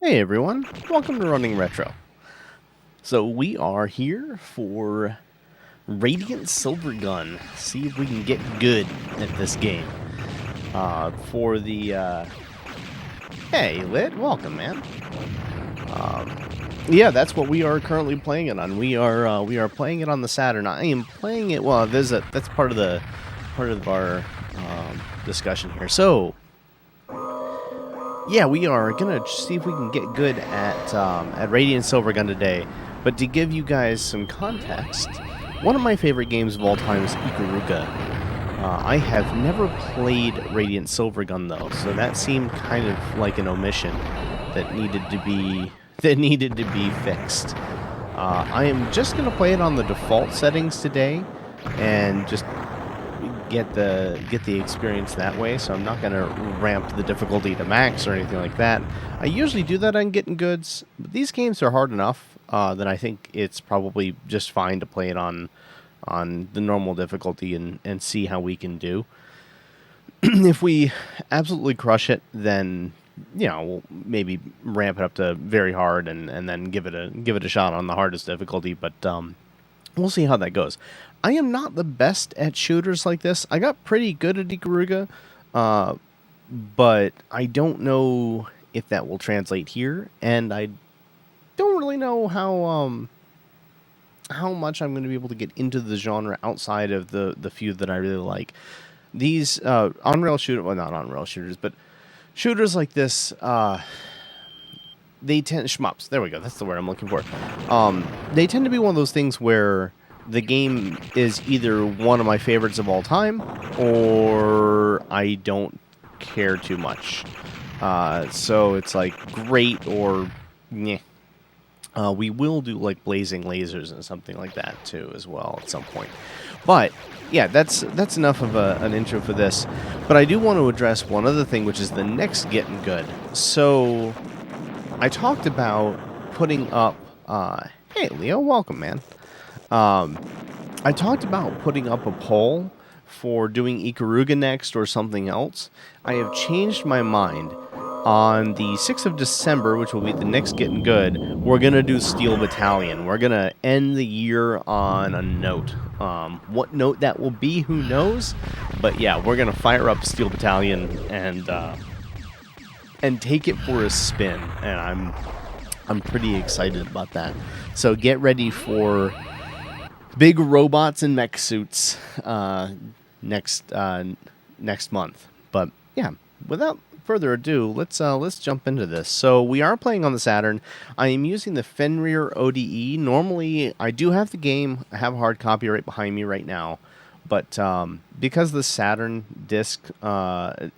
Hey everyone, welcome to Running Retro. So we are here for Radiant Silvergun. See if we can get good at this game. Hey Lit, welcome man. Yeah, that's what we are currently playing it on. We are playing it on the Saturn. I am playing it. Well, that's part of our discussion here. So. Yeah, we are gonna see if we can get good at Radiant Silvergun today. But to give you guys some context, one of my favorite games of all time is Ikaruga. I have never played Radiant Silvergun though, so that seemed kind of like an omission that needed to be fixed. I am just gonna play it on the default settings today, and just get the experience that way, so I'm not going to ramp the difficulty to max or anything like that. I usually do that on Gittin Goods, but these games are hard enough that I think it's probably just fine to play it on the normal difficulty and see how we can do. If we absolutely crush it, then we'll maybe ramp it up to very hard and then give it a shot on the hardest difficulty, but we'll see how that goes. I am not the best at shooters like this. I got pretty good at Ikaruga, but I don't know if that will translate here, and I don't really know how much I'm going to be able to get into the genre outside of the few that I really like. These on-rail shooters, well, not on-rail shooters, but shooters like this, they tend shmups. There we go. That's the word I'm looking for. They tend to be one of those things where the game is either one of my favorites of all time, or I don't care too much. So it's like great or meh. We will do like blazing lasers and something like that too as well at some point. But yeah, that's enough of an intro for this. But I do want to address one other thing, which is the next Gittin Good. So I talked about putting up. Hey Leo, welcome man. I talked about putting up a poll for doing Ikaruga next or something else. I have changed my mind. On the 6th of December, which will be the next Gittin Good, we're going to do Steel Battalion. We're going to end the year on a note. What note that will be, who knows? But yeah, we're going to fire up Steel Battalion and take it for a spin. And I'm pretty excited about that. So get ready for big robots and mech suits next month. But yeah, without further ado, let's jump into this. So we are playing on the Saturn. I am using the Fenrir ODE. Normally, I do have the game. I have a hard copy right behind me right now, but because the Saturn disc, the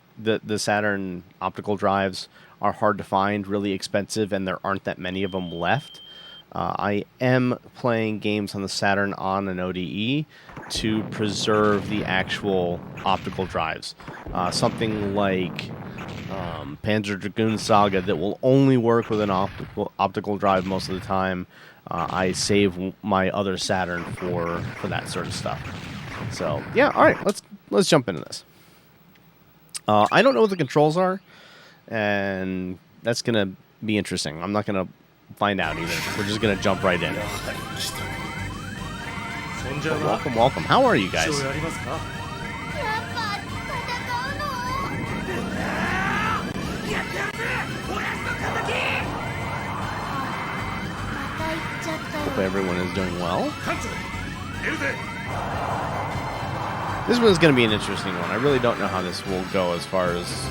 Saturn optical drives are hard to find, really expensive, and there aren't that many of them left. I am playing games on the Saturn on an ODE to preserve the actual optical drives. Something like Panzer Dragoon Saga that will only work with an optical drive most of the time. I save my other Saturn for that sort of stuff. So yeah, all right, let's jump into this. I don't know what the controls are, and that's gonna be interesting. I'm not gonna find out either. We're just gonna jump right in. Welcome. How are you guys? Hope everyone is doing well. This one's gonna be an interesting one. I really don't know how this will go as far as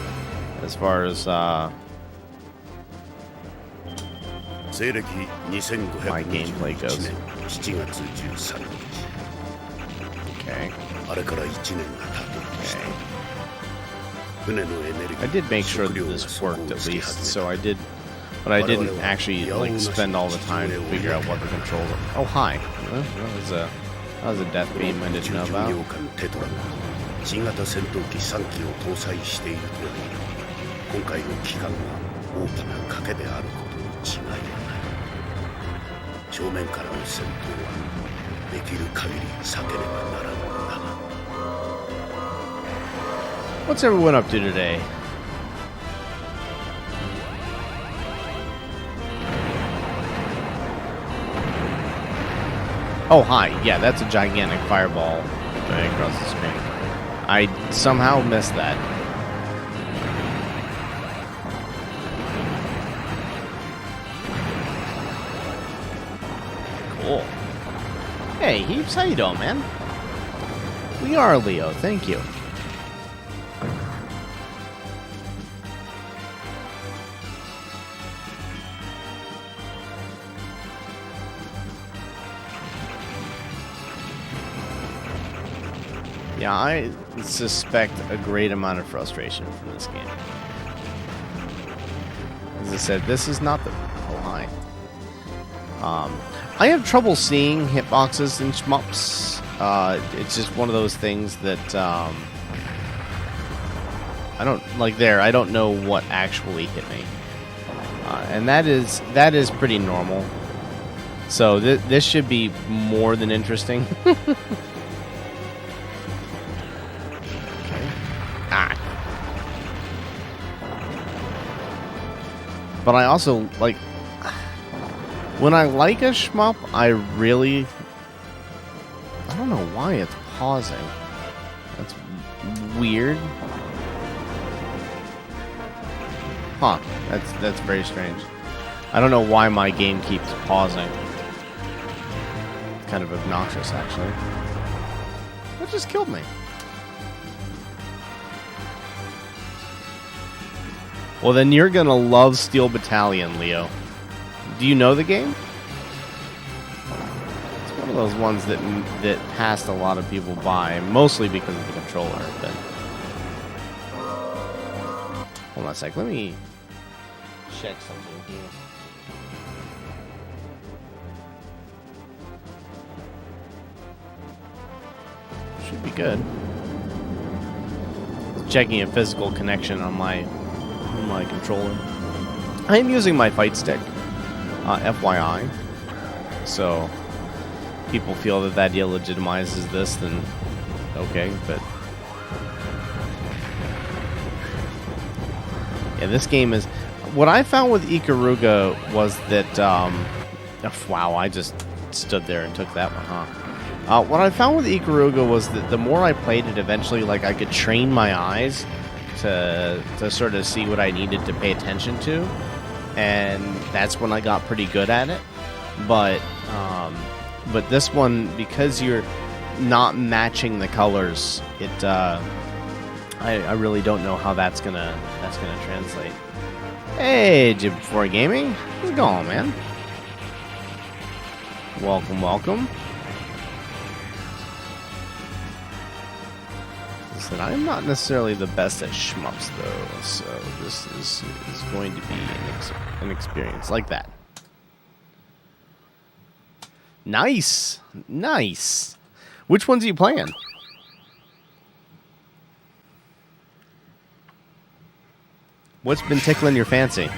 my gameplay goes. Okay. I did make sure that this worked at least, so I did, but I didn't actually like spend all the time to figure out what the controls are. Oh hi, well, that was a death beam I didn't know about. What's everyone up to today? Oh, hi. Yeah, that's a gigantic fireball going across the screen. I somehow missed that. Cool. Hey, Heaps, how you doing, man? We are Leo, thank you. Yeah, I suspect a great amount of frustration from this game. As I said, this is not the... Oh, hi. I have trouble seeing hitboxes in shmups. It's just one of those things that, I don't... Like there, I don't know what actually hit me. And that is pretty normal. So this should be more than interesting. But I also, like, when I like a shmup, I don't know why it's pausing. That's weird. Huh, that's very strange. I don't know why my game keeps pausing. It's kind of obnoxious, actually. That just killed me. Well, then you're going to love Steel Battalion, Leo. Do you know the game? It's one of those ones that passed a lot of people by, mostly because of the controller. But hold on a sec. Let me check something here. Should be good. Checking a physical connection on my controller. I am using my fight stick, FYI. So, people feel that delegitimizes this, then okay, but yeah, this game is... What I found with Ikaruga was that, wow, I just stood there and took that one, huh? What I found with Ikaruga was that the more I played it, eventually, like, I could train my eyes to sort of see what I needed to pay attention to, and that's when I got pretty good at it. But this one, because you're not matching the colors, I really don't know how that's gonna translate. Hey, Jib4 Gaming, how's it going, man? Welcome. Listen, I'm not necessarily the best at shmups, though, so this is going to be an experience like that. Nice. Which ones are you playing? What's been tickling your fancy?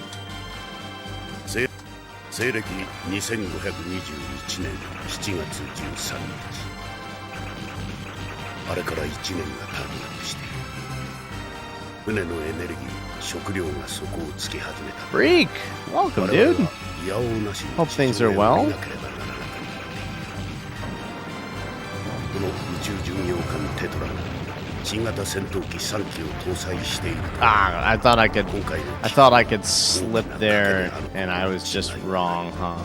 西暦2521年7月13日あれから1年が経とうとしている船のエネルギー食料が底をつき始めた Freak! Welcome, dude! Hope things are well. この宇宙巡洋艦テトラが新型戦闘機3機を搭載している I thought I could slip there and I was just wrong, huh?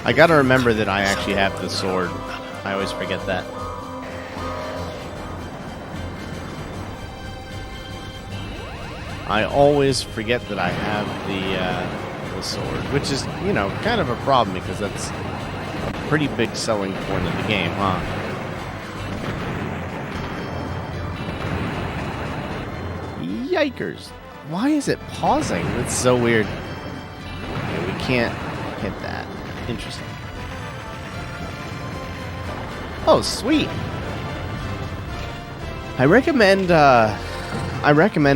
I gotta remember that I actually have the sword. I always forget that. I always forget that I have the sword, which is, you know, kind of a problem because that's a pretty big selling point of the game, huh? Yikers. Why is it pausing? That's so weird. Okay, we can't hit that. Interesting. Oh, sweet. I recommend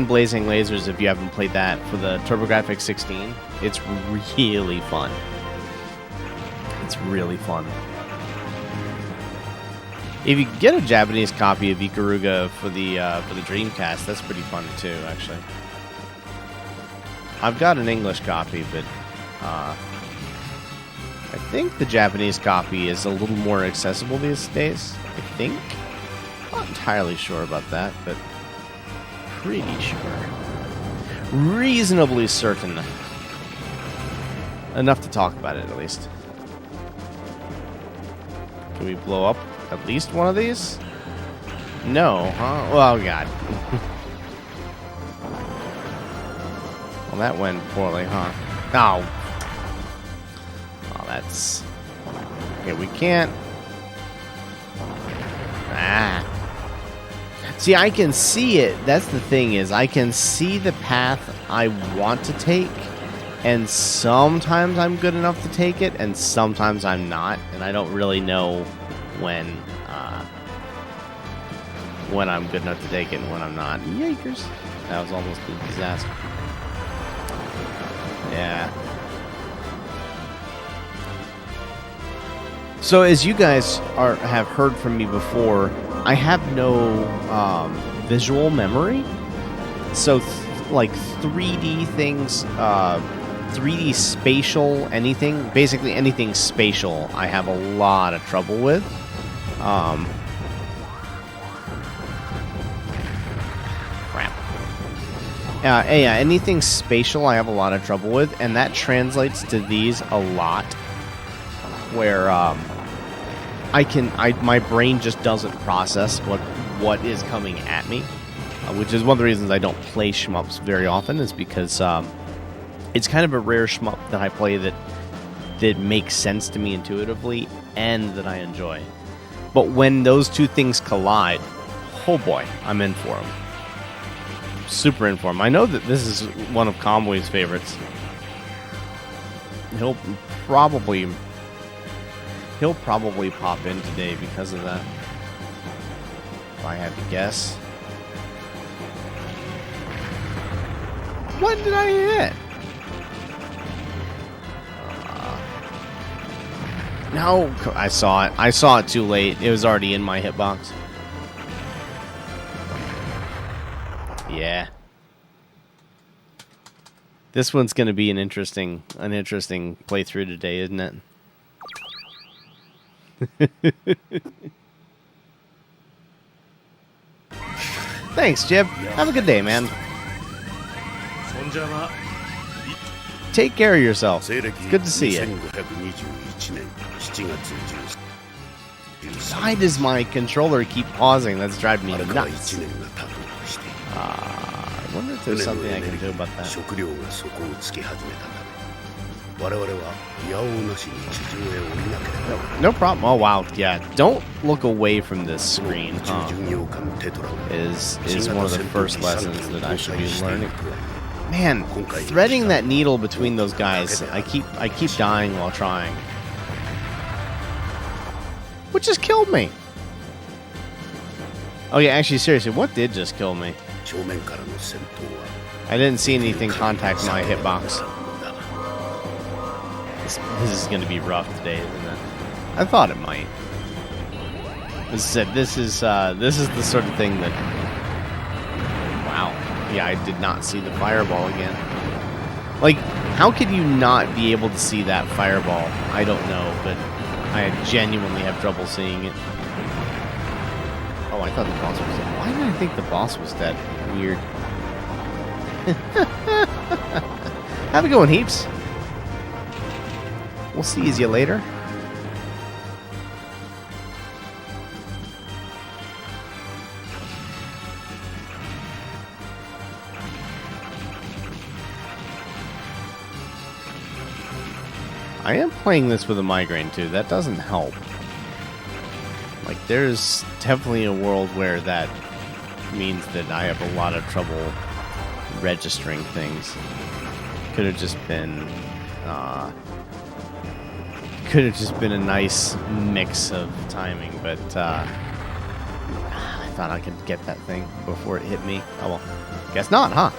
Blazing Lasers if you haven't played that for the TurboGrafx 16. It's really fun. It's really fun. If you get a Japanese copy of Ikaruga for the Dreamcast, that's pretty fun too, actually. I've got an English copy, but I think the Japanese copy is a little more accessible these days. I think. Not entirely sure about that, but pretty sure. Reasonably certain. Enough to talk about it, at least. Can we blow up at least one of these? No, huh? Well, God. Well, that went poorly, huh? Oh. Oh, that's... Okay, we can't... Ah. See, I can see it. That's the thing, is I can see the path I want to take, and sometimes I'm good enough to take it, and sometimes I'm not, and I don't really know when I'm good enough to take it and when I'm not. Yikers. That was almost a disaster. Yeah. So as you guys have heard from me before, I have no visual memory. So like 3D things, 3D spatial, anything, basically anything spatial, I have a lot of trouble with. Crap. Yeah, anything spatial I have a lot of trouble with, and that translates to these a lot. Where my brain just doesn't process what is coming at me, which is one of the reasons I don't play shmups very often, is because it's kind of a rare shmup that I play that makes sense to me intuitively and that I enjoy. But when those two things collide, oh boy, I'm in for them. Super in for them. I know that this is one of Conway's favorites. He'll probably pop in today because of that, if I had to guess. What did I hit? No, I saw it. I saw it too late. It was already in my hitbox. Yeah. This one's going to be an interesting playthrough today, isn't it? Thanks, Jib. Have a good day, man. Take care of yourself. It's good to see you. Why does my controller keep pausing? That's driving me nuts. I wonder if there's something I can do about that. No problem. Oh wow, yeah. Don't look away from this screen. Is one of the first lessons that I should be learning. Man, threading that needle between those guys, I keep dying while trying. What just killed me? Oh yeah, actually, seriously, what did just kill me? I didn't see anything contact my hitbox. This is going to be rough today, isn't it? I thought it might. As I said, this is the sort of thing that... Wow. Yeah, I did not see the fireball again. Like, how could you not be able to see that fireball? I don't know, but I genuinely have trouble seeing it. Oh, I thought the boss was dead. Why did I think the boss was dead? Weird. Have a good one, Heaps. We'll see you later. I am playing this with a migraine too. That doesn't help. Like, there's definitely a world where that means that I have a lot of trouble registering things. Could have just been a nice mix of timing, but I thought I could get that thing before it hit me. Oh well, guess not, huh?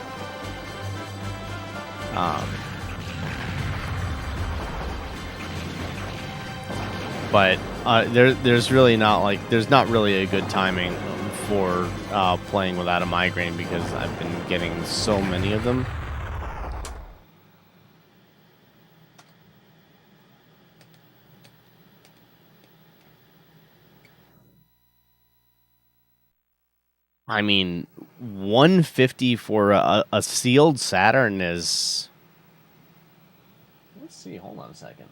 But there's really not really a good timing for playing without a migraine, because I've been getting so many of them. I mean, 150 for a sealed Saturn is... Let's see, hold on a second.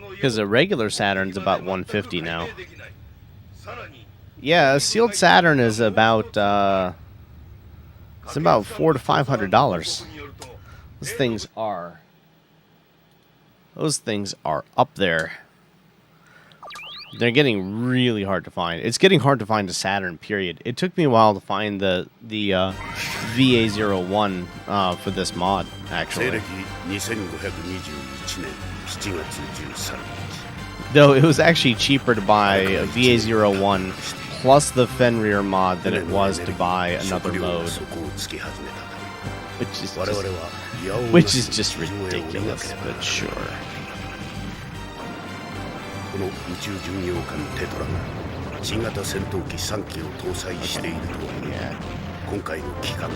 Because a regular Saturn's about 150 now. Yeah, a sealed Saturn is about it's about $400 to $500. Those things are up there. They're getting really hard to find. It's getting hard to find a Saturn, period. It took me a while to find the VA01 for this mod, actually. Though it was actually cheaper to buy a VA01 plus the Fenrir mod than it was to buy another mode. Which is just ridiculous, but sure.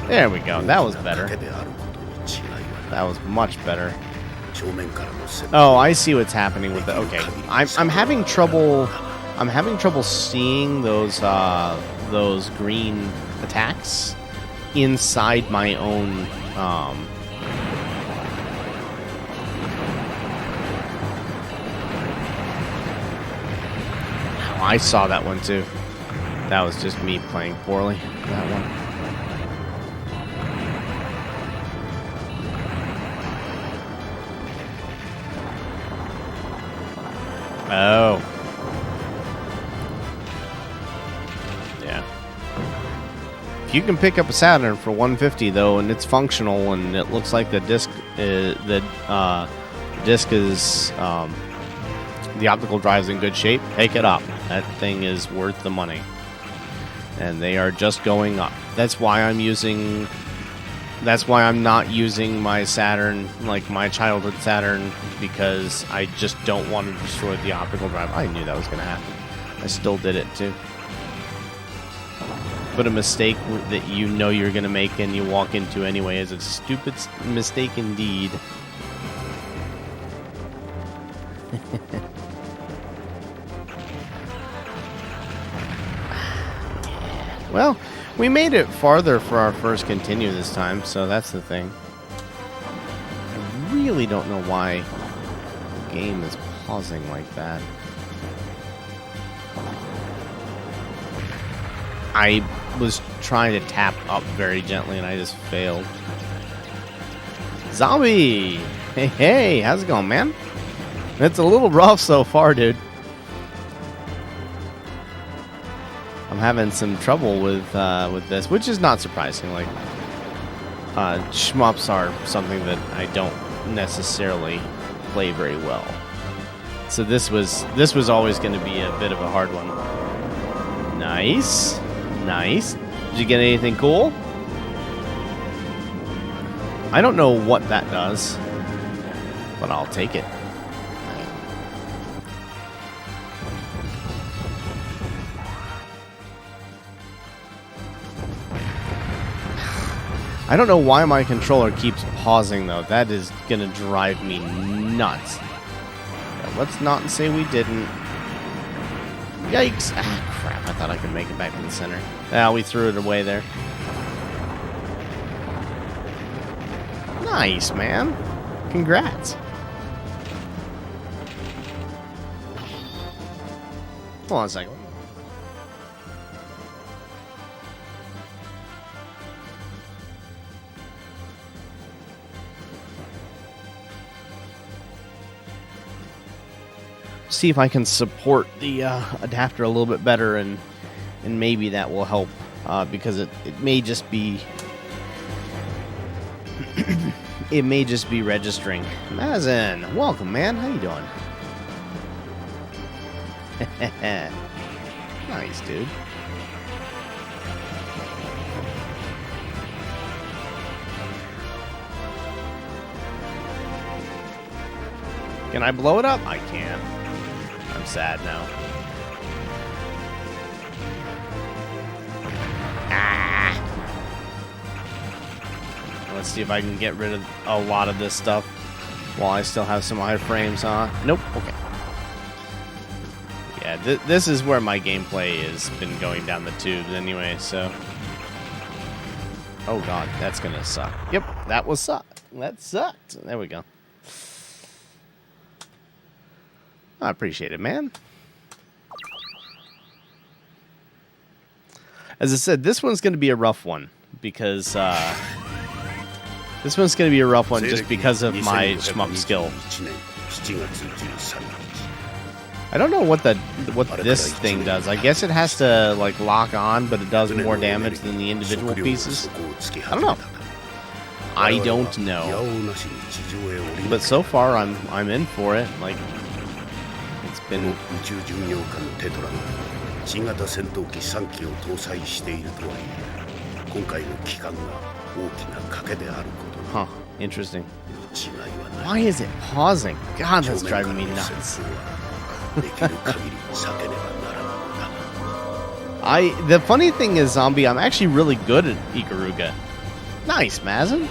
There we go. That was better. That was much better. Oh, I see what's happening with it. Okay, I'm having trouble. I'm having trouble seeing those green attacks inside my own. I saw that one too. That was just me playing poorly. That one. Oh. Yeah. If you can pick up a Saturn for 150 though, and it's functional, and it looks like the disc is the optical drive's in good shape, pick it up. That thing is worth the money. And they are just going up. That's why I'm not using my Saturn, like my childhood Saturn, because I just don't want to destroy the optical drive. I knew that was going to happen. I still did it too. But a mistake that you know you're going to make and you walk into anyway is a stupid mistake indeed. Well, we made it farther for our first continue this time, so that's the thing. I really don't know why the game is pausing like that. I was trying to tap up very gently and I just failed. Zombie! Hey, hey, how's it going, man? It's a little rough so far, dude. I'm having some trouble with this, which is not surprising. Like, shmups are something that I don't necessarily play very well. So this was always going to be a bit of a hard one. Nice, nice. Did you get anything cool? I don't know what that does, but I'll take it. I don't know why my controller keeps pausing, though. That is going to drive me nuts. Yeah, let's not say we didn't. Yikes. Ah, crap. I thought I could make it back to the center. Ah, we threw it away there. Nice, man. Congrats. Hold on a second. See if I can support the adapter a little bit better, and maybe that will help, because it may just be it may just be registering. Mazin, welcome, man. How you doing? Nice, dude. Can I blow it up? I can. I'm sad now. Ah! Let's see if I can get rid of a lot of this stuff while I still have some iframes on. Nope. Okay. Yeah, this is where my gameplay has been going down the tubes anyway, so... Oh god, that's gonna suck. Yep, that was suck. That sucked. There we go. I appreciate it, man. As I said, this one's gonna be a rough one, because, this one's gonna be a rough one just because of my shmup skill. I don't know what this thing does. I guess it has to like lock on, but it does more damage than the individual pieces. I don't know. I don't know. But so far, I'm in for it. Like it's been. Huh. Interesting. Why is it pausing? God, that's driving me nuts. The funny thing is, Zombie, I'm actually really good at Ikaruga. Nice, Mazin.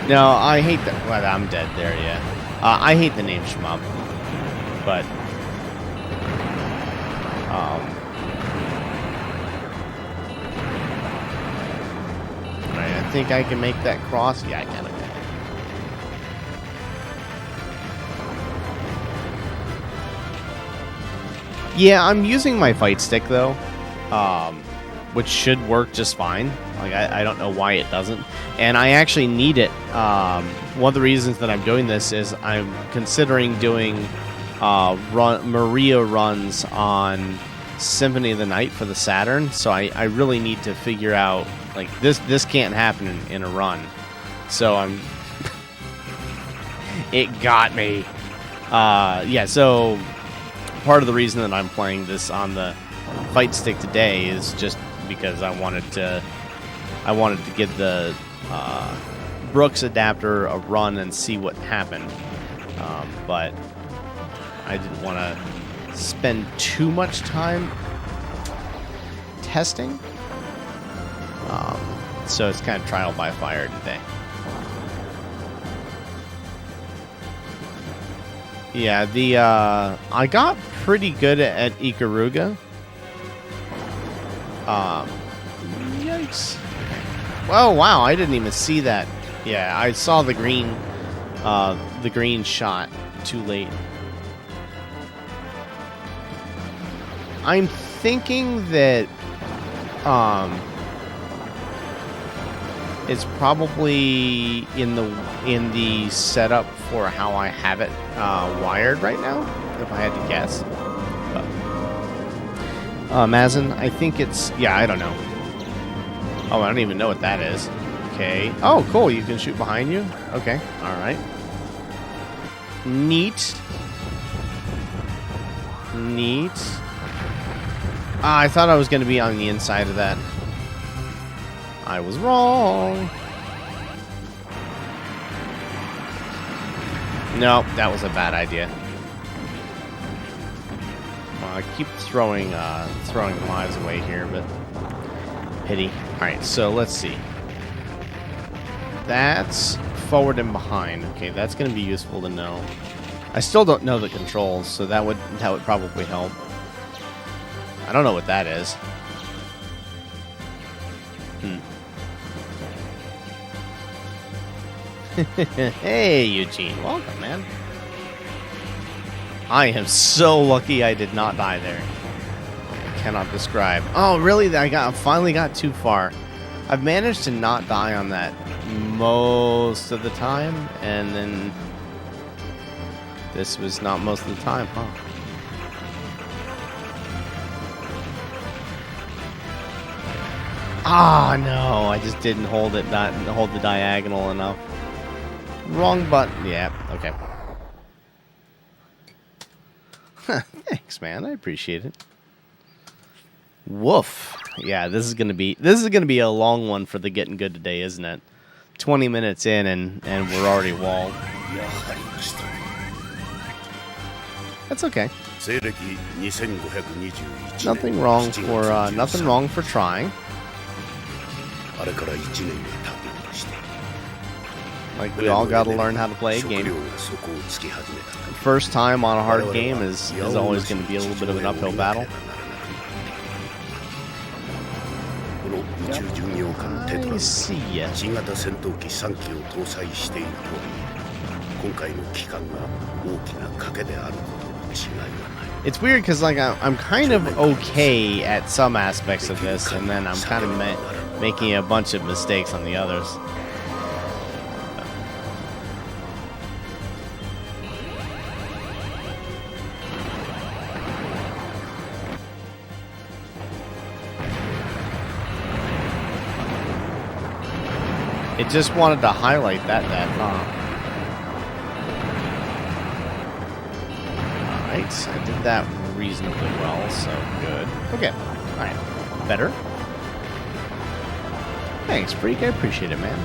No, I hate that. Well, I'm dead there, yeah. I hate the name Shmup. But, right, I think I can make that cross. Yeah, I can. Yeah, I'm using my fight stick, though, which should work just fine. Like, I don't know why it doesn't. And I actually need it. One of the reasons that I'm doing this is I'm considering doing Maria runs on Symphony of the Night for the Saturn. So I really need to figure out, like, this can't happen in a run. So I'm... It got me. Yeah, so... Part of the reason that I'm playing this on the fight stick today is just because I wanted to give the Brooks adapter a run and see what happened, but I didn't want to spend too much time testing, so it's kind of trial by fire today. Yeah, I got pretty good at Ikaruga. Yikes. Oh, wow, I didn't even see that. Yeah, I saw the green shot too late. I'm thinking that, it's probably in the setup for how I have it wired right now, if I had to guess. Mazin, I think it's... Yeah, I don't know. Oh, I don't even know what that is. Okay. Oh, cool. You can shoot behind you? Okay. All right. Neat. Neat. I thought I was going to be on the inside of that. I was wrong. No, that was a bad idea. I keep throwing lives away here, but pity. All right, so let's see. That's forward and behind. Okay, that's going to be useful to know. I still don't know the controls, so that would probably help. I don't know what that is. Hey, Eugene. Welcome, man. I am so lucky I did not die there. I cannot describe. Oh, really? I finally got too far. I've managed to not die on that most of the time, and then this was not most of the time, huh? Ah, no, I just didn't hold it, not hold the diagonal enough. Wrong button. Yeah, okay. Thanks, man. I appreciate it. Woof. Yeah, this is gonna be a long one for the Gittin Good today, isn't it? 20 minutes in and we're already walled. やはりましたね。 That's okay. 西暦2521 Nothing wrong for trying. あれから1年が経とうとして Like we all got to learn how to play a 食 game. 料が底をつき始めた First time on a hard game is always going to be a little bit of an uphill battle. この宇宙巡洋艦テト I ラ see ya. 新型戦闘機3機を搭載していると今回の帰還が大きな賭けであることに違いはない It's weird because like I'm kind of okay at some aspects of this, and then I'm kind of making a bunch of mistakes on the others. It just wanted to highlight that, huh? Alright, I did that reasonably well, so good. Okay, alright. Better? Thanks, Freak. I appreciate it, man.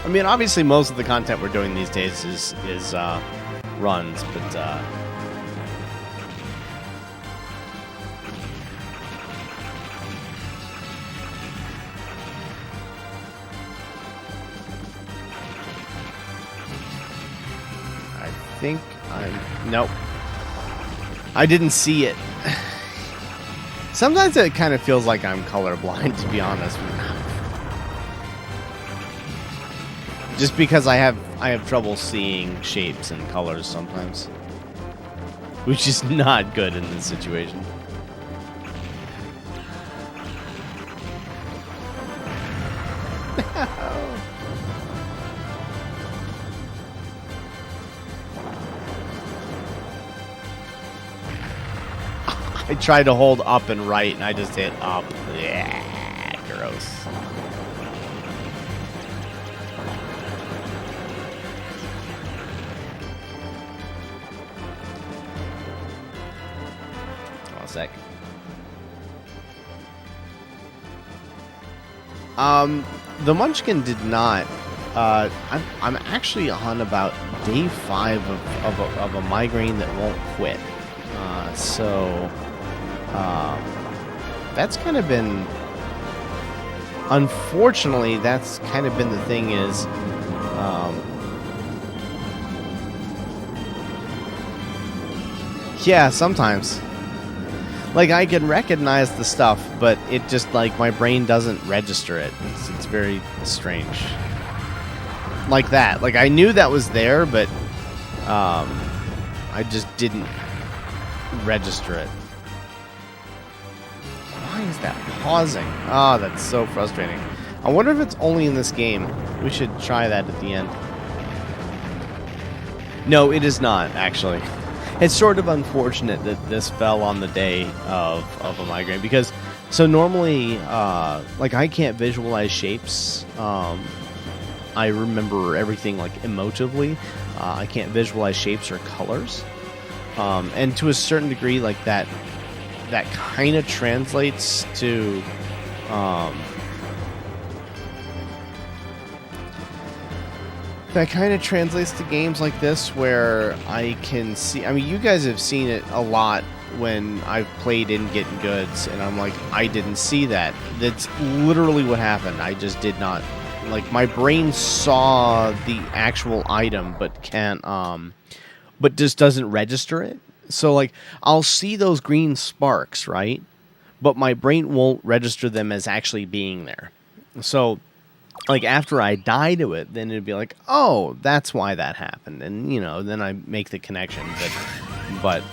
I mean, obviously most of the content we're doing these days is runs, but I think nope. I didn't see it. Sometimes it kind of feels like I'm colorblind, to be honest. Just because I have trouble seeing shapes and colors sometimes, which is not good in this situation. I tried to hold up and right, and I just hit up. Yeah, gross. Hold on a sec. The Munchkin did not. I'm actually on about day 5 of a migraine that won't quit. So. That's kind of been, unfortunately, that's kind of been the thing is, yeah, sometimes. Like, I can recognize the stuff, but it just, like, my brain doesn't register it. It's very strange. Like that. Like, I knew that was there, but, I just didn't register it. Why is that pausing? Oh, that's so frustrating. I wonder if it's only in this game. We should try that at the end. No, it is not, actually. It's sort of unfortunate that this fell on the day of a migraine, because, so normally, like, I can't visualize shapes. I remember everything, like, emotively. I can't visualize shapes or colors. And to a certain degree, like, that kind of translates to games like this where I can see. I mean, you guys have seen it a lot when I've played in Gittin Goods, and I'm like, I didn't see that. That's literally what happened. I just did not. Like, my brain saw the actual item, but can't, but just doesn't register it. So, like, I'll see those green sparks, right? But my brain won't register them as actually being there. So, like, after I die to it, then it'd be like, oh, that's why that happened. And, you know, then I make the connection. But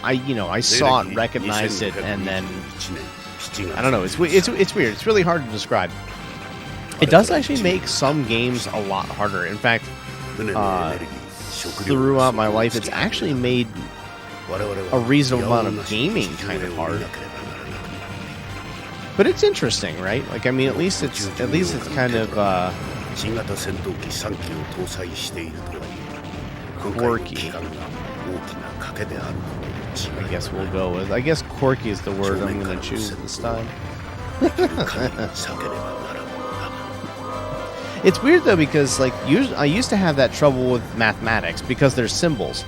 I saw it, recognized it, and then, I don't know, it's weird. It's really hard to describe. It does actually make some games a lot harder. In fact, throughout my life, it's actually made a reasonable amount of gaming kind of hard. But it's interesting, right? Like, I mean, at least it's kind of quirky. I guess we'll go with. I guess quirky is the word I'm going to choose this time. It's weird though because like I used to have that trouble with mathematics because there's symbols,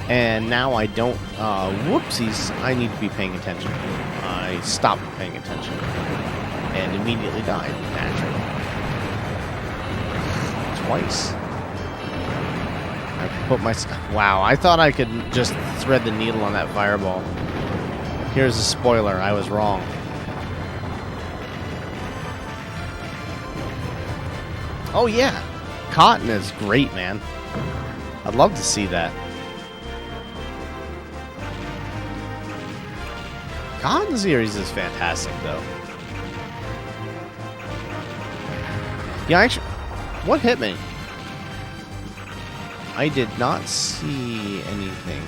and now I don't. Whoopsies! I need to be paying attention. I stopped paying attention and immediately died naturally. Twice. I put my... Wow, I thought I could just thread the needle on that fireball. Here's a spoiler, I was wrong. Oh yeah, cotton is great, man. I'd love to see that. Cotton series is fantastic, though. Yeah, actually, what hit me? I did not see anything.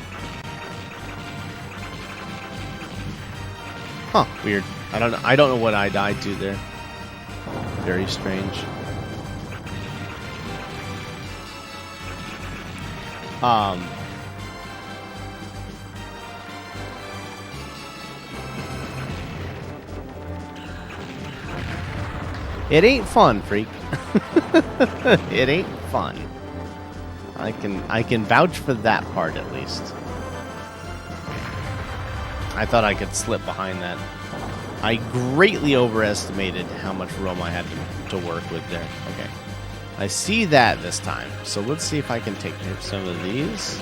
Huh, weird. I don't know what I died to there. Very strange. It ain't fun, freak. It ain't fun. I can vouch for that part at least. I thought I could slip behind that. I greatly overestimated how much room I had to work with there. Okay. I see that this time. So let's see if I can take care of some of these.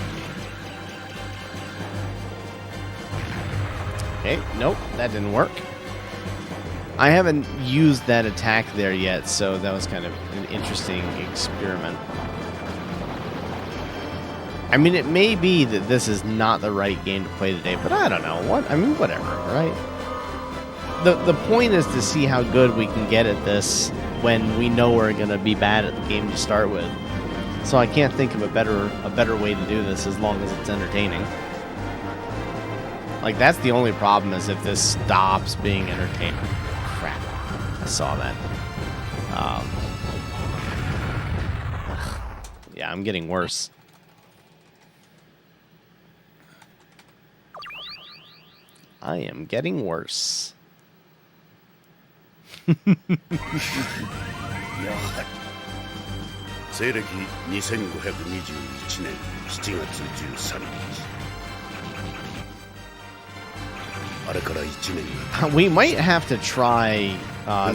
Okay, nope, that didn't work. I haven't used that attack there yet, so that was kind of an interesting experiment. I mean, it may be that this is not the right game to play today, but I don't know. Whatever, right? The point is to see how good we can get at this when we know we're going to be bad at the game to start with. So I can't think of a better way to do this as long as it's entertaining. Like, that's the only problem, is if this stops being entertaining. Crap. I saw that. Yeah, I'm getting worse. I am getting worse. やはり西暦2521年7月13日あれから1年が We might have to try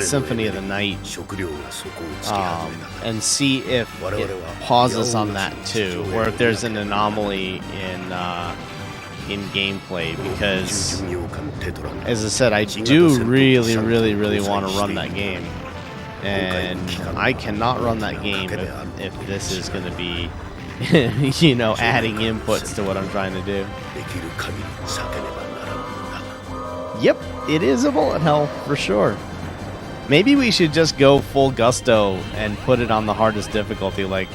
Symphony of the Night 食料が底をつき始めた and see if it pauses on that too, or if there's an anomaly in gameplay, because as I said, I do really want to run that game, and I cannot run that game if this is going to be you know, adding inputs to what I'm trying to do. Yep, it is a bullet hell for sure. Maybe we should just go full gusto and put it on the hardest difficulty. Like,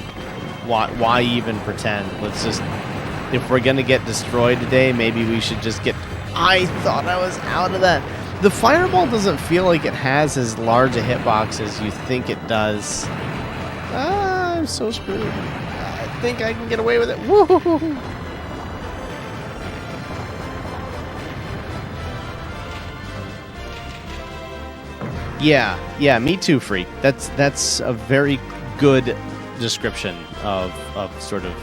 why even pretend? Let's just, if we're gonna get destroyed today, maybe we should just get... I thought I was out of that. The fireball doesn't feel like it has as large a hitbox as you think it does. I'm so screwed. I think I can get away with it. Woo! Yeah, me too, freak. That's a very good description of sort of...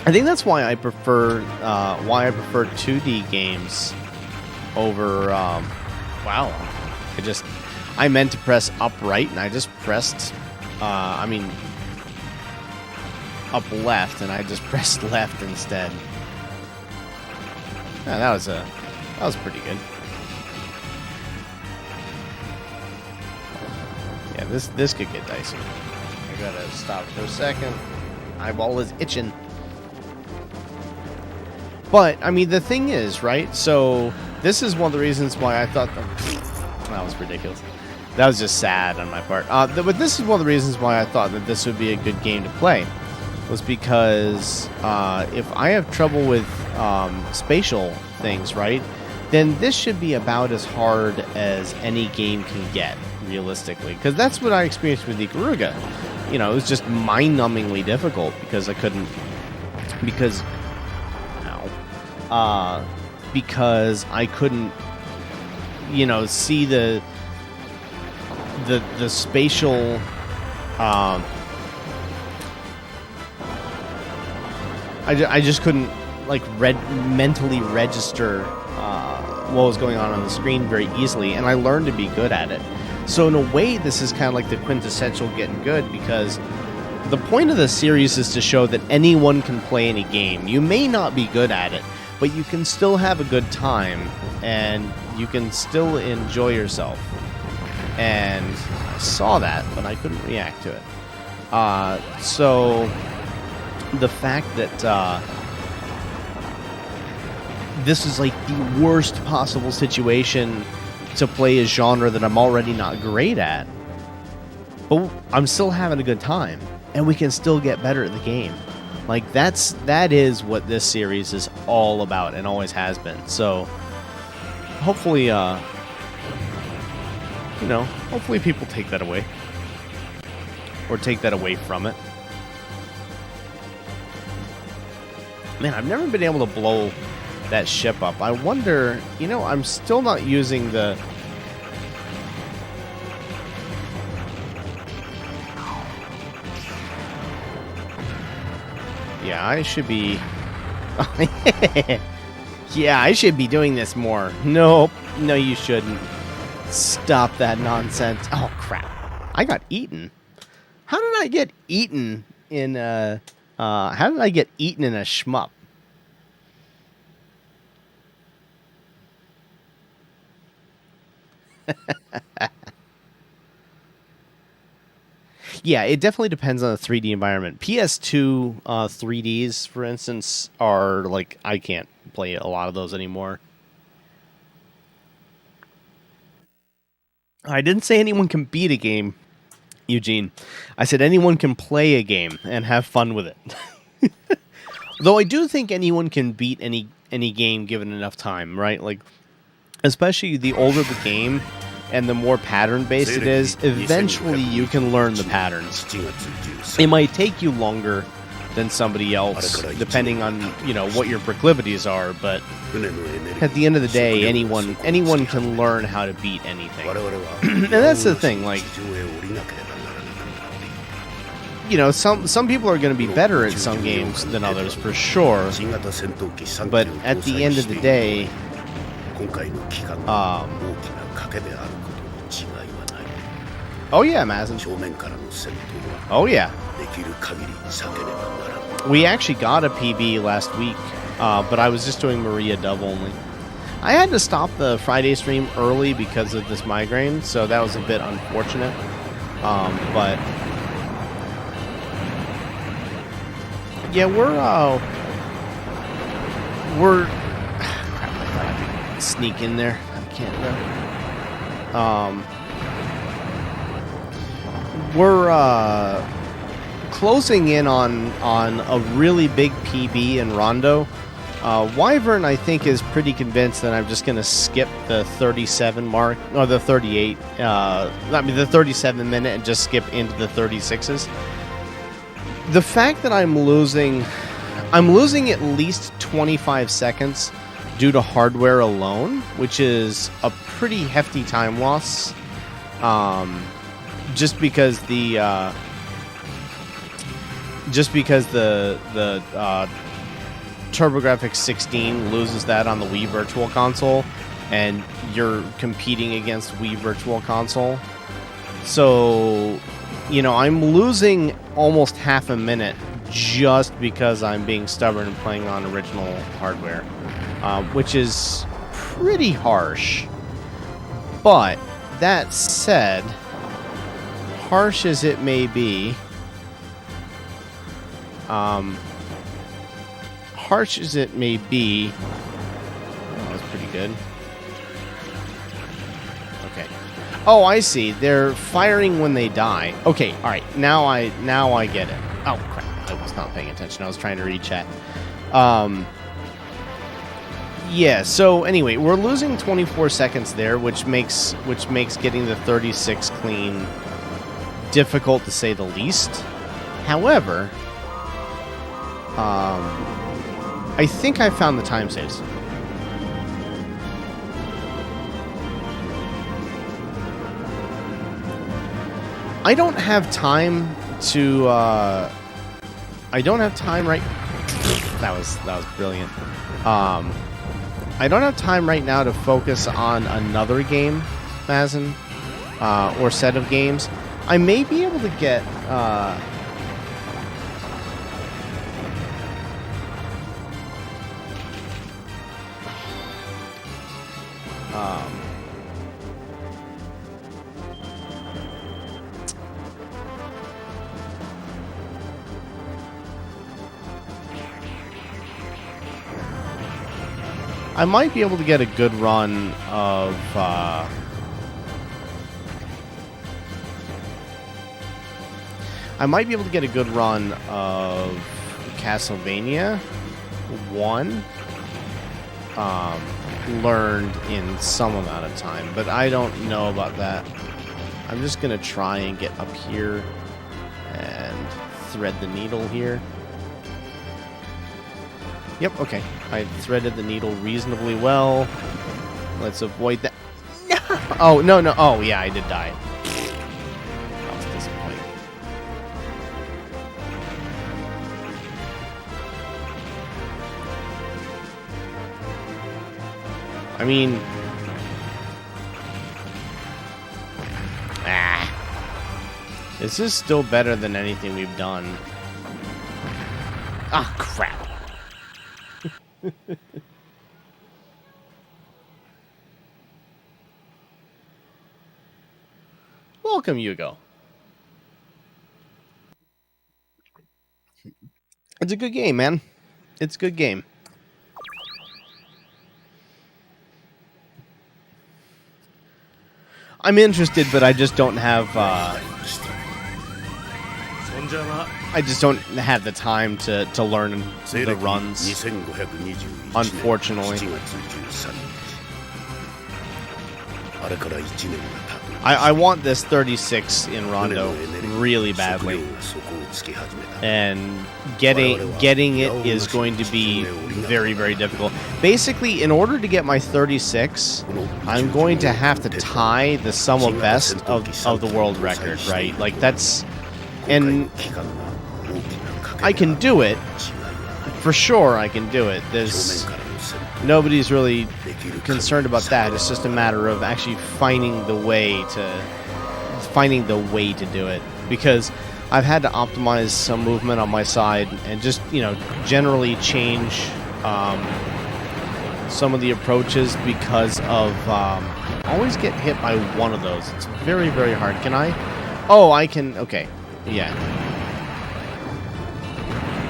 I think that's why I prefer 2D games over wow. I meant to press upright and I just pressed up left and I just pressed left instead. Yeah, that was pretty good. Yeah, this could get dicey. I gotta stop for a second. Eyeball is itching. But, I mean, the thing is, right? So, this is one of the reasons why I thought... that was ridiculous. That was just sad on my part. But this is one of the reasons why I thought that this would be a good game to play. Was because if I have trouble with spatial things, right? Then this should be about as hard as any game can get, realistically. Because that's what I experienced with Ikaruga. You know, it was just mind-numbingly difficult because I couldn't... Because I couldn't, you know, see the the spatial I just couldn't like mentally register what was going on the screen very easily, and I learned to be good at it. So in a way, this is kind of like the quintessential Getting Good, because the point of the series is to show that anyone can play any game. You may not be good at it, but you can still have a good time, and you can still enjoy yourself. And I saw that, but I couldn't react to it. So the fact that this is like the worst possible situation to play a genre that I'm already not great at, but I'm still having a good time, and we can still get better at the game. Like that is what this series is all about, and always has been. So hopefully, hopefully people take that away, or take that away from it. Man, I've never been able to blow that ship up. I wonder, I'm still not using the... Yeah, I should be... Yeah, I should be doing this more. Nope. No, you shouldn't. Stop that nonsense. Oh, crap. I got eaten. How did I get eaten in a... how did I get eaten in a shmup? Yeah, it definitely depends on the 3D environment. PS2 3Ds, for instance, are like, I can't play a lot of those anymore. I didn't say anyone can beat a game, Eugene. I said anyone can play a game and have fun with it. Though I do think anyone can beat any game given enough time, right? Like, especially the older the game and the more pattern-based it is, eventually you can learn the patterns. It might take you longer than somebody else, depending on, what your proclivities are, but at the end of the day, anyone can learn how to beat anything. And that's the thing, like, some people are going to be better at some games than others, for sure, but at the end of the day, oh yeah, Mazin. Oh yeah. We actually got a PB last week, but I was just doing Maria Dove only. I had to stop the Friday stream early because of this migraine, so that was a bit unfortunate. But yeah, we're crap, I thought I could sneak in there. I can't though. We're closing in on a really big PB in Rondo. Wyvern, I think, is pretty convinced that I'm just going to skip the 37 mark, or the 38, the 37 minute, and just skip into the 36s. The fact that I'm losing at least 25 seconds due to hardware alone, which is a pretty hefty time loss. Just because the TurboGrafx 16 loses that on the Wii Virtual Console, and you're competing against Wii Virtual Console. So, I'm losing almost half a minute just because I'm being stubborn and playing on original hardware, which is pretty harsh. But that said, harsh as it may be, oh, that's pretty good. Okay. Oh, I see. They're firing when they die. Okay, all right. Now I get it. Oh crap! I was not paying attention. I was trying to read chat. Yeah. So anyway, we're losing 24 seconds there, which makes getting the 36 clean difficult to say the least. However, I think I found the time saves. I don't have time to. I don't have time right. That was brilliant. I don't have time right now to focus on another game, Mazin, or set of games. I may be able to get. I might be able to get a good run of I might be able to get a good run of Castlevania 1 learned in some amount of time, but I don't know about that. I'm just gonna try and get up here and thread the needle here. Yep, okay. I threaded the needle reasonably well. Let's avoid that. No! Oh, no, no. Oh, yeah, I did die. That was disappointing. I mean... This is still better than anything we've done. Ah, crap. Welcome, Hugo. It's a good game, man. It's a good game. I'm interested, but I just don't have I just don't have the time to learn the runs, unfortunately. I want this 36 in Rondo really badly, and getting it is going to be very, very difficult. Basically, in order to get my 36, I'm going to have to tie the sum of best of the world record, right? Like, that's... And I can do it. For sure, I can do it. Nobody's really concerned about that. It's just a matter of actually finding the way to do it. Because I've had to optimize some movement on my side and just, generally change some of the approaches because of I always get hit by one of those. It's very, very hard. Can I? Oh, I can. Okay. Yeah.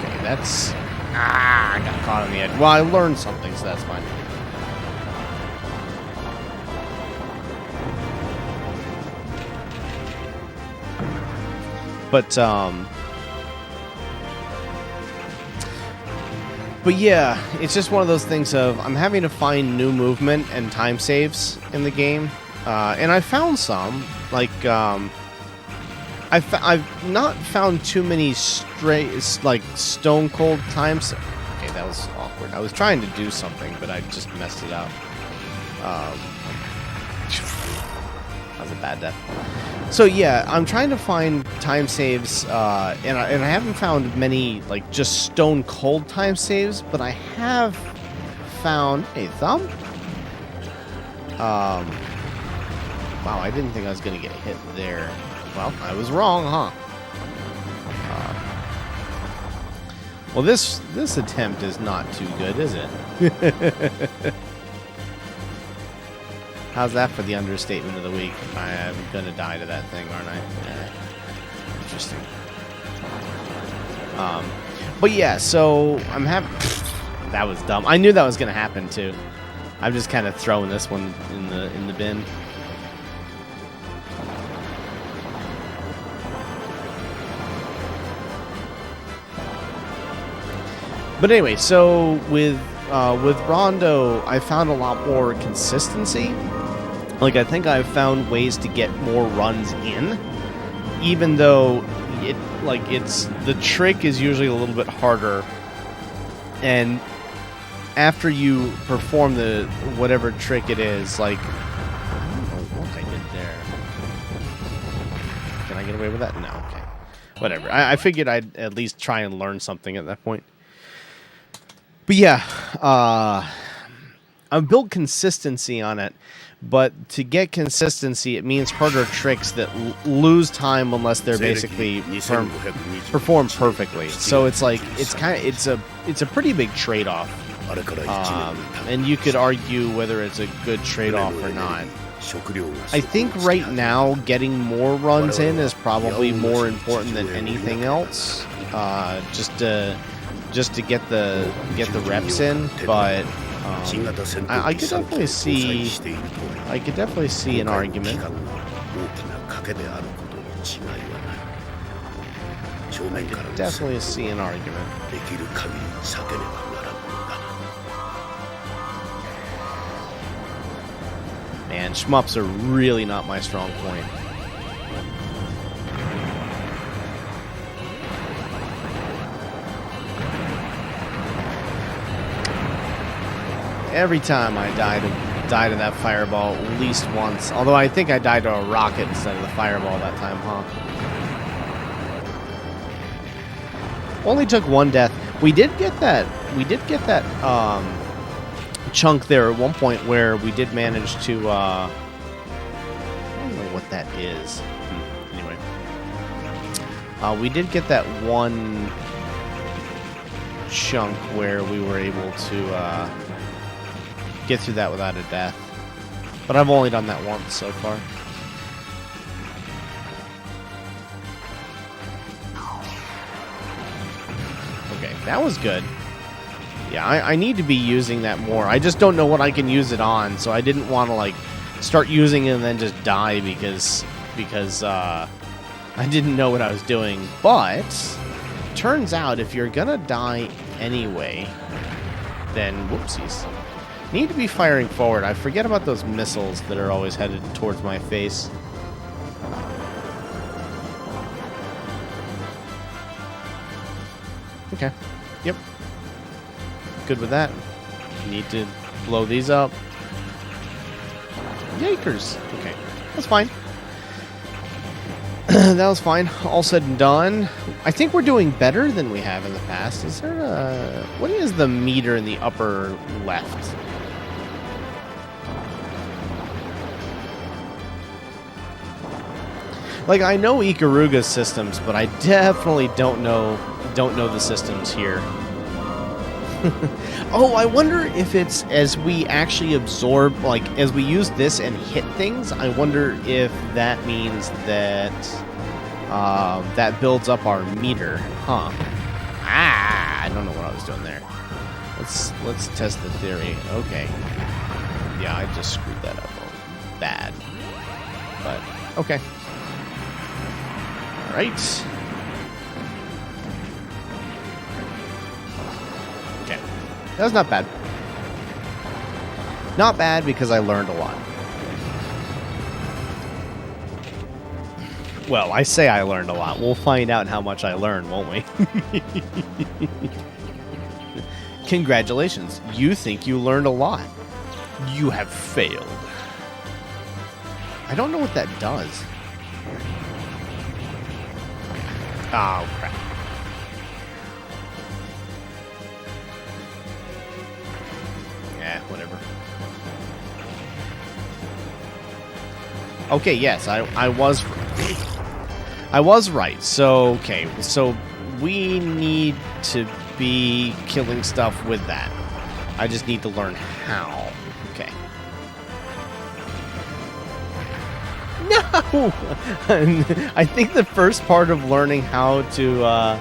Okay, that's... I got caught on the edge. Well, I learned something, so that's fine. But yeah, it's just one of those things of I'm having to find new movement and time saves in the game. And I found some, like... I've not found too many stone cold times. Okay, that was awkward. I was trying to do something, but I just messed it up. That was a bad death. So yeah, I'm trying to find time saves, and I haven't found many just stone cold time saves, but I have found a thumb. Wow, I didn't think I was gonna get hit there. Well, I was wrong, huh? Well, this attempt is not too good, is it? How's that for the understatement of the week? I'm gonna die to that thing, aren't I? Interesting. But yeah, so I'm having... That was dumb. I knew that was gonna happen too. I'm just kind of throwing this one in the bin. But anyway, so with Rondo, I found a lot more consistency. Like, I think I've found ways to get more runs in, even though the trick is usually a little bit harder. And after you perform the whatever trick it is, I don't know what I did there. Can I get away away with that? No, okay. Whatever. I figured I'd at least try and learn something at that point. But yeah, I've built consistency on it. But to get consistency, it means harder tricks that lose time unless they're basically performed perfectly. So it's like it's a pretty big trade-off, and you could argue whether it's a good trade-off or not. I think right now getting more runs in is probably more important than anything else, just to get the reps in. But I could definitely see an argument. I could definitely see an argument. Man, shmups are really not my strong point. Every time I died of that fireball at least once. Although I think I died to a rocket instead of the fireball that time, huh? Only took one death. We did get that chunk there at one point where we did manage to I don't know what that is. Anyway. We did get that one chunk where we were able to get through that without a death. But I've only done that once so far. Okay, that was good. Yeah, I need to be using that more. I just don't know what I can use it on, so I didn't want to like start using it and then just die because I didn't know what I was doing. But turns out if you're gonna die anyway, then whoopsies. Need to be firing forward. I forget about those missiles that are always headed towards my face. Okay. Yep. Good with that. Need to blow these up. Yakers. Okay. That's fine. That was fine. All said and done. I think we're doing better than we have in the past. Is there a... What is the meter in the upper left? Like, I know Ikaruga's systems, but I definitely don't know the systems here. Oh, I wonder if it's as we actually absorb, like, as we use this and hit things, I wonder if that means that that builds up our meter. Huh. I don't know what I was doing there. Let's test the theory. Okay. Yeah, I just screwed that up bad. But, okay. Alright. Okay. That was not bad. Not bad because I learned a lot. Well, I say I learned a lot. We'll find out how much I learned, won't we? Congratulations. You think you learned a lot. You have failed. I don't know what that does. Oh, crap. Yeah, whatever. Okay, yes, I was right. So, okay, so we need to be killing stuff with that. I just need to learn how. Okay. No! I think the first part of learning how to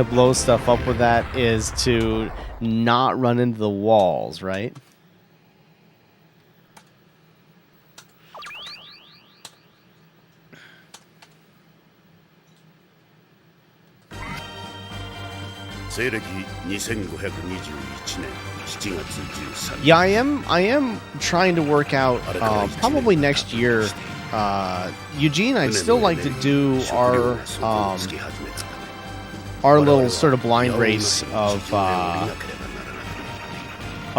blow stuff up with that is to not run into the walls, right? Yeah, I am trying to work out probably next year. Eugene, I'd still like to do our little sort of blind race of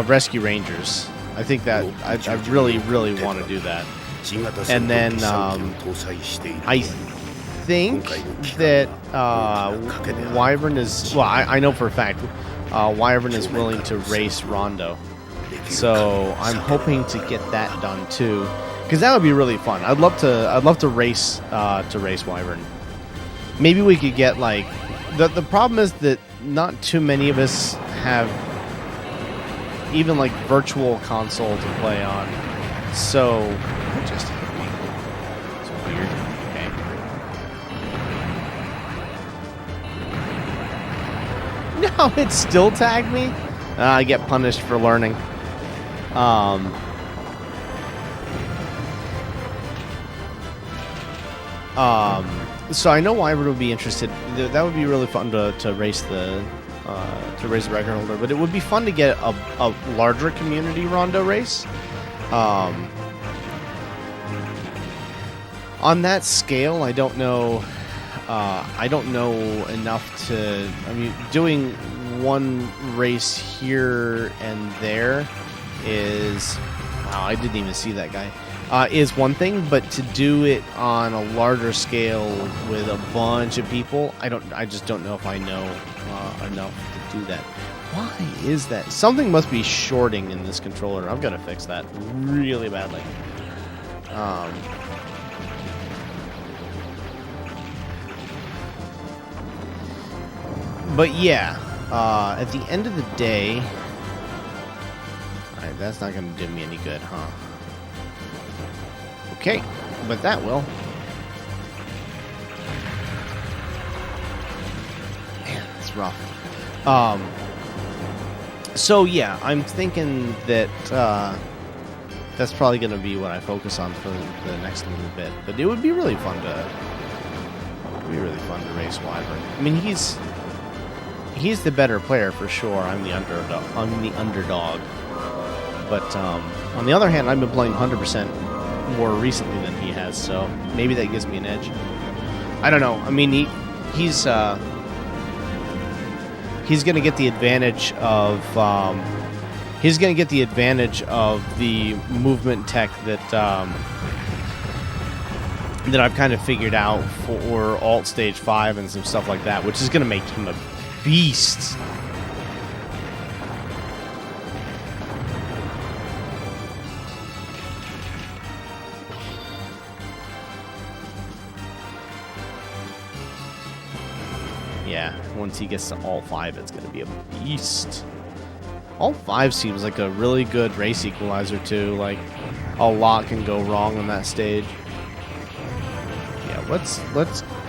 Rescue Rangers. I think that I really want to do that. And then I think that Wyvern is... Well, I know for a fact Wyvern is willing to race Rondo. So I'm hoping to get that done too, because that would be really fun. I'd love to race Wyvern. Maybe we could get like the problem is that not too many of us have even like virtual console to play on. So it just hit me. It's weird. Okay. No, it still tagged me. I get punished for learning. So I know Wyvern would be interested. That would be really fun to race the record holder. But it would be fun to get a larger community Rondo race. On that scale, I don't know. I don't know enough to. I mean, doing one race here and there is... Wow, I didn't even see that guy. Is one thing, but to do it on a larger scale with a bunch of people, I just don't know if I know enough to do that. Why is that? Something must be shorting in this controller. I've got to fix that really badly. But yeah, at the end of the day... Alright, that's not going to do me any good, huh? Okay, but that will. Man, that's rough. So yeah, I'm thinking that that's probably going to be what I focus on for the next little bit. But it would be really fun to race Wyvern. I mean, he's the better player for sure. I'm the underdog. But on the other hand, I've been playing 100% more recently than he has, so maybe that gives me an edge. I don't know. I mean, he's going to get the advantage of the movement tech that I've kind of figured out for Alt Stage 5 and some stuff like that, which is going to make him a beast. Yeah, once he gets to Alt 5, it's going to be a beast. Alt 5 seems like a really good race equalizer, too. Like, a lot can go wrong on that stage. Yeah, let's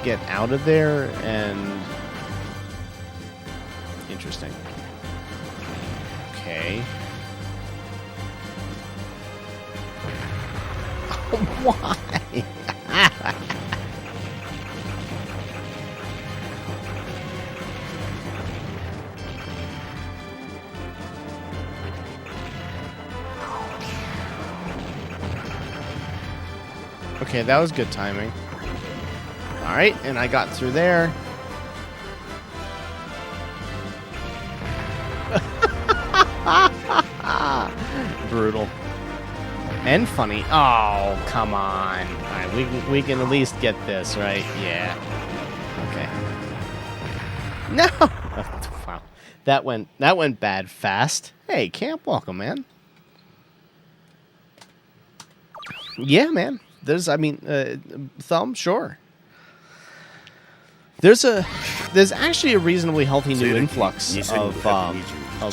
get out of there and... Interesting. Okay. Why? Okay, that was good timing. Alright, and I got through there. Brutal. And funny. Oh, come on. Alright, we can at least get this, right? Yeah. Okay. No! Wow. That went bad fast. Hey, Camp, welcome, man. Yeah, man. There's Thumb, sure. There's actually a reasonably healthy new influx of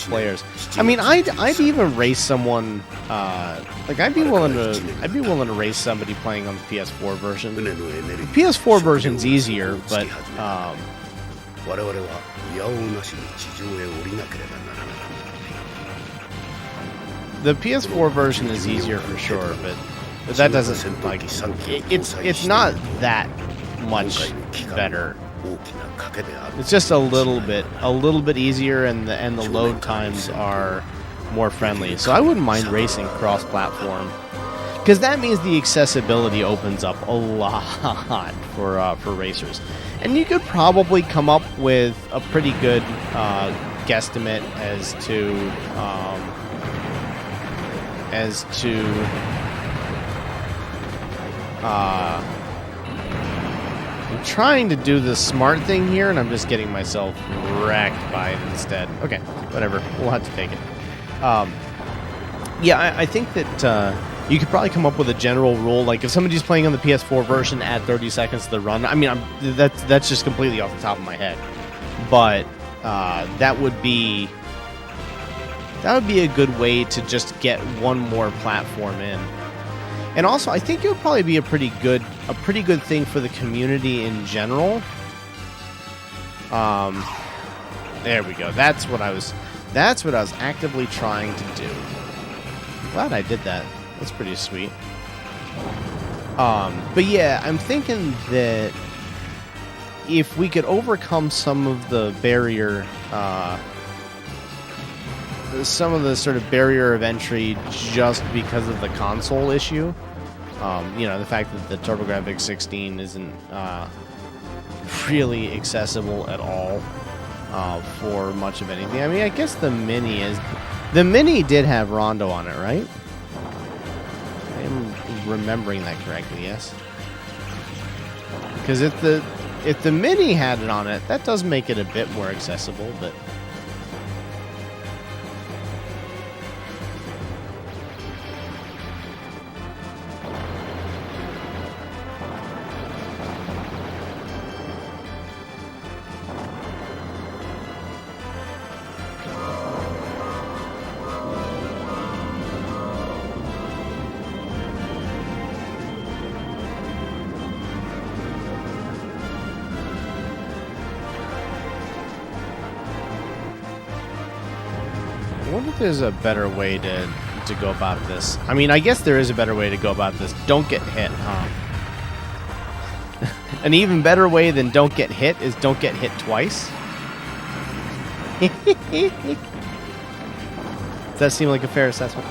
players. I mean, I'd even race someone like I'd be willing to race somebody playing on the PS4 version. The PS4 version's easier, but the PS4 version is easier for sure, but that doesn't like it's not that much better. It's just a little bit easier, and the load times are more friendly. So I wouldn't mind racing cross-platform, because that means the accessibility opens up a lot for racers, and you could probably come up with a pretty good guesstimate as to I'm trying to do the smart thing here, and I'm just getting myself wrecked by it instead. Okay, whatever. We'll have to take it. Yeah, I think that you could probably come up with a general rule. Like, if somebody's playing on the PS4 version, add 30 seconds to the run. I mean, that's just completely off the top of my head. But that would be a good way to just get one more platform in. And also, I think it would probably be a pretty good thing for the community in general. There we go. That's what I was actively trying to do. I'm glad I did that. That's pretty sweet. But yeah, I'm thinking that if we could overcome some of the barrier, some of the sort of barrier of entry just because of the console issue, you know, the fact that the TurboGrafx 16 isn't really accessible at all for much of anything. I mean, I guess the Mini is. The Mini did have Rondo on it, right? I'm remembering that correctly, yes. Because if the Mini had it on it, that does make it a bit more accessible, but... I wonder if there's a better way to go about this. I mean, I guess there is a better way to go about this. Don't get hit, huh? An even better way than don't get hit is don't get hit twice. Does that seem like a fair assessment?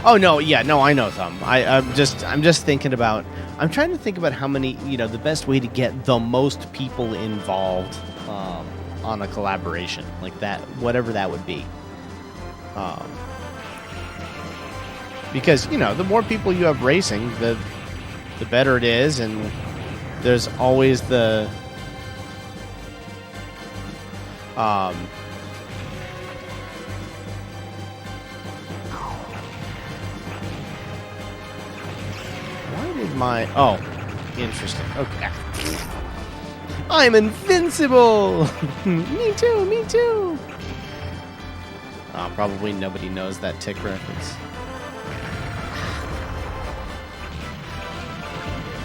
Oh no, yeah, no, I know some. I'm just thinking about. I'm trying to think about how many, you know, the best way to get the most people involved on a collaboration like that, whatever that would be. Because, you know, the more people you have racing, the better it is, and there's always the oh, interesting. Okay. I'm invincible! Me too, me too! Probably nobody knows that tick reference.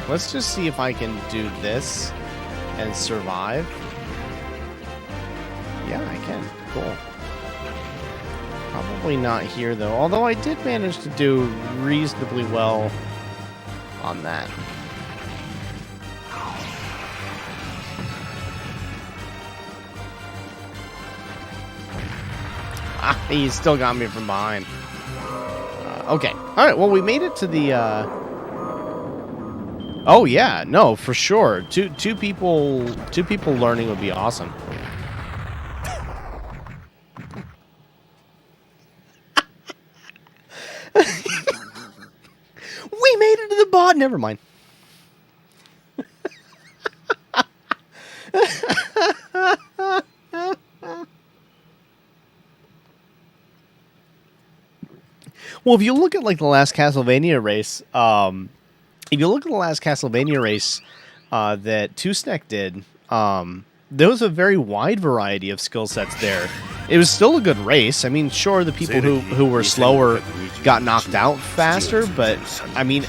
Let's just see if I can do this and survive. Yeah, I can. Cool. Probably not here, though. Although I did manage to do reasonably well on that. He still got me from behind. Okay. All right. Well, we made it to the. Oh yeah, no, for sure. Two people learning would be awesome. We made it to the bot. Never mind. Well, if you look at like the last Castlevania race, that Tusnek did, there was a very wide variety of skill sets there. It was still a good race. I mean, sure, the people who were slower got knocked out faster, but I mean,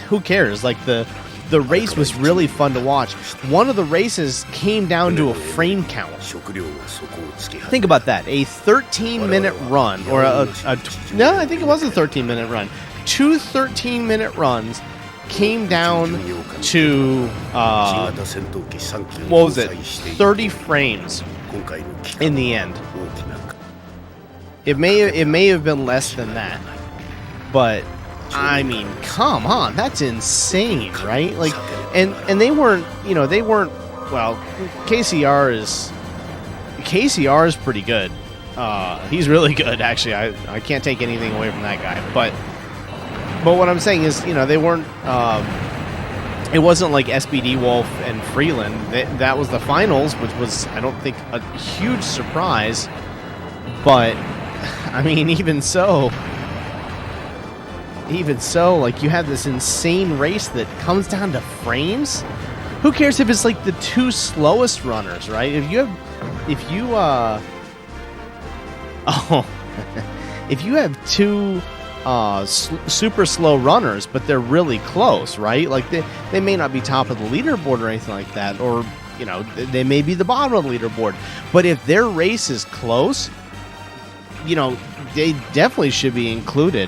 who cares? Like the race was really fun to watch. One of the races came down to a frame count. Think about that. A 13-minute run, or no, I think it was a 13-minute run. Two 13-minute runs came down to, what was it, 30 frames in the end. It may have been less than that, but I mean, come on, that's insane, right? Like, and they weren't, well, KCR is pretty good. He's really good, actually. I can't take anything away from that guy, but But what I'm saying is, they weren't. It wasn't like SBD Wolf and Freeland. That was the finals, which was, I don't think, a huge surprise. But I mean, even so, like, you have this insane race that comes down to frames. Who cares if it's like the two slowest runners, right? If you have two super slow runners, but they're really close, right? Like they may not be top of the leaderboard or anything like that, or they may be the bottom of the leaderboard. But if their race is close, they definitely should be included.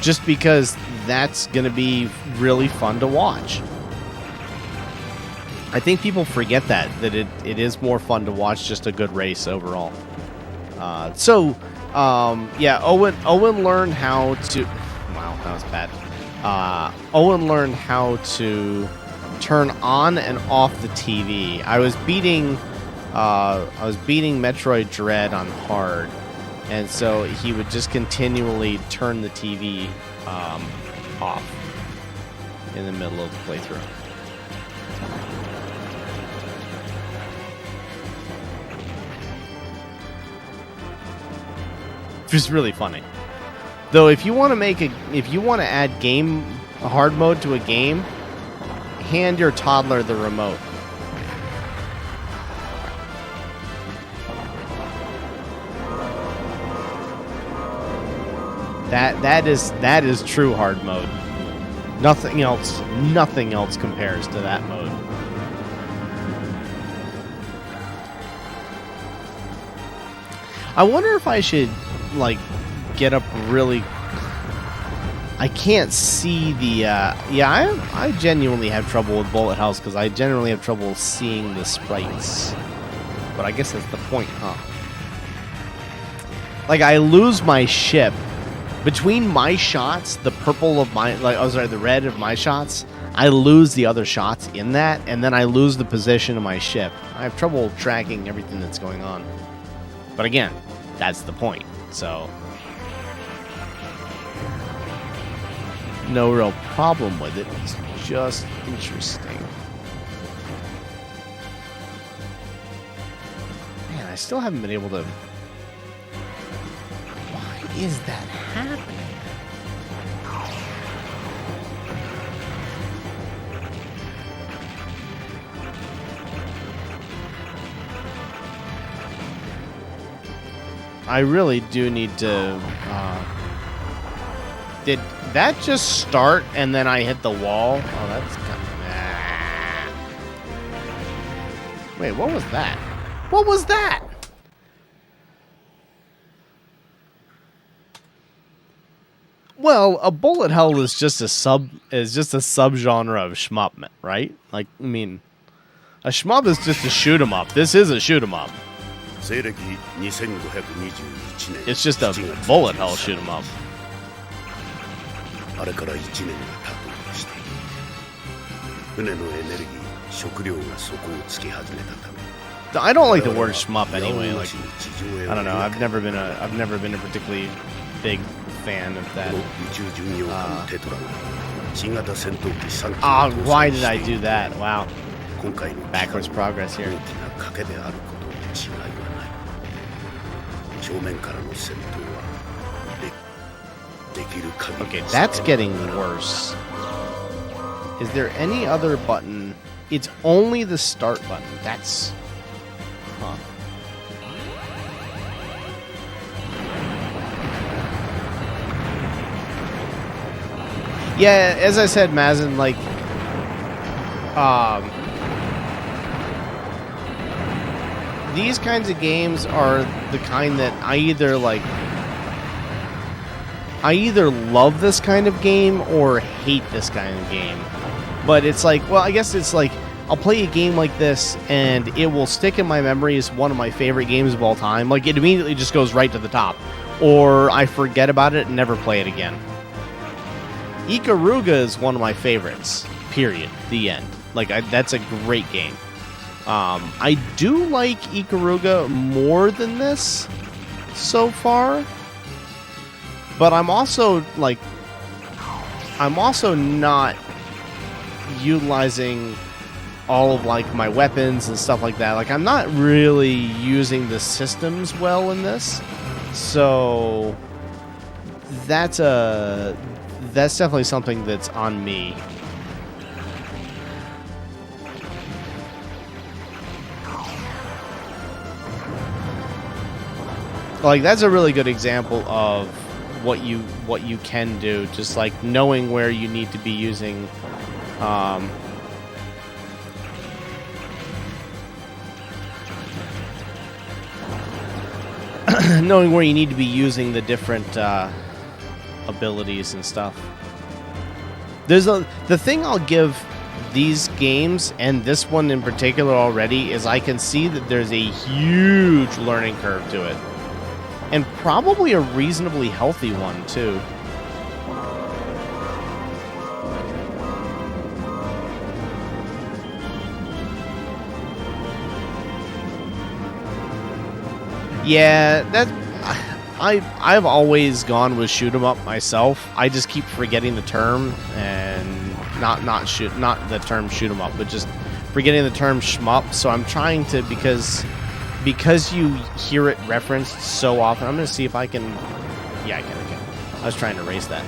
Just because that's going to be really fun to watch. I think people forget that it is more fun to watch just a good race overall. Yeah, Owen learned how to... Wow, that was bad. Owen learned how to turn on and off the TV. I was beating Metroid Dread on hard, and so he would just continually turn the TV off in the middle of the playthrough. Which is really funny. Though, if you want to add hard mode to a game, hand your toddler the remote. That is true hard mode. Nothing else compares to that mode. I wonder if I should get up really... I can't see the... I genuinely have trouble with bullet hells because I generally have trouble seeing the sprites. But I guess that's the point, huh? Like, I lose my ship. Between my shots, the purple of my... the red of my shots, I lose the other shots in that, and then I lose the position of my ship. I have trouble tracking everything that's going on. But again, that's the point, so... No real problem with it. It's just interesting. Man, I still haven't been able to... Why is that happening? I really do need to... Did that just start and then I hit the wall? Oh, that's kind of... Wait, what was that? What was that? Well, a bullet hell is just a subgenre of shmup, right? Like, I mean, a shmup is just a shoot 'em up. This is a shoot 'em up. It's just a bullet hell shoot 'em up. I don't like the word shmup anyway. Like, I don't know. I've never been a particularly big fan of that. Why did I do that? Wow. Backwards progress here. Okay, that's getting worse. Is there any other button? It's only the start button. That's... Huh. Yeah, as I said, Mazin, like... these kinds of games are the kind that I either love this kind of game or hate this kind of game. But it's like, well, I guess it's like, I'll play a game like this and it will stick in my memory as one of my favorite games of all time. Like, it immediately just goes right to the top. Or I forget about it and never play it again. Ikaruga is one of my favorites. Period. The end. Like, that's a great game. I do like Ikaruga more than this so far, but I'm also not utilizing all of like my weapons and stuff like that. Like, I'm not really using the systems well in this, so that's definitely something that's on me. Like, that's a really good example of what you can do, just like knowing where you need to be using knowing where you need to be using the different abilities and stuff. The thing I'll give these games, and this one in particular already, is I can see that there's a huge learning curve to it. And probably a reasonably healthy one, too. Yeah, I've always gone with shoot 'em up myself. I just keep forgetting the term, and not the term shoot 'em up, but just forgetting the term shmup. So I'm trying to, because you hear it referenced so often. I'm gonna see if I can. Yeah, I can. I was trying to erase that.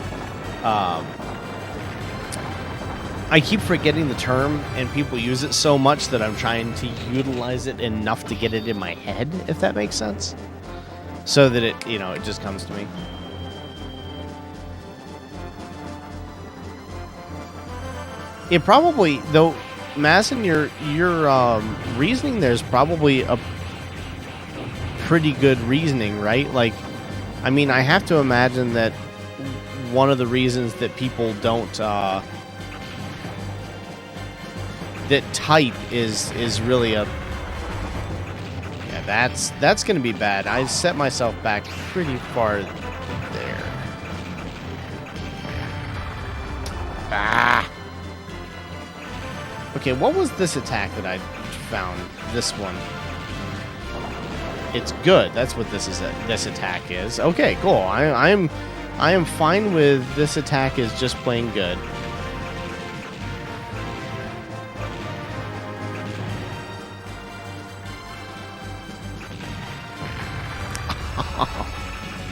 I keep forgetting the term, and people use it so much that I'm trying to utilize it enough to get it in my head, if that makes sense, so that it just comes to me. It probably, though, Madison, your reasoning there is probably a pretty good reasoning, right? Like, I mean, I have to imagine that one of the reasons that people don't that type is really a... Yeah, that's gonna be bad. I set myself back pretty far there. Ah! Okay, what was this attack that I found? This one. It's good. That's what this attack is. Okay, cool. I am fine with this attack is just plain good.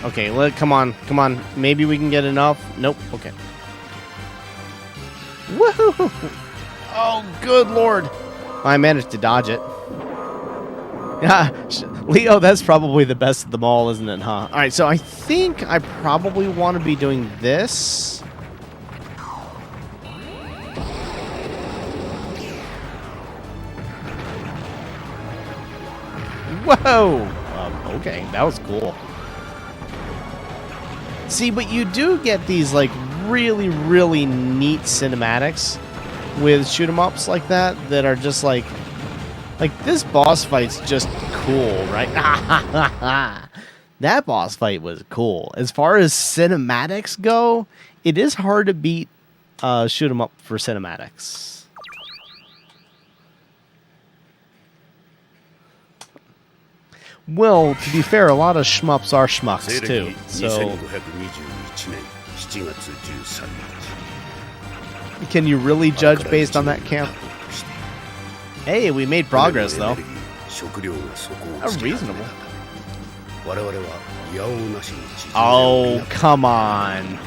Okay, come on. Maybe we can get enough. Nope. Okay. Woohoo! Oh, good lord! I managed to dodge it. Yeah, Leo, that's probably the best of them all, isn't it, huh? Alright, so I think I probably want to be doing this. Whoa! Okay, that was cool. See, but you do get these, like, really, really neat cinematics with shoot-em-ups like that are just, like, this boss fight's just cool, right? That boss fight was cool. As far as cinematics go, it is hard to beat shoot-em-up for cinematics. Well, to be fair, a lot of shmups are schmucks, too, so... Can you really judge based on that camp? Hey, we made progress, though. That's reasonable. Oh, come on.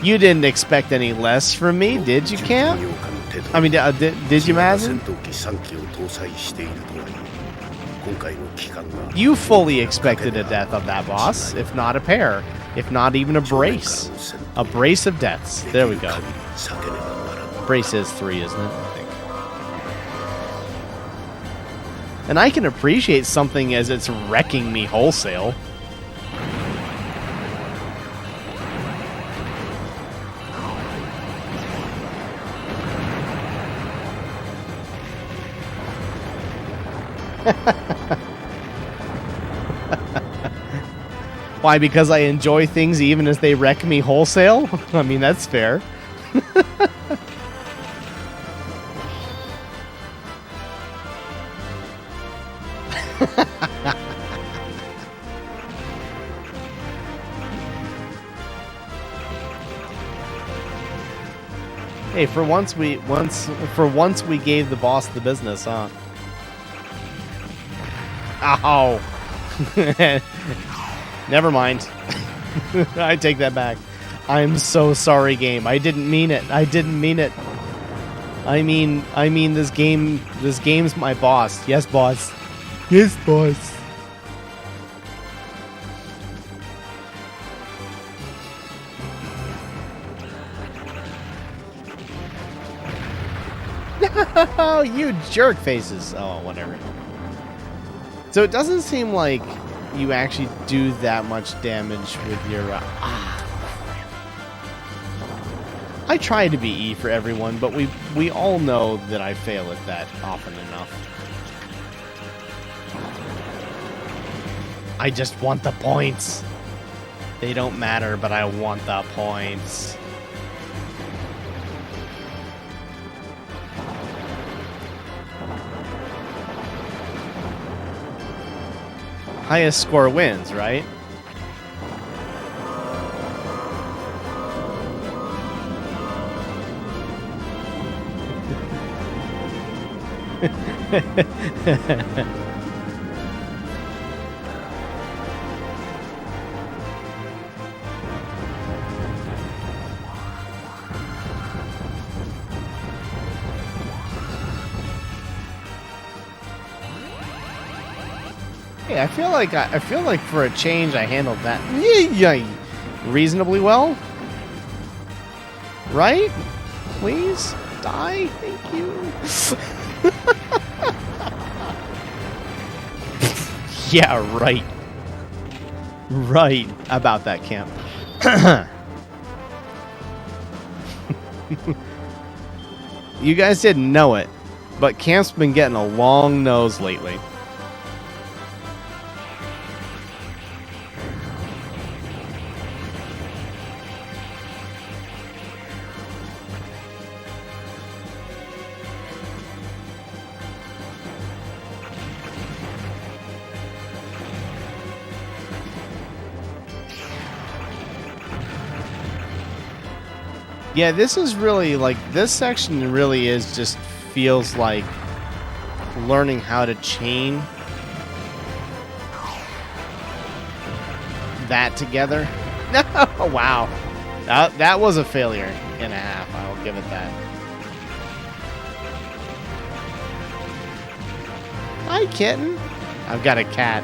You didn't expect any less from me, did you, Camp? I mean, did you, Madison? You fully expected a death of that boss, if not a pair, if not even a brace. A brace of deaths. There we go. Brace is 3, isn't it? I think. And I can appreciate something as it's wrecking me wholesale. Why? Because I enjoy things even as they wreck me wholesale? I mean, that's fair. Hey, for once we gave the boss the business, huh? Ow! Never mind. I take that back. I'm so sorry, game. I didn't mean it. I didn't mean it. I mean this game's my boss. Yes, boss. Yes, boss. Oh, you jerk faces. Oh, whatever. So it doesn't seem like you actually do that much damage with your... I try to be E for everyone, but we all know that I fail at that often enough. I just want the points. They don't matter, but I want the points. Highest score wins, right? Hey, I feel like for a change I handled that reasonably well. Right? Please die. Thank you. Yeah, right. Right about that, camp. You guys didn't know it, but Camp's been getting a long nose lately. Yeah, this is really, like, this section really is just feels like learning how to chain that together. Oh, wow. That was a failure and a half. I'll give it that. Hi, kitten. I've got a cat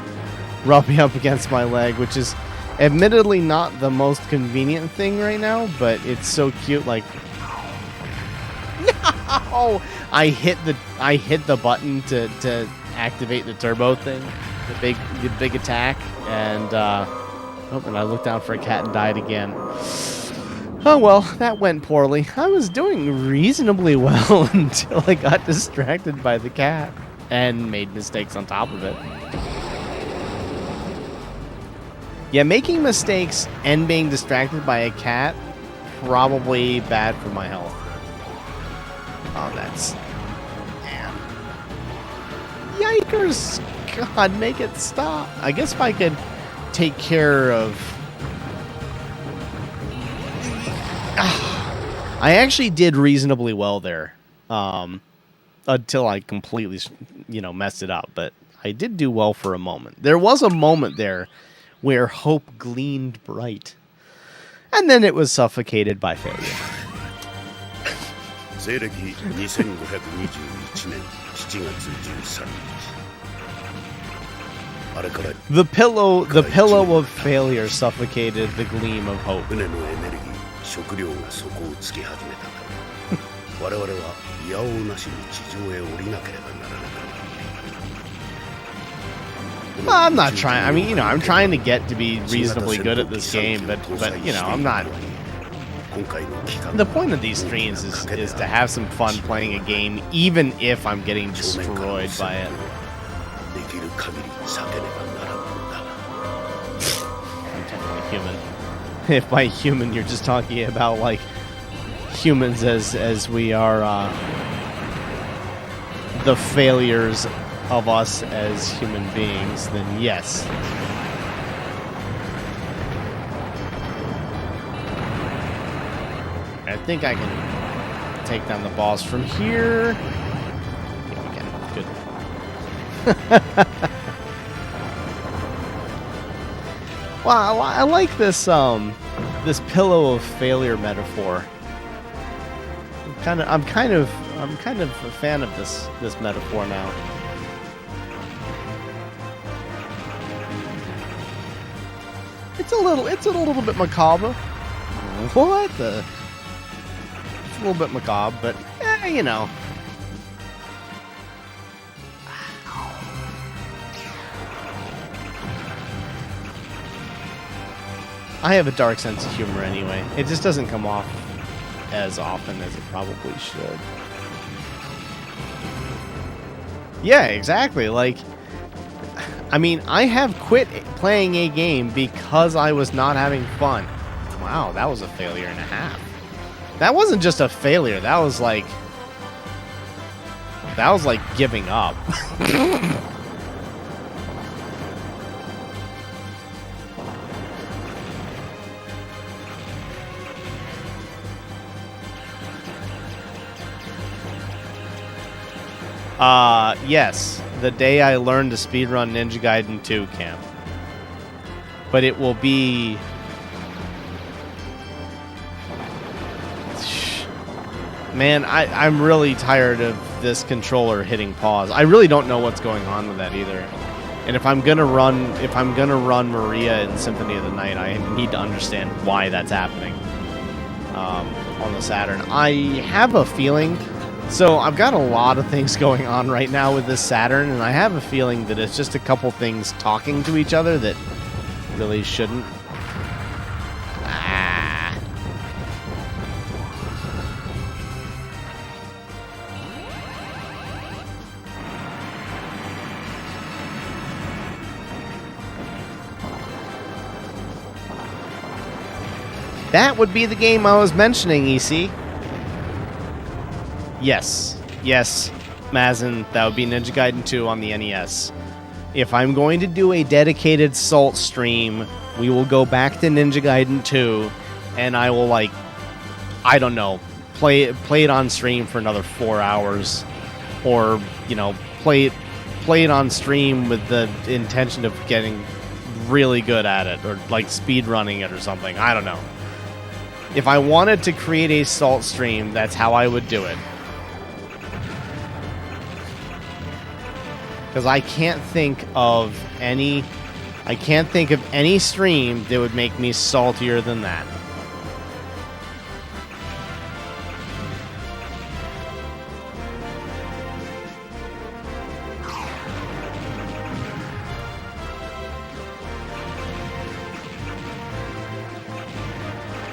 rubbing up against my leg, which is admittedly not the most convenient thing right now, but it's so cute. Like, no! I hit the button to activate the turbo thing, the big attack, and and I looked down for a cat and died again. Oh well, that went poorly. I was doing reasonably well until I got distracted by the cat and made mistakes on top of it. Yeah, making mistakes and being distracted by a cat, probably bad for my health. Oh, that's... Damn. Yikers! God, make it stop. I guess if I could take care of... I actually did reasonably well there. Until I completely, messed it up. But I did do well for a moment. There was a moment there where hope gleamed bright. And then it was suffocated by failure. The pillow of failure suffocated the gleam of hope. Well, I'm not trying. I mean, I'm trying to get to be reasonably good at this game, but I'm not. The point of these streams is to have some fun playing a game, even if I'm getting destroyed by it. I'm definitely human. If by human you're just talking about like humans as we are the failures of us as human beings, then yes. I think I can take down the boss from here. Yeah, we can. Good. Wow, I like this this pillow of failure metaphor. I'm kind of a fan of this metaphor now. It's a little bit macabre. What the? It's a little bit macabre, but you know. I have a dark sense of humor anyway. It just doesn't come off as often as it probably should. Yeah, exactly. Like, I mean, I have quit playing a game because I was not having fun. Wow, that was a failure and a half. That wasn't just a failure. That was like giving up. Yes, the day I learned to speedrun Ninja Gaiden 2, Camp. But it will be... Man, I'm really tired of this controller hitting pause. I really don't know what's going on with that either. And if I'm gonna run Maria in Symphony of the Night, I need to understand why that's happening on the Saturn. I have a feeling... So I've got a lot of things going on right now with this Saturn, and I have a feeling that it's just a couple things talking to each other that really shouldn't. That would be the game I was mentioning, EC. Yes, Mazin, that would be Ninja Gaiden 2 on the NES. If I'm going to do a dedicated Salt stream, we will go back to Ninja Gaiden 2, and I will, like, I don't know, play it on stream for another 4 hours, or, you know, play it on stream with the intention of getting really good at it, or, like, speed running it or something. I don't know. If I wanted to create a Salt stream, that's how I would do it. Because I can't think of any stream that would make me saltier than that.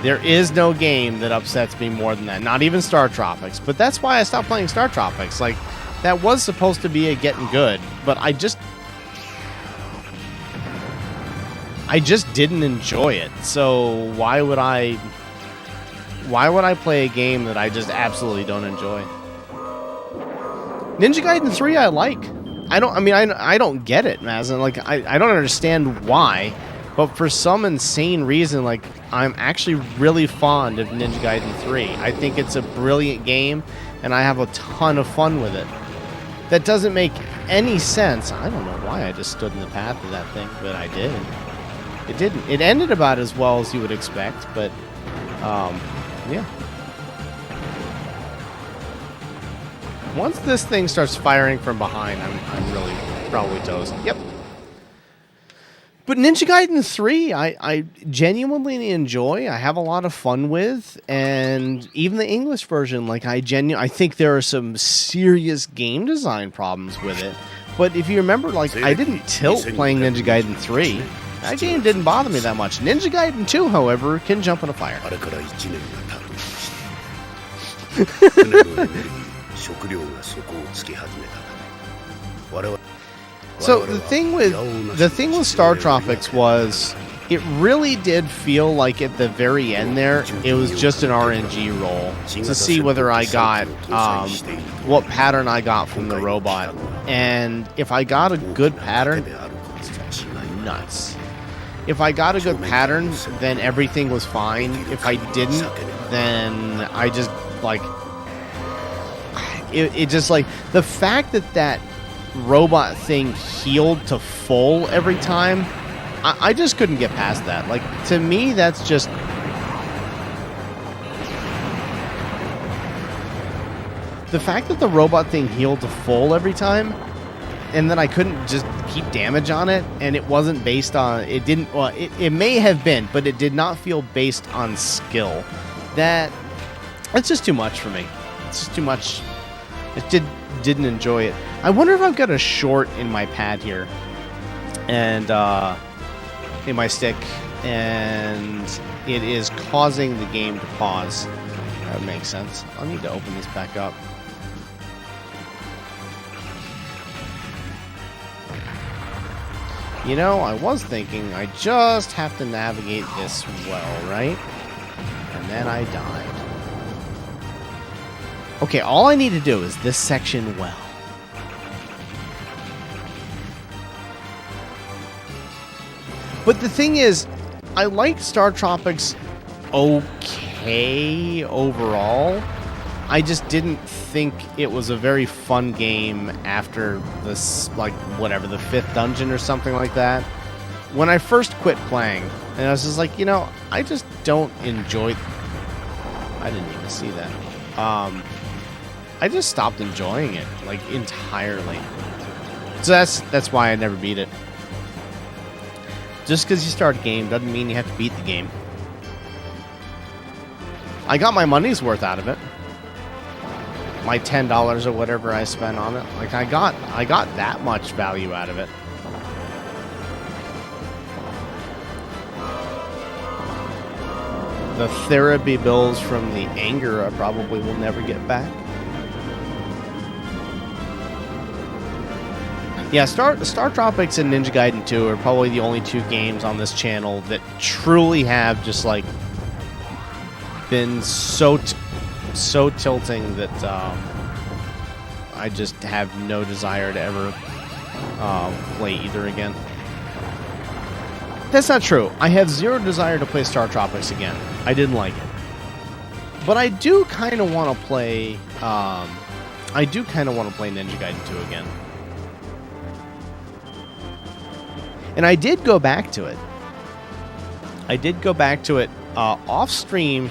There is no game that upsets me more than that. Not even Star Tropics. But that's why I stopped playing Star Tropics. Like, that was supposed to be a Gittin Good, but I just didn't enjoy it. So why would I play a game that I just absolutely don't enjoy? Ninja Gaiden 3 I like. I don't get it, Mazin. Like, I don't understand why, but for some insane reason, like, I'm actually really fond of Ninja Gaiden 3. I think it's a brilliant game, and I have a ton of fun with it. That doesn't make any sense. I don't know why I just stood in the path of that thing, but I did. It didn't. It ended about as well as you would expect, but, yeah. Once this thing starts firing from behind, I'm really probably toast. Yep. But Ninja Gaiden 3, I genuinely enjoy. I have a lot of fun with, and even the English version, like I think there are some serious game design problems with it. But if you remember, like, I didn't tilt playing Ninja Gaiden 3. That game didn't bother me that much. Ninja Gaiden 2, however, can jump in a fire. So the thing with Star Tropics was, it really did feel like at the very end there, it was just an RNG roll to see whether I got what pattern I got from the robot, and if I got a good pattern, nuts. If I got a good pattern, then everything was fine. If I didn't, then I just, like, it just like the fact that robot thing healed to full every time. I just couldn't get past that. Like, to me, that's just... The fact that the robot thing healed to full every time, and then I couldn't just keep damage on it, and it wasn't based on... It didn't... Well, it may have been, but it did not feel based on skill. That's just too much for me. It's just too much. I didn't enjoy it. I wonder if I've got a short in my pad here. And, in my stick, and it is causing the game to pause. That makes sense. I'll need to open this back up. You know, I was thinking I just have to navigate this well, right? And then I died. Okay, all I need to do is this section well. But the thing is, I like Star Tropics okay overall. I just didn't think it was a very fun game after this, like, whatever, the 5th dungeon or something like that. When I first quit playing, and I was just like, you know, I just don't enjoy... I didn't even see that. I just stopped enjoying it, like, entirely. So that's why I never beat it. Just because you start a game doesn't mean you have to beat the game. I got my money's worth out of it. My $10 or whatever I spent on it. Like, I got that much value out of it. The therapy bills from the anger I probably will never get back. Yeah, Star Tropics and Ninja Gaiden 2 are probably the only 2 games on this channel that truly have just, like, been so tilting that I just have no desire to ever play either again. That's not true. I have zero desire to play Star Tropics again. I didn't like it. But I do kind of want to play... Ninja Gaiden 2 again. And I did go back to it. Off stream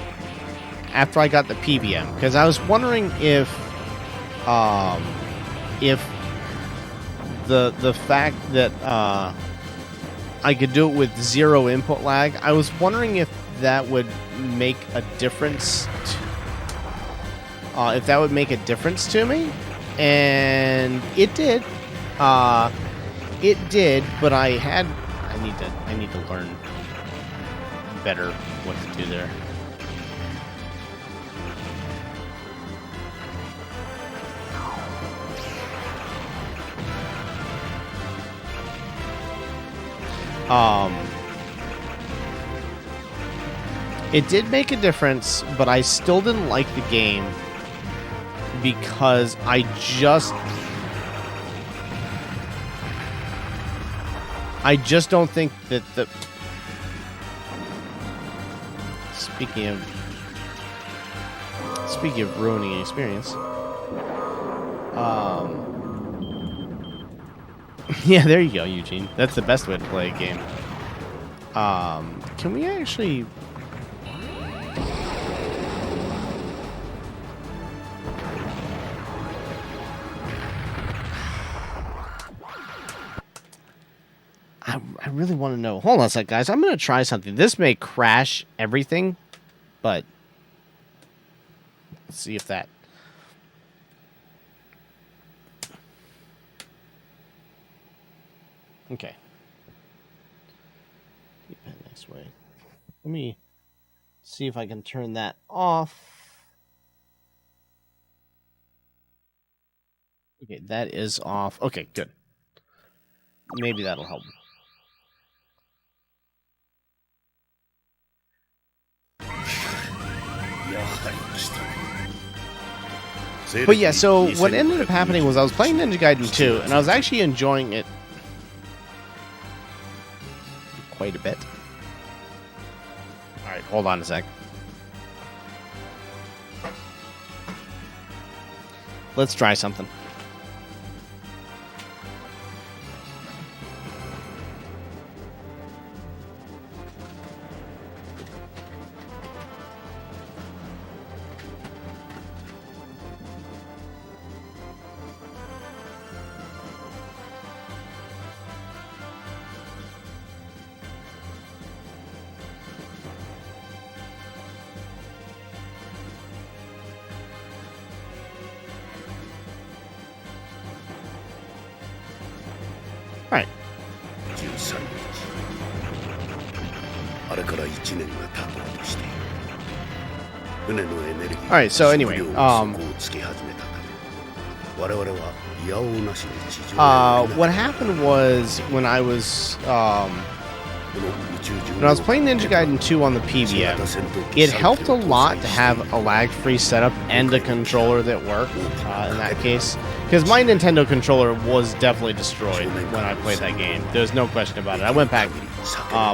after I got the PVM, because I was wondering if the fact that I could do it with 0 input lag, I was wondering if that would make a difference. If that would make a difference to me, and it did. It did, but I need to learn better what to do there. It did make a difference, but I still didn't like the game because I just don't think that the... Speaking of ruining an experience. Yeah, there you go, Eugene. That's the best way to play a game. Can we actually... I really want to know. Hold on a sec, guys. I'm going to try something. This may crash everything, but let's see if that... Okay. Keep that next way. Let me see if I can turn that off. Okay, that is off. Okay, good. Maybe that'll help. But yeah, so what ended up happening was I was playing Ninja Gaiden 2, and I was actually enjoying it quite a bit. Alright, hold on a sec. Let's try something. All right. 13日あれから1年が経とうとしている船のエネルギー Alright, so anyway, 食料の底をつき始めたため我々はいやおうなしに地上へ降りな What happened was when I was この宇宙中 when I was playing Ninja Gaiden 2 on the PVM, it helped a lot to have a lag-free setup and a controller that worked in that case. Because my Nintendo controller was definitely destroyed when I played that game. There's no question about it. I went back,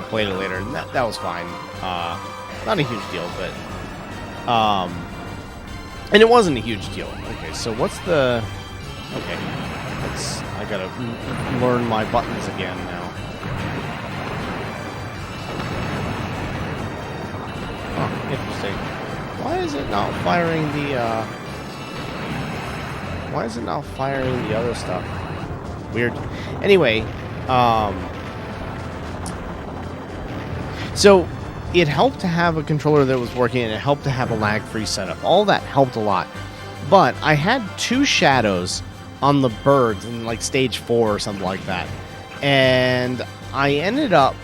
played it later, and that was fine. Not a huge deal, but and it wasn't a huge deal. Okay, so what's the? Okay, I gotta learn my buttons again now. Oh, interesting. Why is it not firing the, why is it not firing the other stuff? Weird. Anyway, so it helped to have a controller that was working, and it helped to have a lag-free setup. All that helped a lot. But I had 2 shadows on the birds in, like, stage 4 or something like that. And I ended up,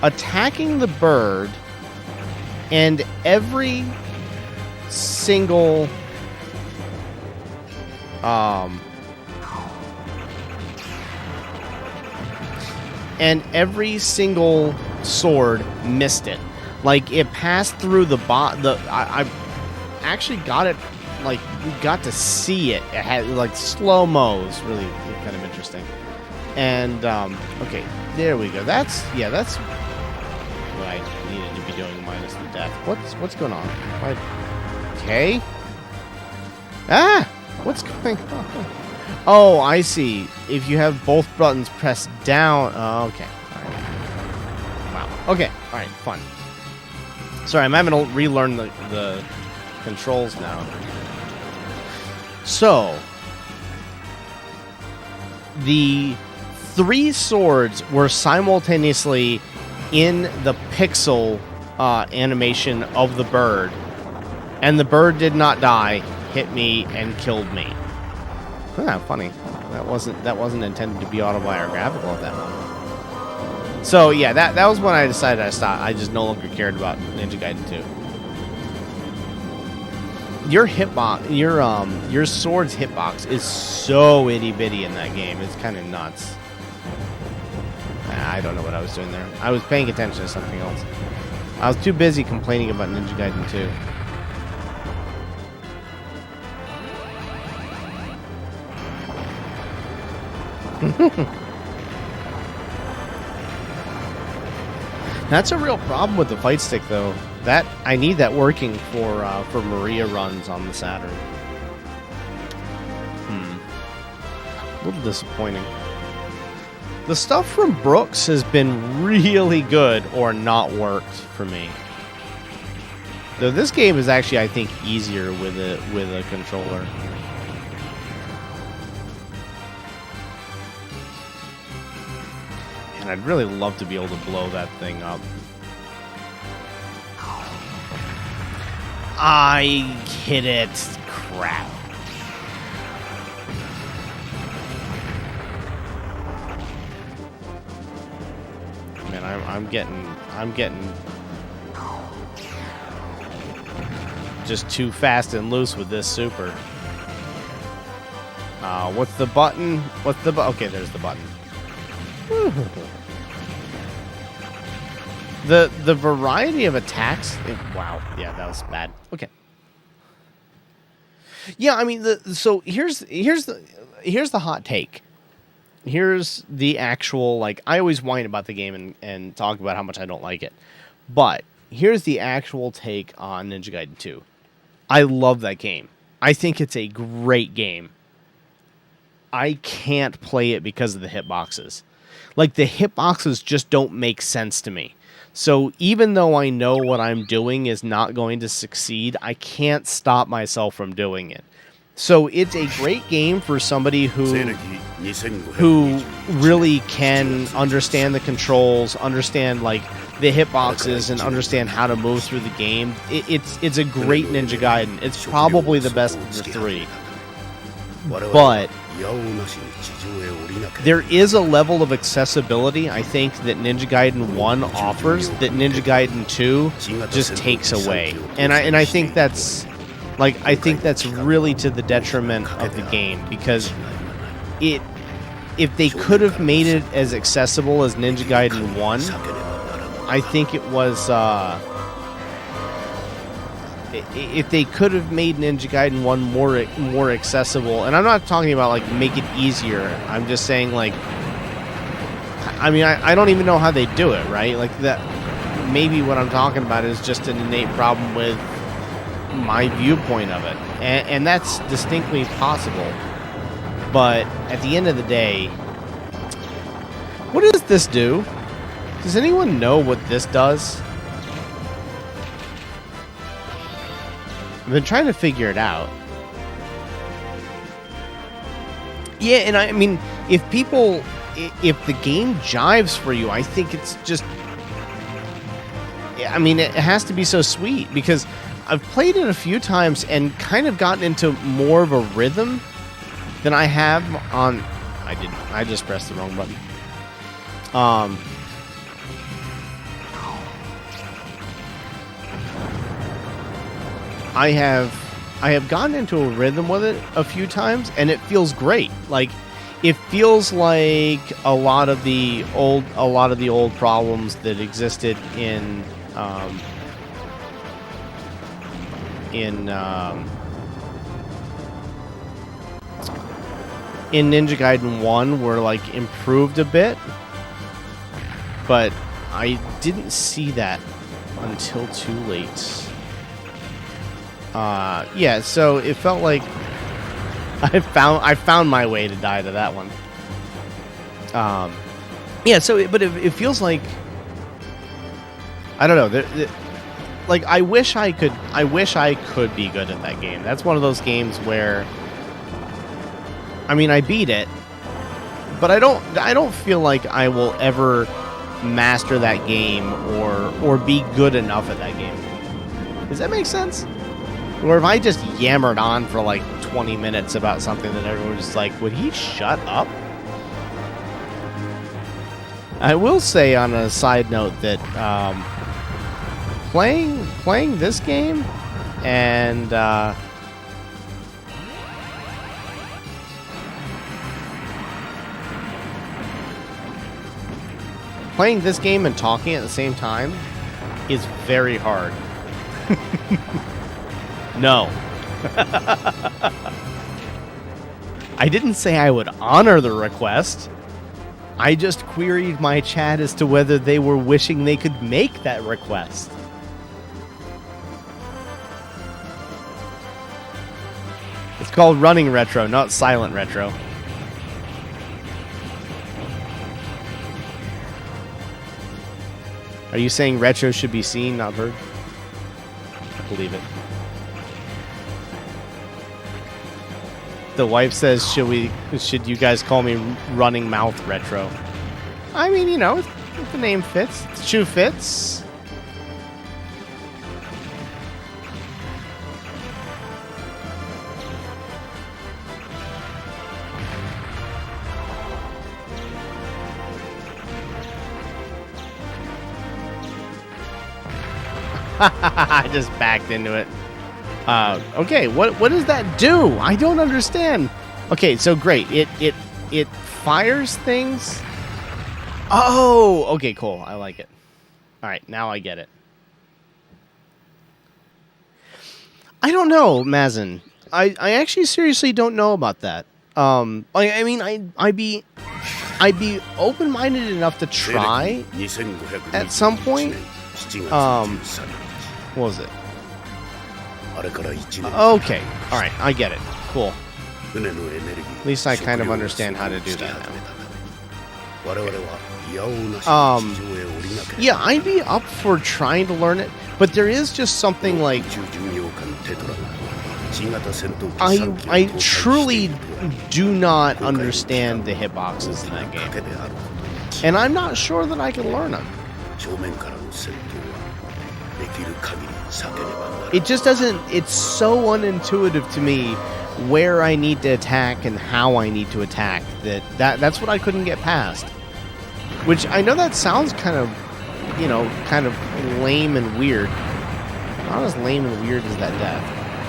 attacking the bird, and every single sword missed it. Like, it passed through the I actually got it, like, you got to see it. It had, like, slow-mo. Really kind of interesting. And okay, there we go. That's what I needed to be doing minus the death. What's going on? Okay. Ah! What's going on? Oh, I see. If you have both buttons pressed down. Oh, okay. All right. Wow. Okay. All right. Fun. Sorry, I'm having to relearn the controls now. So, the 3 swords were simultaneously in the pixel animation of the bird, and the bird did not die, hit me, and killed me. Ah, funny. That wasn't intended to be autobiographical at that moment. So yeah, that was when I decided I stopped. I just no longer cared about Ninja Gaiden 2. Your hitbox, your sword's hitbox is so itty bitty in that game. It's kind of nuts. I don't know what I was doing there. I was paying attention to something else. I was too busy complaining about Ninja Gaiden 2. That's a real problem with the fight stick, though. That I need that working for Maria runs on the Saturn. A little disappointing. The stuff from Brooks has been really good or not worked for me. Though this game is actually, I think, easier with a controller. And I'd really love to be able to blow that thing up. I hit it. Crap. Man, I'm getting just too fast and loose with this super. What's the button? Okay, there's the button. The variety of attacks. Wow, yeah, that was bad. Okay. Yeah, I mean, so here's the hot take. Here's the actual, like, I always whine about the game and talk about how much I don't like it. But here's the actual take on Ninja Gaiden 2. I love that game. I think it's a great game. I can't play it because of the hitboxes. Like, the hitboxes just don't make sense to me. So even though I know what I'm doing is not going to succeed, I can't stop myself from doing it. So it's a great game for somebody who really can understand the controls, understand like the hitboxes, and understand how to move through the game. It's a great Ninja Gaiden. It's probably the best of the three. But there is a level of accessibility, I think, that Ninja Gaiden 1 offers that Ninja Gaiden 2 just takes away. And I think that's really to the detriment of the game, because if they could have made it as accessible as Ninja Gaiden 1, I think it was if they could have made Ninja Gaiden 1 more accessible, and I'm not talking about like make it easier, I'm just saying like, I mean, I don't even know how they do it, right? Like that, maybe what I'm talking about is just an innate problem with my viewpoint of it, and that's distinctly possible. But at the end of the day, what does this do? Does anyone know what this does? I've been trying to figure it out. Yeah, and I mean, if the game jives for you, I think it's just, I mean, it has to be so sweet, because I've played it a few times and kind of gotten into more of a rhythm than I have on... I just pressed the wrong button. I have gotten into a rhythm with it a few times, and it feels great. Like, it feels like a lot of the old problems that existed in Ninja Gaiden 1 were like improved a bit, but I didn't see that until too late. Yeah, so it felt like I found my way to die to that one. Yeah, so but it feels like, I don't know. Like, I wish I could be good at that game. That's one of those games where, I mean, I beat it, but I don't feel like I will ever master that game or be good enough at that game. Does that make sense? Or if I just yammered on for like 20 minutes about something that everyone was just like, would he shut up? I will say on a side note that playing this game and playing this game and talking at the same time is very hard. No. I didn't say I would honor the request. I just queried my chat as to whether they were wishing they could make that request. It's called running retro, not silent retro. Are you saying retro should be seen, not heard? I believe it. The wife says, should you guys call me running mouth retro? I mean, you know, if the name fits, the shoe fits. I just backed into it. Okay, what does that do? I don't understand. Okay, so great. It fires things. Oh, okay, cool. I like it. All right, now I get it. I don't know, Mazin. I actually seriously don't know about that. I mean, I'd be open-minded enough to try at some point. What was it? Okay, alright, I get it. Cool. At least I kind of understand how to do that now. Yeah, I'd be up for trying to learn it, but there is just something like... I truly do not understand the hitboxes in that game. And I'm not sure that I can learn them. It just doesn't... It's so unintuitive to me where I need to attack and how I need to attack. That's what I couldn't get past. Which, I know that sounds kind of, you know, kind of lame and weird. Not as lame and weird as that death.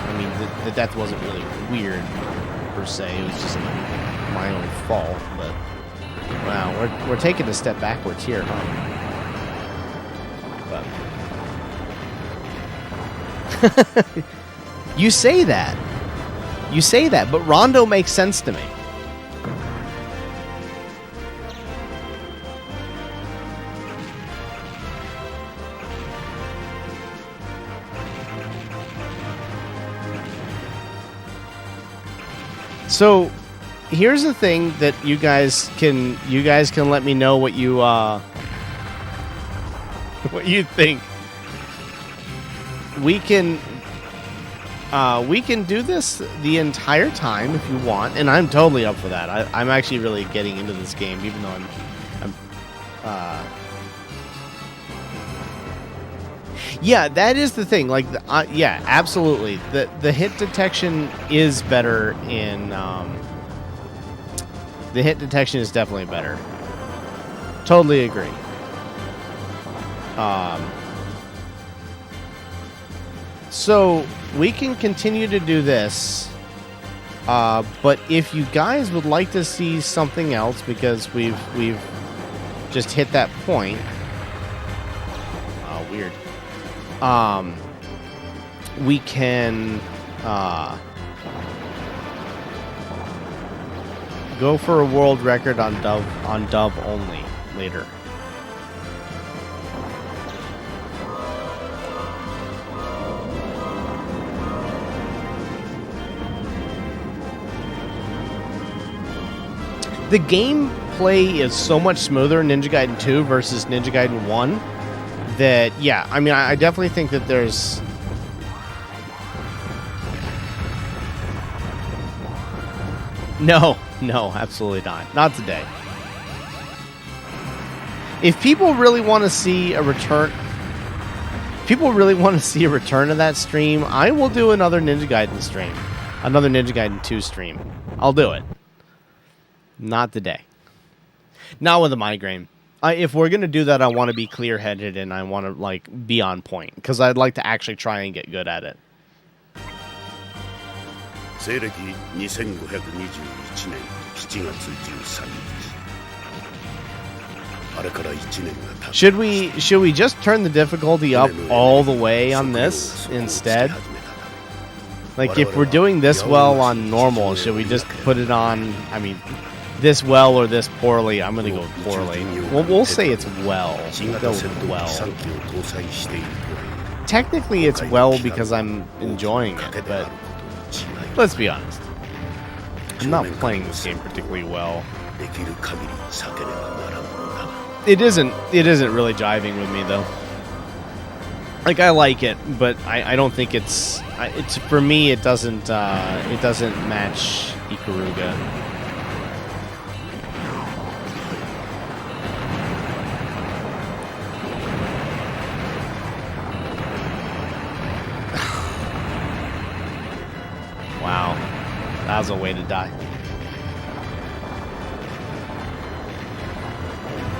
I mean, the death wasn't really weird, per se. It was just my own fault, but... Wow, we're taking a step backwards here, huh? But... You say that. You say that, but Rondo makes sense to me. So, here's the thing that you guys can let me know what you think. We can do this the entire time if you want, and I'm totally up for that. I'm actually really getting into this game, even though yeah, that is the thing. Like, yeah, absolutely. The hit detection is better in. The hit detection is definitely better. Totally agree. So we can continue to do this, but if you guys would like to see something else, because we've just hit that point. Oh, weird. We can go for a world record on Dove only later. The gameplay is so much smoother in Ninja Gaiden 2 versus Ninja Gaiden 1 that, yeah, I mean, I definitely think that there's... No, absolutely not. Not today. If people really want to see a return... If people really want to see a return of that stream, I will do another Ninja Gaiden stream. Another Ninja Gaiden 2 stream. I'll do it. Not today. Not with a migraine. If we're going to do that, I want to be clear-headed and I want to, like, be on point. Because I'd like to actually try and get good at it. Should we just turn the difficulty up all the way on this instead? Like, if we're doing this well on normal, should we just put it on, I mean, this well or this poorly? I'm going to go poorly. We'll say it's well. We'll go with well. Technically, it's well because I'm enjoying it, but let's be honest. I'm not playing this game particularly well. It isn't really jiving with me, though. Like, I like it, but I don't think it's for me. It doesn't match Ikaruga. Wow, that was a way to die.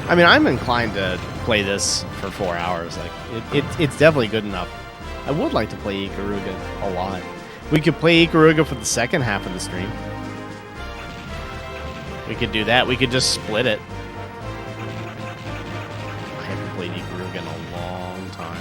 I mean, I'm inclined to play this for 4 hours. Like, it's definitely good enough. I would like to play Ikaruga a lot. We could play Ikaruga for the second half of the stream. We could do that. We could just split it. I haven't played Ikaruga in a long time.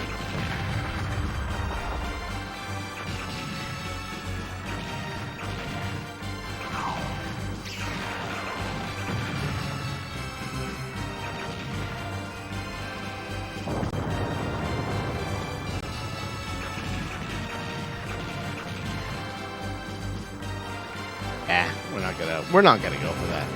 We're not gonna go for that.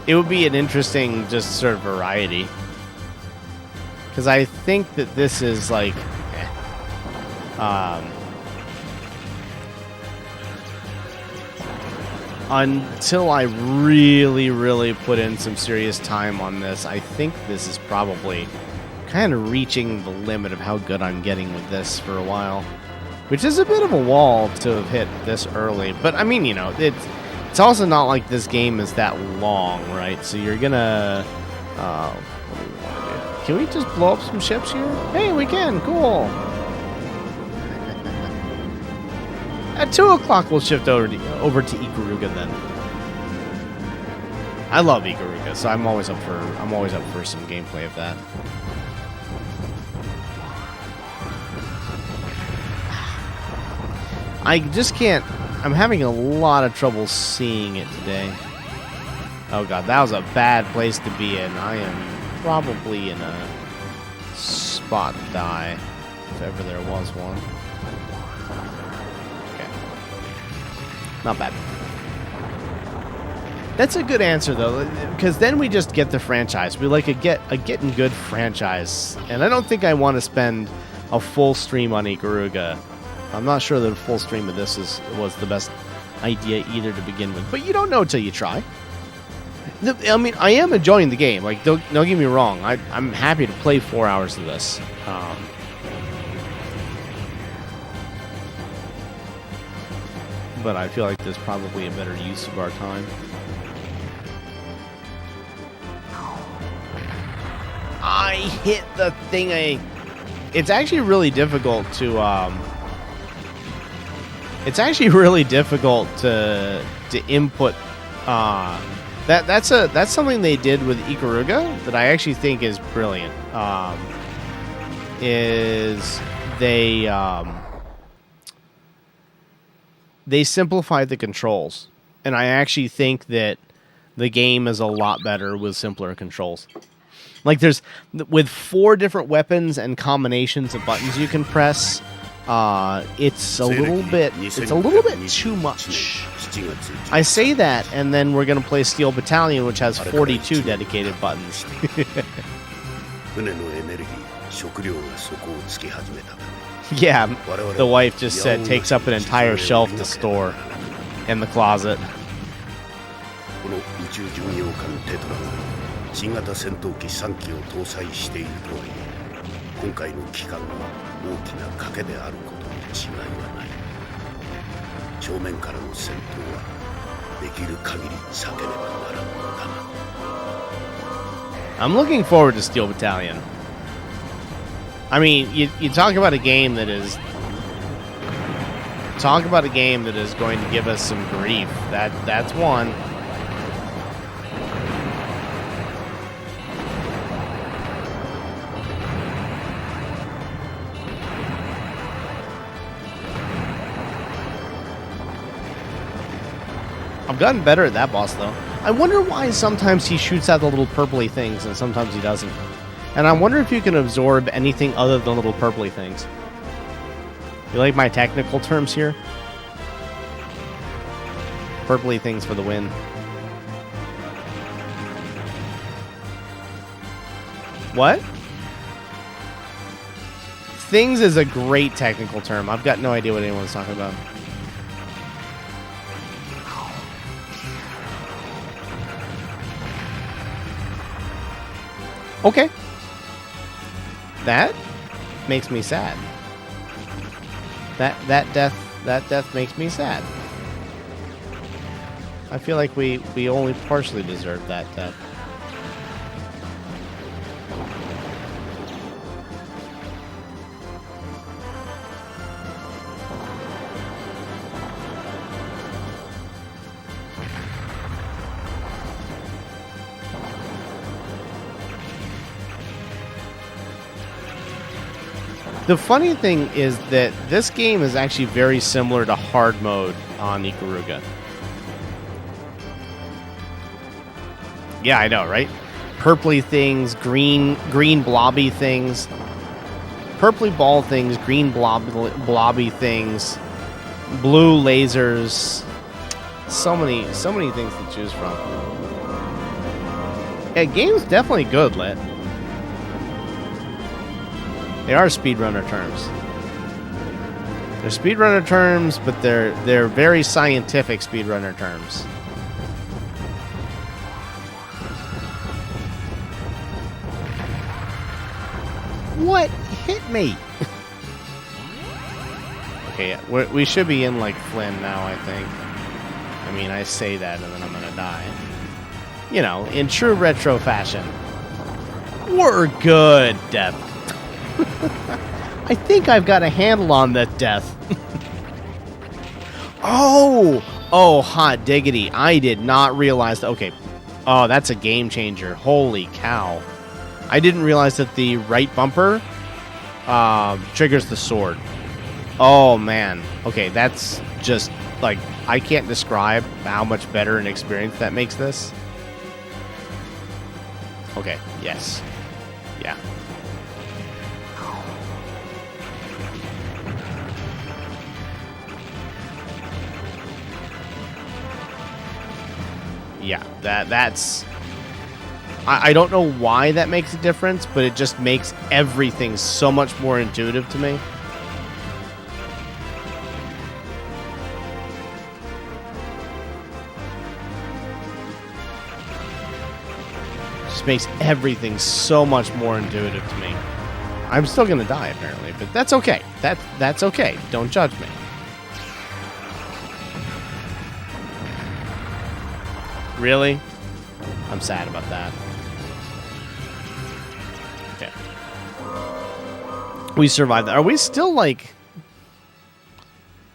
It would be an interesting just sort of variety. Because I think that this is like until I really put in some serious time on this, I think this is probably kind of reaching the limit of how good I'm getting with this for a while. Which is a bit of a wall to have hit this early. But, I mean, you know, it's also not like this game is that long, right? So you're gonna... what do we want to do? Can we just blow up some ships here? Hey, we can! Cool! At 2 o'clock, we'll shift over to Ikaruga then. I love Ikaruga, so I'm always up for some gameplay of that. I just can't... I'm having a lot of trouble seeing it today. Oh god, that was a bad place to be in. I am probably in a spot die, if ever there was one. Okay. Not bad. That's a good answer, though, because then we just get the franchise. We like a Gittin Gud franchise, and I don't think I want to spend a full stream on Ikaruga. I'm not sure that a full stream of this was the best idea either to begin with, but you don't know till you try. I mean, I am enjoying the game. Like, don't get me wrong. I'm happy to play 4 hours of this. But I feel like there's probably a better use of our time. I hit the thing. It's actually really difficult to It's actually really difficult to input. That's something they did with Ikaruga that I actually think is brilliant. Is they simplified the controls, and I actually think that the game is a lot better with simpler controls. Like with 4 different weapons and combinations of buttons you can press. It's a little bit too much. I say that, and then we're gonna play Steel Battalion, which has 42 dedicated buttons. Yeah, the wife just said takes up an entire shelf to store in the closet. I'm looking forward to Steel Battalion. I mean, you talk about a game that is going to give us some grief. That's one. I've gotten better at that boss, though. I wonder why sometimes he shoots out the little purpley things and sometimes he doesn't. And I wonder if you can absorb anything other than little purpley things. You like my technical terms here? Purpley things for the win. What? Things is a great technical term. I've got no idea what anyone's talking about. Okay. That makes me sad. That death makes me sad. I feel like we only partially deserve that death. The funny thing is that this game is actually very similar to hard mode on Ikaruga. Yeah, I know, right? Purpley things, green blobby things, purpley ball things, green blobby things, blue lasers. So many things to choose from. Yeah, game's definitely good, Lit. They are speedrunner terms. They're speedrunner terms, but they're very scientific speedrunner terms. What hit me? Okay, we should be in like Flynn now, I think. I mean, I say that and then I'm gonna die. You know, in true retro fashion. We're good, Death. I think I've got a handle on that, Death. Oh, hot diggity. I did not realize that. Okay. Oh, that's a game changer. Holy cow. I didn't realize that the right bumper triggers the sword. Oh, man. Okay, that's just, like, I can't describe how much better an experience that makes this. Okay, yes. Yeah. Yeah, that's... I don't know why that makes a difference, but it just makes everything so much more intuitive to me. Just makes everything so much more intuitive to me. I'm still gonna die apparently, but that's okay. That's okay. Don't judge me. Really? I'm sad about that. Okay. We survived that. Are we still like...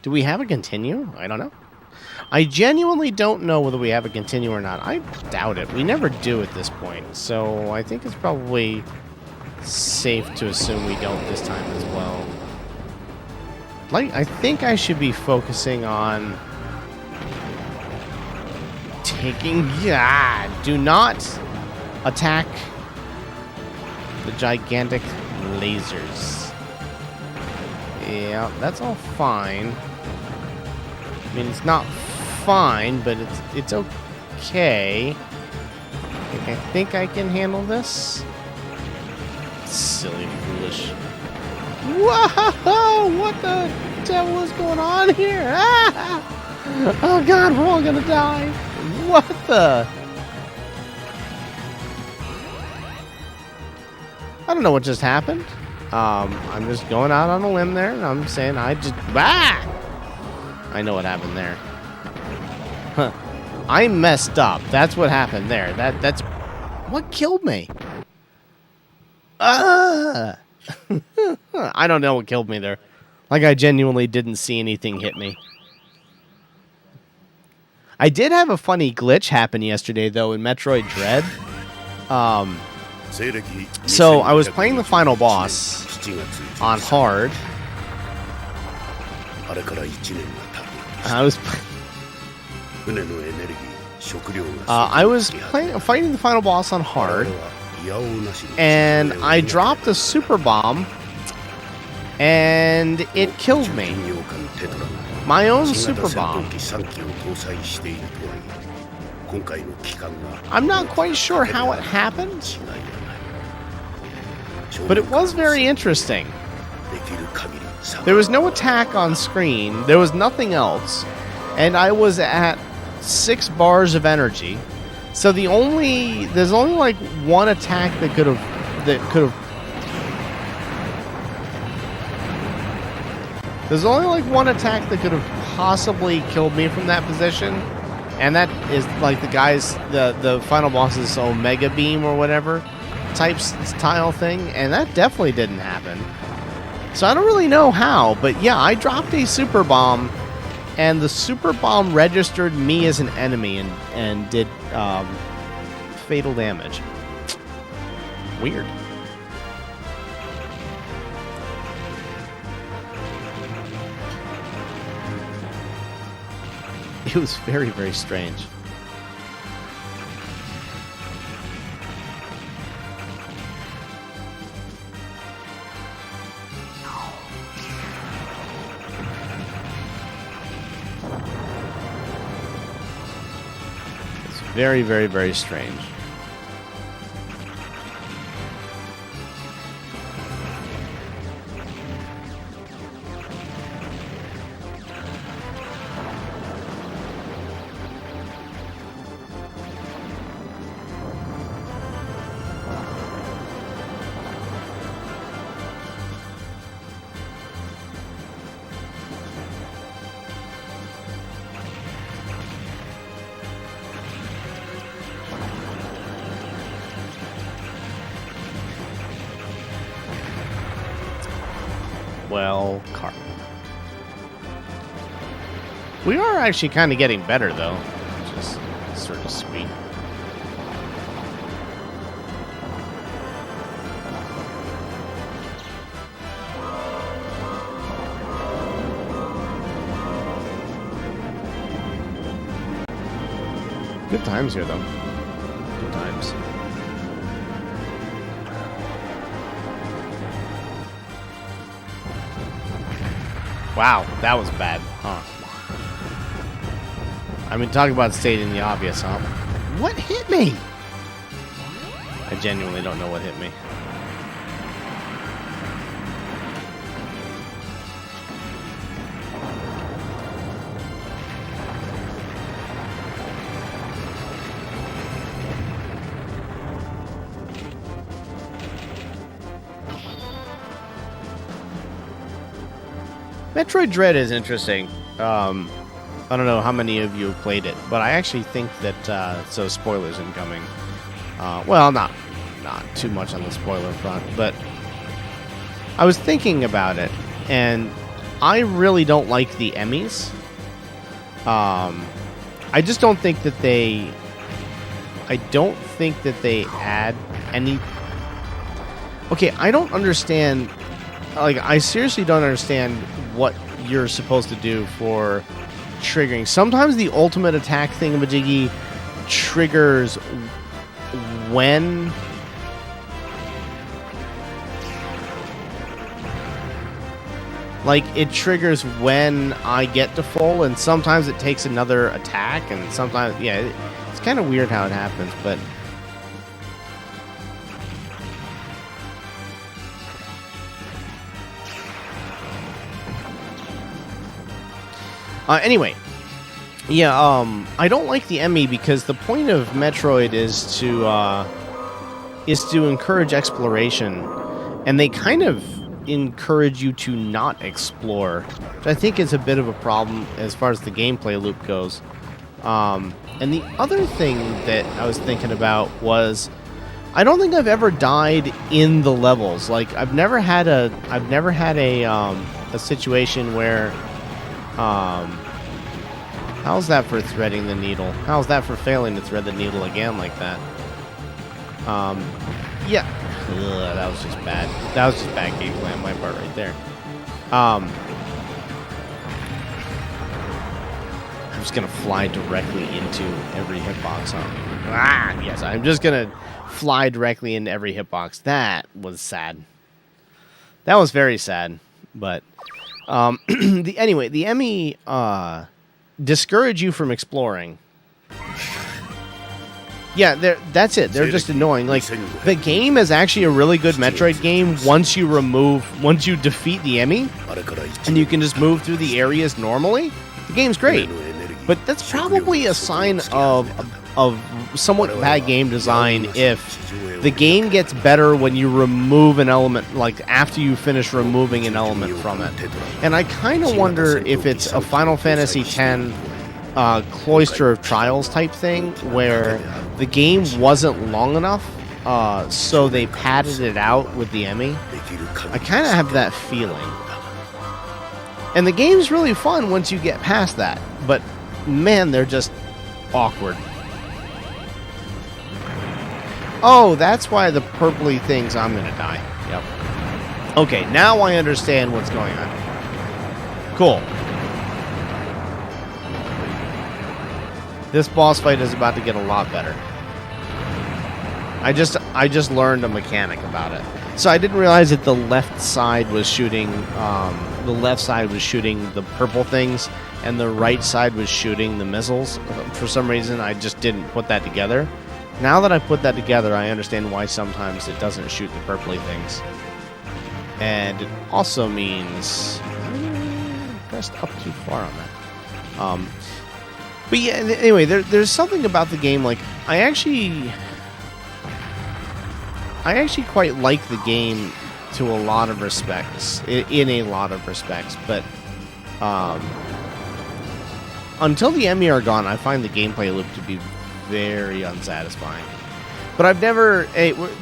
Do we have a continue? I don't know. I genuinely don't know whether we have a continue or not. I doubt it. We never do at this point. So I think it's probably safe to assume we don't this time as well. Like, I think I should be focusing on... taking... Yeah! Do not attack the gigantic lasers. Yeah, that's all fine. I mean, it's not fine, but it's okay. I think I can handle this. Silly, foolish. Whoa! What the devil is going on here? Ah! Oh god, we're all gonna die. What the? I don't know what just happened. I'm just going out on a limb there, and I'm saying I know what happened there. Huh. I messed up. That's what happened there. That's what killed me. I don't know what killed me there. Like, I genuinely didn't see anything hit me. I did have a funny glitch happen yesterday, though, in Metroid Dread. So I was playing the final boss on hard. I was fighting the final boss on hard, and I dropped a super bomb, and it killed me. My own super bomb. I'm not quite sure how it happened, but it was very interesting. There was no attack on screen. There was nothing else. And I was at 6 bars of energy. So there's only like one attack that could have There's only like one attack that could have possibly killed me from that position. And that is like the final boss's Omega Beam or whatever style thing. And that definitely didn't happen. So I don't really know how, but yeah, I dropped a super bomb, and the super bomb registered me as an enemy and did fatal damage. Weird. It was very, very strange. Very, very, very strange. Well, Carl. We are actually kind of getting better, though, which is sort of sweet. Good times here, though. Good times. Wow, that was bad, huh? I mean, talking about stating the obvious, huh? What hit me? I genuinely don't know what hit me. Metroid Dread is interesting. I don't know how many of you have played it, but I actually think that, so spoilers incoming. Well, not too much on the spoiler front, but I was thinking about it, and I really don't like the Emmys. I just don't think that they add any... Okay, I don't understand... Like, I seriously don't understand what you're supposed to do for triggering. Sometimes the ultimate attack thingamajiggy triggers when... Like, it triggers when I get to full, and sometimes it takes another attack, and sometimes... Yeah, it's kind of weird how it happens, but... Anyway, yeah, I don't like the Emmy because the point of Metroid is to encourage exploration, and they kind of encourage you to not explore, which I think is a bit of a problem as far as the gameplay loop goes. And the other thing that I was thinking about was, I don't think I've ever died in the levels. Like, I've never had a situation where, how's that for threading the needle? How's that for failing to thread the needle again like that? Yeah. Ugh, that was just bad. That was just bad gameplay on my part right there. I'm just gonna fly directly into every hitbox, huh? Ah, yes, I'm just gonna fly directly into every hitbox. That was sad. That was very sad. But anyway, the Emmy discourage you from exploring. Yeah, that's it. They're just annoying. Like, the game is actually a really good Metroid game once you defeat the Emmy, and you can just move through the areas normally. The game's great. But that's probably a sign of somewhat bad game design if the game gets better when you remove an element, like after you finish removing an element from it. And I kind of wonder if it's a Final Fantasy X Cloister of Trials type thing, where the game wasn't long enough, so they padded it out with the Emmy. I kind of have that feeling. And the game's really fun once you get past that, but man, they're just awkward. Oh, that's why the purpley things, I'm gonna die. Yep. Okay, now I understand what's going on. Cool. This boss fight is about to get a lot better. I just learned a mechanic about it. So I didn't realize that the left side was shooting the purple things, and the right side was shooting the missiles. For some reason, I just didn't put that together. Now that I put that together, I understand why sometimes it doesn't shoot the purpley things. And it also means I pressed up too far on that. But yeah, anyway, there's something about the game, like, I actually quite like the game to a lot of respects, in a lot of respects, but until the Emmy are gone, I find the gameplay loop to be very unsatisfying. But I've never,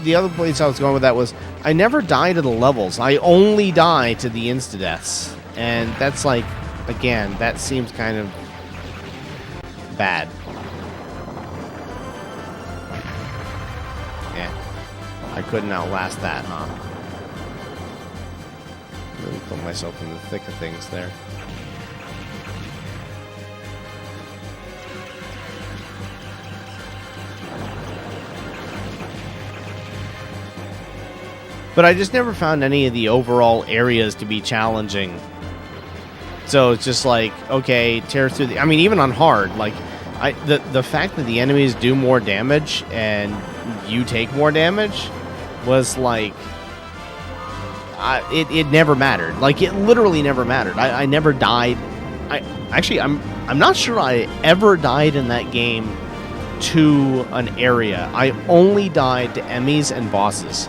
the other place I was going with that was, I never die to the levels. I only die to the insta-deaths. And that's like, again, that seems kind of bad. Yeah. I couldn't outlast that, huh? Really put myself in the thick of things there. But I just never found any of the overall areas to be challenging. So it's just like, okay, tear through the... I mean, even on hard, like, the fact that the enemies do more damage and you take more damage was like... it never mattered. Like, it literally never mattered. I never died. I'm not sure I ever died in that game to an area. I only died to enemies and bosses.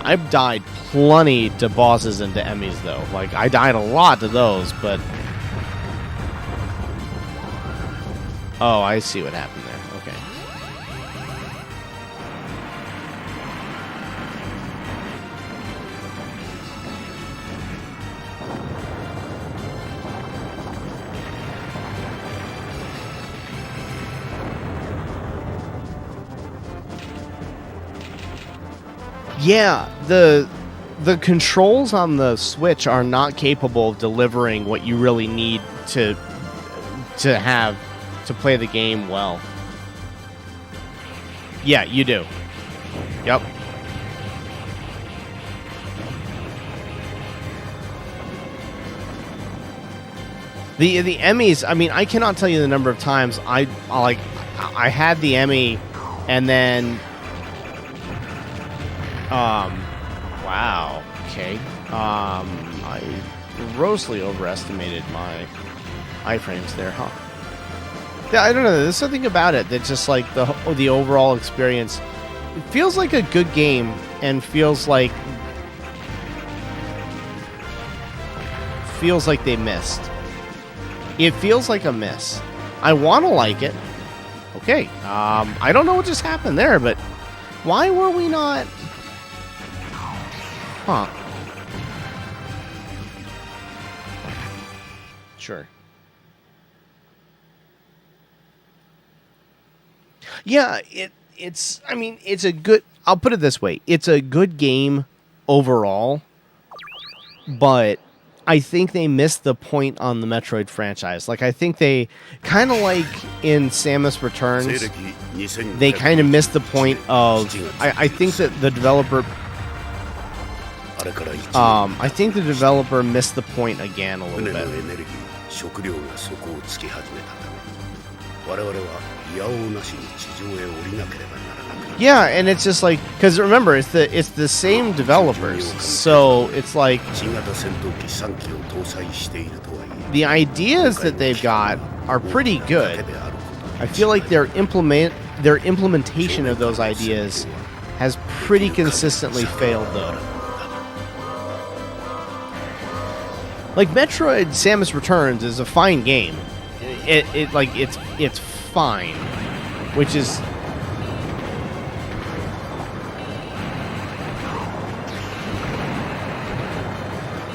I've died plenty to bosses and to enemies, though. Like, I died a lot to those, but... Oh, I see what happened there. Okay. Yeah, the controls on the Switch are not capable of delivering what you really need to have to play the game well. Yeah, you do. Yep. The Emmys, I mean, I cannot tell you the number of times I had the Emmy and then wow. Okay. I grossly overestimated my iframes there, huh? Yeah, I don't know. There's something about it that just like the overall experience. It feels like a good game and feels like they missed. It feels like a miss. I want to like it. Okay. I don't know what just happened there, but why were we not? Huh. Sure. Yeah, it's I mean, it's a good... I'll put it this way. It's a good game overall, but I think they missed the point on the Metroid franchise. Like, I think they, kind of like in Samus Returns, they kind of missed the point of... I think that the developer... I think the developer missed the point again a little bit. Yeah, and it's just like, because remember, it's the same developers, so it's like the ideas that they've got are pretty good. I feel like their implementation of those ideas has pretty consistently failed, though. Like Metroid Samus Returns is a fine game. It's fine, which is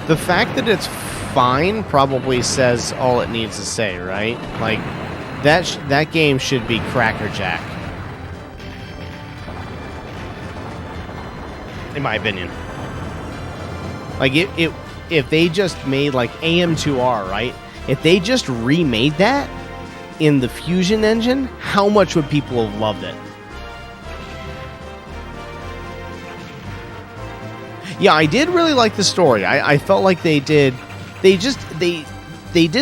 the fact that it's fine probably says all it needs to say, right? Like that game should be crackerjack, in my opinion. Like if they just made like AM2R, right? If they just remade that in the Fusion engine, how much would people have loved it? Yeah, I did really like the story. I felt like they did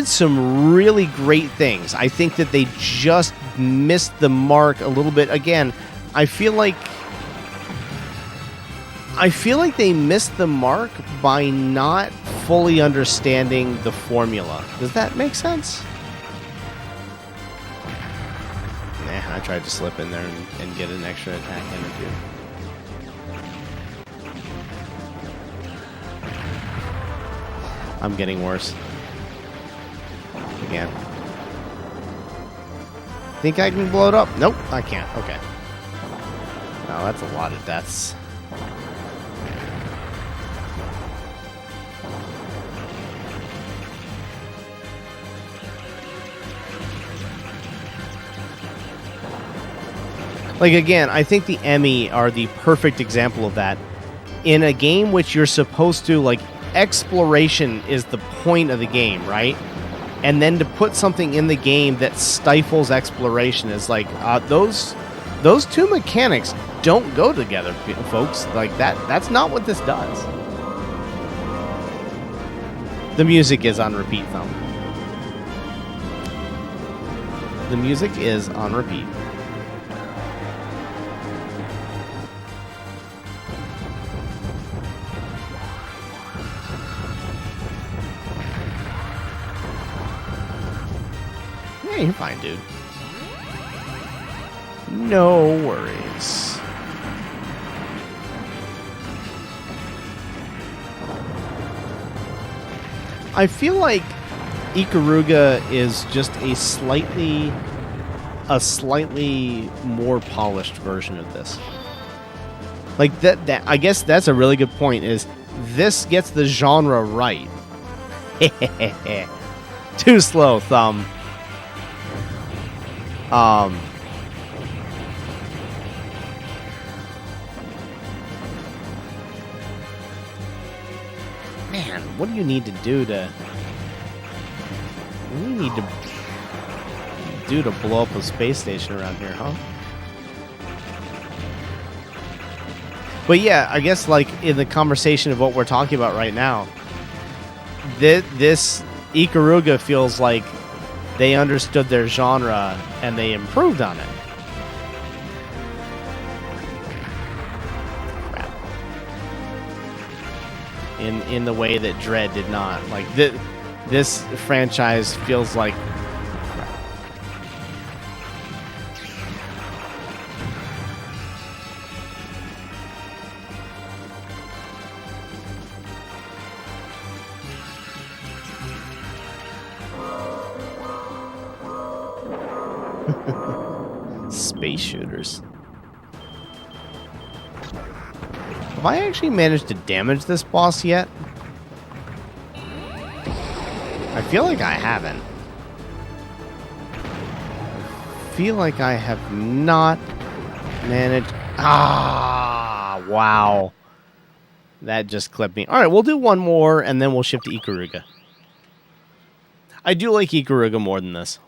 some really great things. I think that they just missed the mark a little bit. Again, I feel like they missed the mark by not fully understanding the formula. Does that make sense? Nah, I tried to slip in there and get an extra attack in or two. I'm getting worse. Again. Think I can blow it up? Nope, I can't. Okay. Wow, that's a lot of deaths. Like, again, I think the Emmy are the perfect example of that. In a game which you're supposed to, like, exploration is the point of the game, right? And then to put something in the game that stifles exploration is like, those two mechanics don't go together, folks. Like, that's not what this does. The music is on repeat, though. The music is on repeat. Yeah, you're fine, dude. No worries. I feel like Ikaruga is just a slightly more polished version of this. Like that I guess that's a really good point, is this gets the genre right. Too slow, Thumb. Man, what do you need to do to... What do you need to do to blow up a space station around here, huh? But yeah, I guess, like, in the conversation of what we're talking about right now, this Ikaruga feels like they understood their genre and they improved on it. Crap. In the way that Dread did not. Like, this franchise feels like... Space shooters. Have I actually managed to damage this boss yet? I feel like I haven't. I feel like I have not managed... Ah, wow. That just clipped me. Alright, we'll do one more, and then we'll shift to Ikaruga. I do like Ikaruga more than this.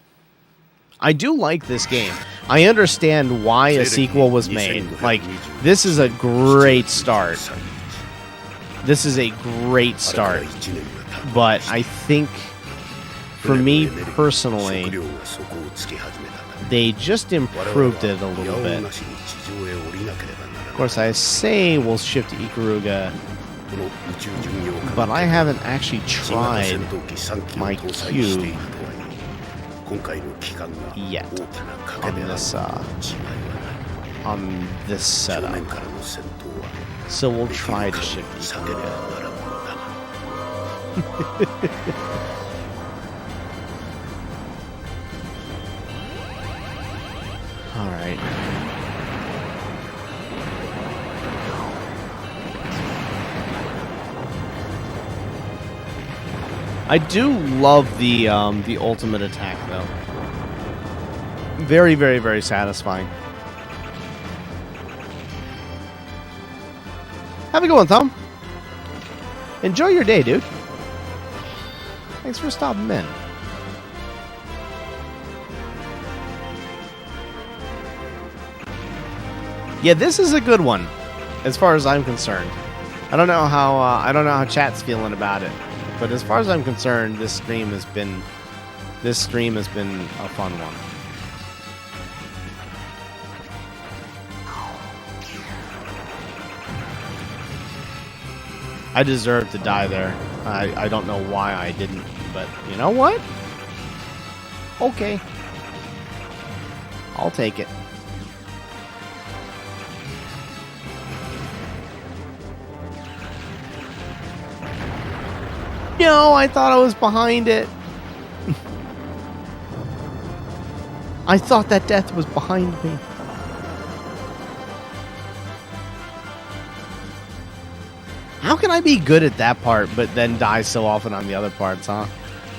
I do like this game. I understand why a sequel was made. Like, this is a great start. This is a great start. But I think, for me personally, they just improved it a little bit. Of course, I say we'll shift to Ikaruga, but I haven't actually tried my cube yet on this setup. So we'll try to shift Ikaruga. All right. I do love the ultimate attack, though. Very, very, very satisfying. Have a good one, Thumb. Enjoy your day, dude. Thanks for stopping in. Yeah, this is a good one, as far as I'm concerned. I don't know how chat's feeling about it, but as far as I'm concerned, this stream has been a fun one. I deserve to die there. I don't know why I didn't, but you know what? Okay. I'll take it. No, I thought I was behind it. I thought that death was behind me. How can I be good at that part, but then die so often on the other parts, huh?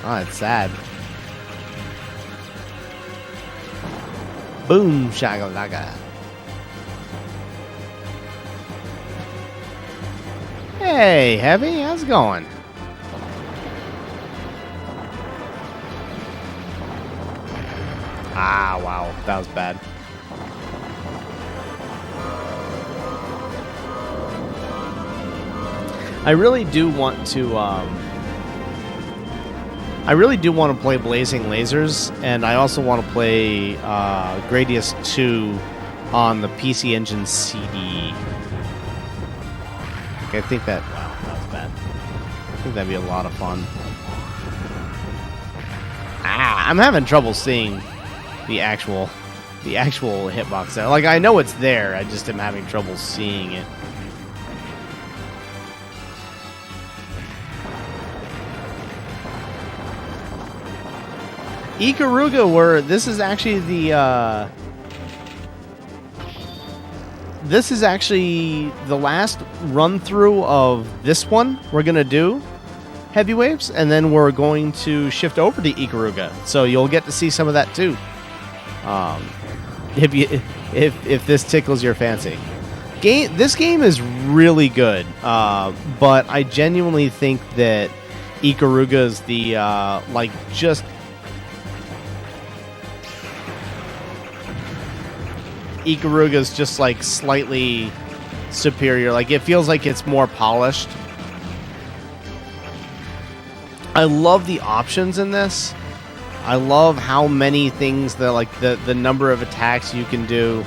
Oh, it's sad. Boom, shagalaka. Hey, Heavy, how's it going? Ah, wow, that was bad. I really do want to play Blazing Lasers, and I also want to play Gradius 2 on the PC Engine CD. I think that... Wow, that was bad. I think that'd be a lot of fun. Ah, I'm having trouble seeing the actual hitbox there. Like, I know it's there, I just am having trouble seeing it. Ikaruga, this is actually the last run through of this one we're gonna do, Heavy Waves, and then we're going to shift over to Ikaruga, so you'll get to see some of that too. If this tickles your fancy. This game is really good, but I genuinely think that Ikaruga is the Ikaruga's just like slightly superior. Like, it feels like it's more polished. I love the options in this. I love how many things the number of attacks you can do.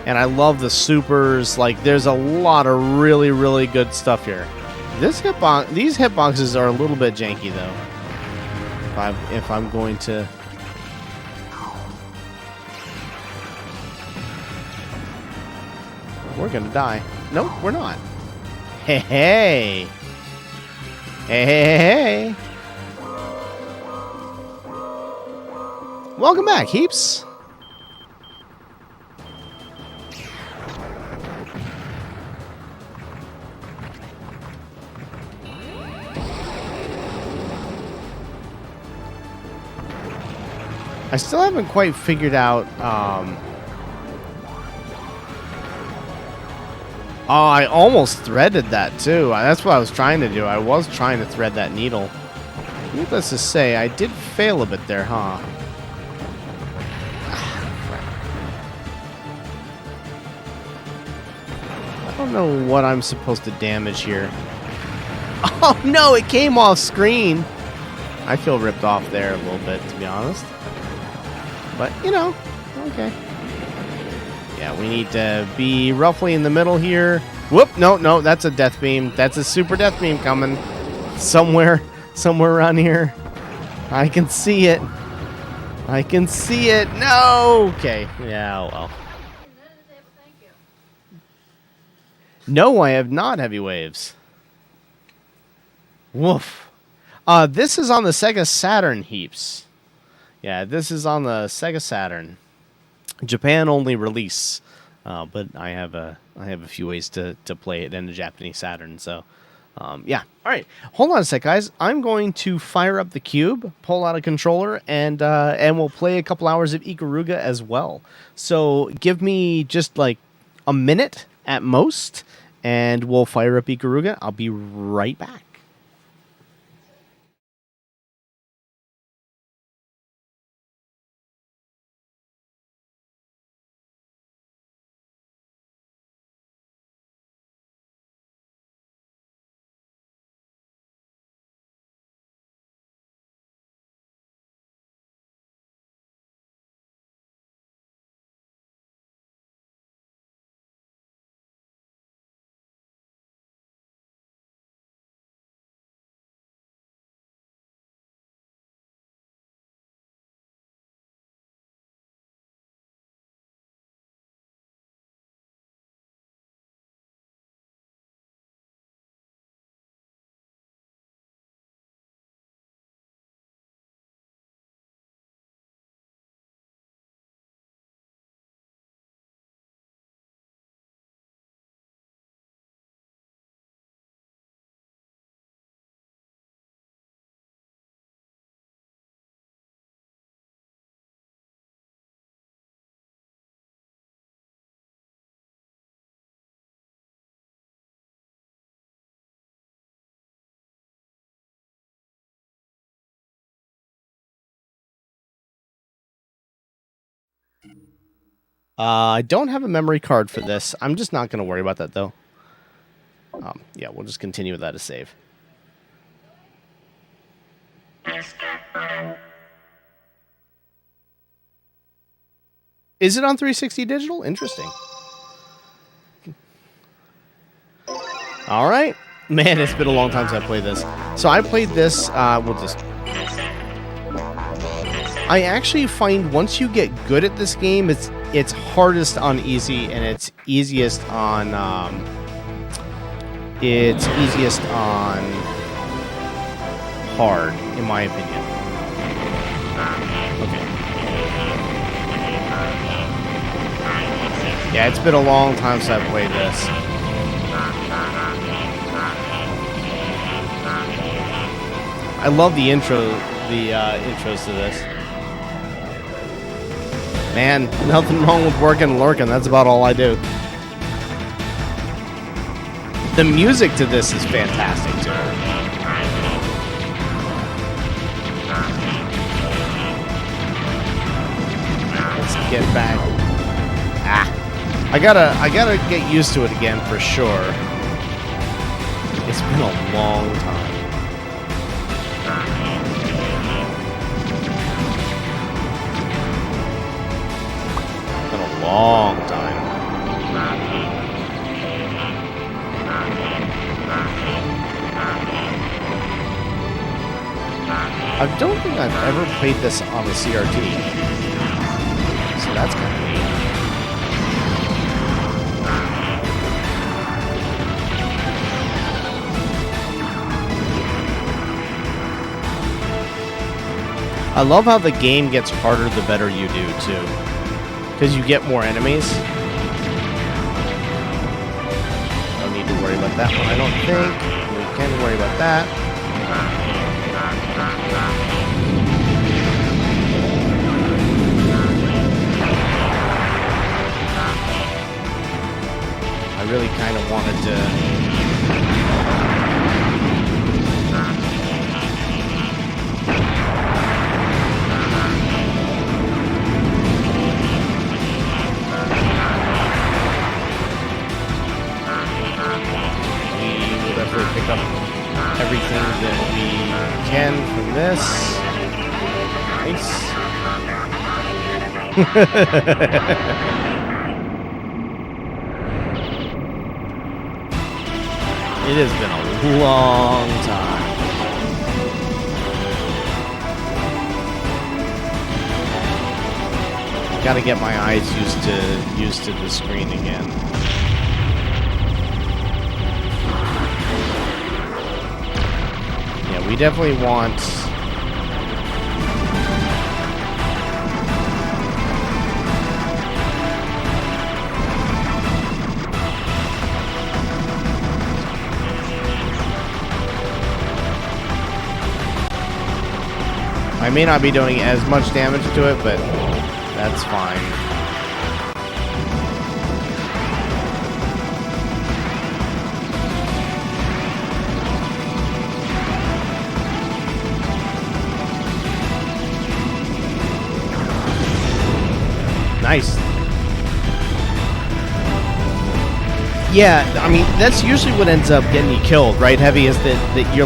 And I love the supers. Like, there's a lot of really, really good stuff here. These hitboxes are a little bit janky though. If I'm going to... We're gonna die. Nope, we're not. Hey, hey. Hey, hey, hey. Welcome back, Heaps. I still haven't quite figured out... Oh, I almost threaded that, too. That's what I was trying to do. I was trying to thread that needle. Needless to say, I did fail a bit there, huh? I don't know what I'm supposed to damage here. Oh, no, it came off screen. I feel ripped off there a little bit, to be honest. But, you know, okay. Yeah, we need to be roughly in the middle here. Whoop, no, that's a death beam. That's a super death beam coming. Somewhere around here. I can see it. I can see it. No! Okay, yeah, well. No, I have not, Heavy Waves. Woof. This is on the Sega Saturn, Heaps. Yeah, this is on the Sega Saturn. Japan only release, but I have a few ways to play it in the Japanese Saturn. So, yeah. All right, hold on a sec, guys. I'm going to fire up the cube, pull out a controller, and we'll play a couple hours of Ikaruga as well. So give me just like a minute at most, and we'll fire up Ikaruga. I'll be right back. I don't have a memory card for this. I'm just not going to worry about that, though. Yeah, we'll just continue with that as save. Is it on 360 digital? Interesting. All right. Man, it's been a long time since I played this. So I played this, I actually find once you get good at this game, it's hardest on easy and it's easiest on hard, in my opinion. Okay. Yeah, it's been a long time since I've played this. I love the intros to this. Man, nothing wrong with working and lurking. That's about all I do. The music to this is fantastic, too. Let's get back. I gotta get used to it again for sure. It's been a long time. Long time. I don't think I've ever played this on the CRT. So that's kind of neat. I love how the game gets harder the better you do, too. Because you get more enemies. Don't need to worry about that one, I don't think. We can worry about that. I really kind of wanted to... pick up everything that we can from this. Nice. It has been a long time. Gotta get my eyes used to the screen again. We definitely want... I may not be doing as much damage to it, but that's fine. Nice. Yeah, I mean, that's usually what ends up getting you killed, right, Heavy? Is that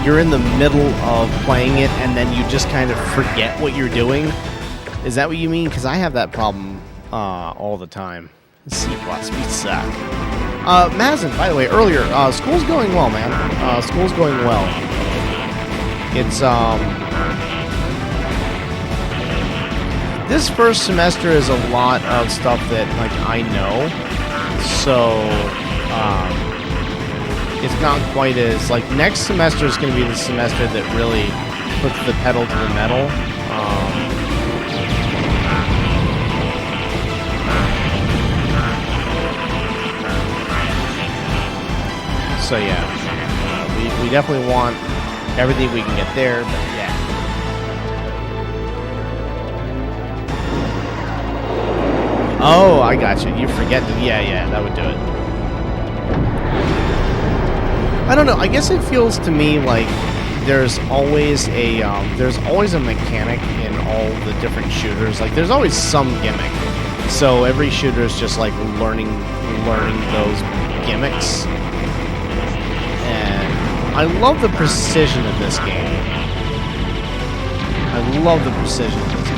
you're in the middle of playing it and then you just kind of forget what you're doing? Is that what you mean? Because I have that problem all the time. C+, we suck. Mazin, by the way, earlier, school's going well, man. School's going well. It's, this first semester is a lot of stuff that, like, I know, so, it's not quite as, like, next semester is going to be the semester that really puts the pedal to the metal. So, yeah, we definitely want everything we can get there, but yeah. Oh, I got you. You forget to... Yeah, that would do it. I don't know. I guess it feels to me like there's always a mechanic in all the different shooters. Like, there's always some gimmick. So every shooter is just like learning those gimmicks. And I love the precision of this game. I love the precision of this game.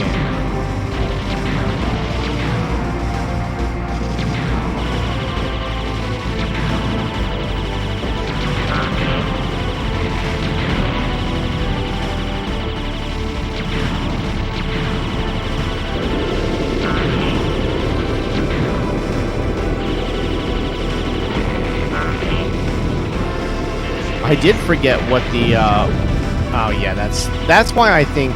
I did forget what the, oh yeah, that's why I think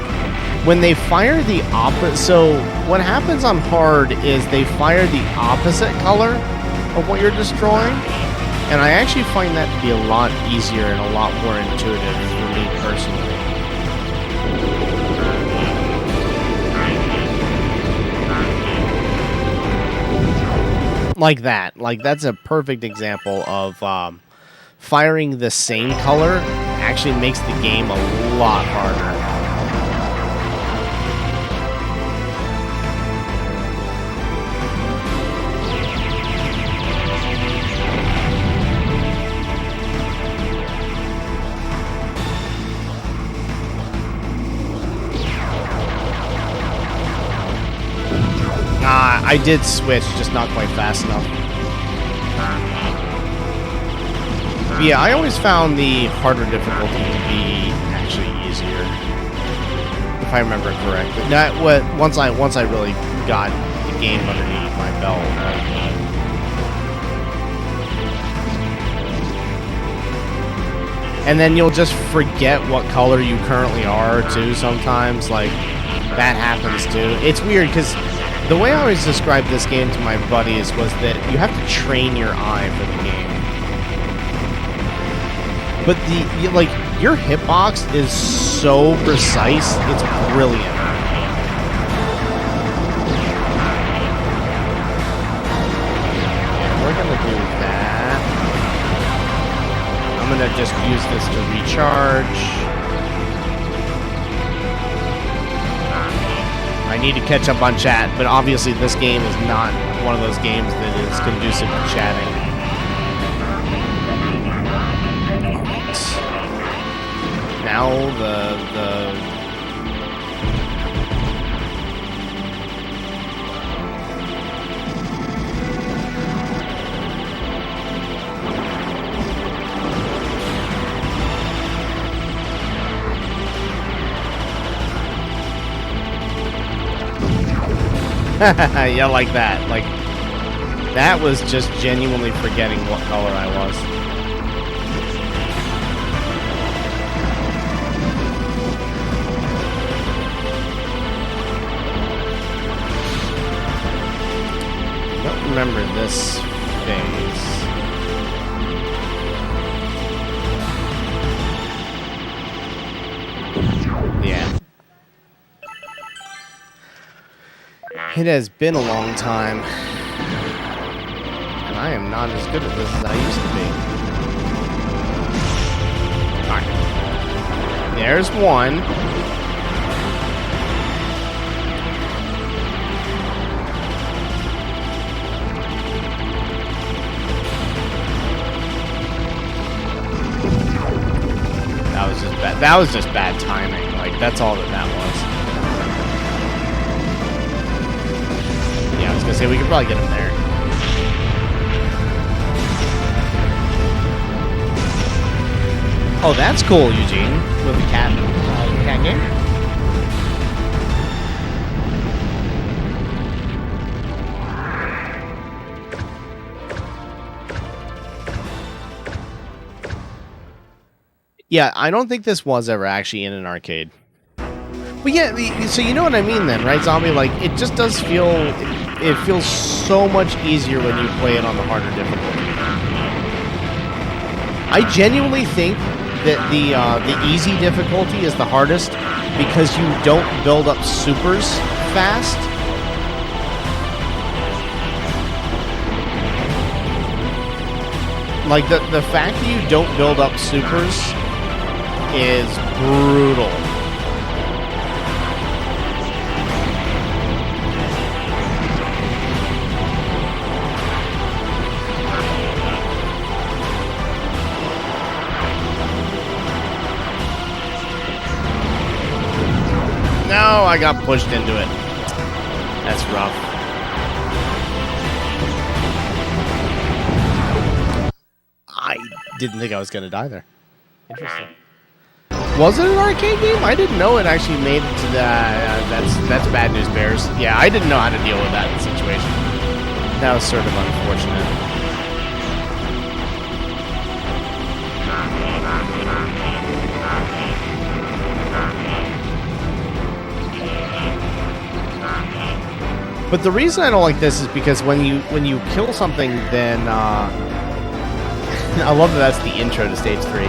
when they fire the opposite, so what happens on hard is they fire the opposite color of what you're destroying, and I actually find that to be a lot easier and a lot more intuitive for me personally. Like that. Like, that's a perfect example of, firing the same color actually makes the game a lot harder. I did switch, just not quite fast enough. Yeah, I always found the harder difficulty to be actually easier, if I remember correctly. Not what once I really got the game underneath my belt. And then you'll just forget what color you currently are too. Sometimes, like that happens too. It's weird because the way I always described this game to my buddies was that you have to train your eye for the game. But your hitbox is so precise, it's brilliant. Yeah, we're gonna do that. I'm gonna just use this to recharge. I need to catch up on chat, but obviously this game is not one of those games that is conducive to chatting. Now the yeah, like that. Like that was just genuinely forgetting what color I was. Remember this phase. Yeah. It has been a long time. And I am not as good at this as I used to be. Alright. There's one. That was just bad timing. Like, that's all that was. Yeah, I was gonna say, we could probably get him there. Oh, that's cool, Eugene. With the cat game. Yeah, I don't think this was ever actually in an arcade. But yeah, so you know what I mean then, right, Zombie? Like, it just does feel... It feels so much easier when you play it on the harder difficulty. I genuinely think that the easy difficulty is the hardest because you don't build up supers fast. Like, the fact that you don't build up supers is brutal. No, I got pushed into it. That's rough. I didn't think I was going to die there. Interesting. Was it an arcade game? I didn't know it actually made it to that. That's bad news, Bears. Yeah, I didn't know how to deal with that situation. That was sort of unfortunate. But the reason I don't like this is because when you kill something, then I love that that's the intro to stage 3.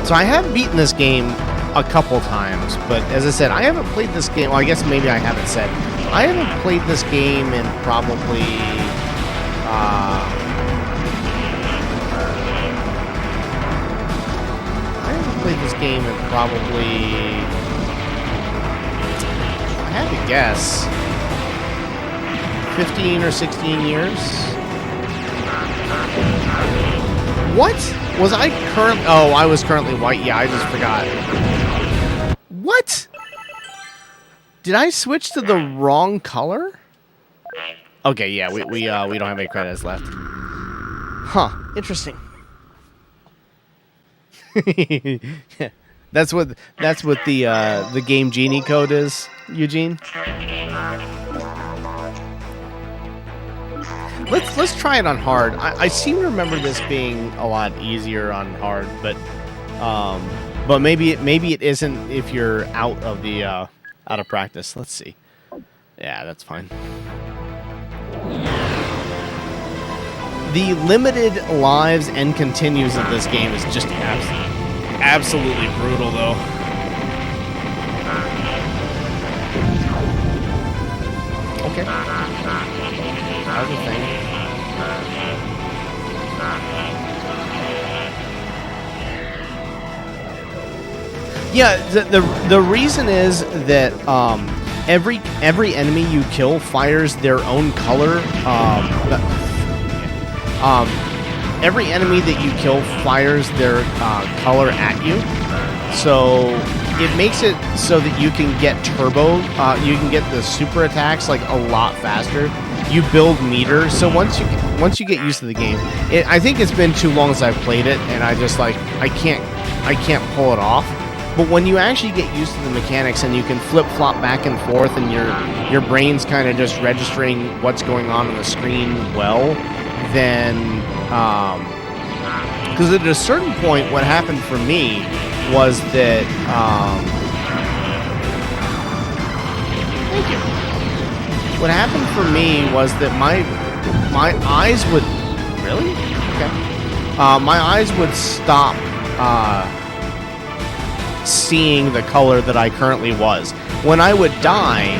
So I have beaten this game a couple times, but as I said, I haven't played this game. Well, I guess maybe I haven't said. I haven't played this game in probably I had to guess 15 or 16 years. What? Was I currently... Oh, I was currently white. Yeah, I just forgot. What? Did I switch to the wrong color? Okay, yeah, we don't have any credits left. Huh, interesting. That's what the Game Genie code is, Eugene. Let's try it on hard. I seem to remember this being a lot easier on hard, but maybe it isn't if you're out of practice. Let's see. Yeah, that's fine. The limited lives and continues of this game is just absolutely brutal, though. Okay. How's the thing? Yeah, the reason is that every enemy you kill fires their own color. Every enemy that you kill fires their color at you, so it makes it so that you can get turbo. You can get the super attacks like a lot faster. You build meters, so once you get used to the game, I think it's been too long since I've played it, and I just like I can't pull it off. But when you actually get used to the mechanics and you can flip-flop back and forth, and your brain's kind of just registering what's going on the screen well, then because at a certain point, what happened for me was that thank you. What happened for me was that my eyes would really my eyes would stop seeing the color that I currently was. When I would die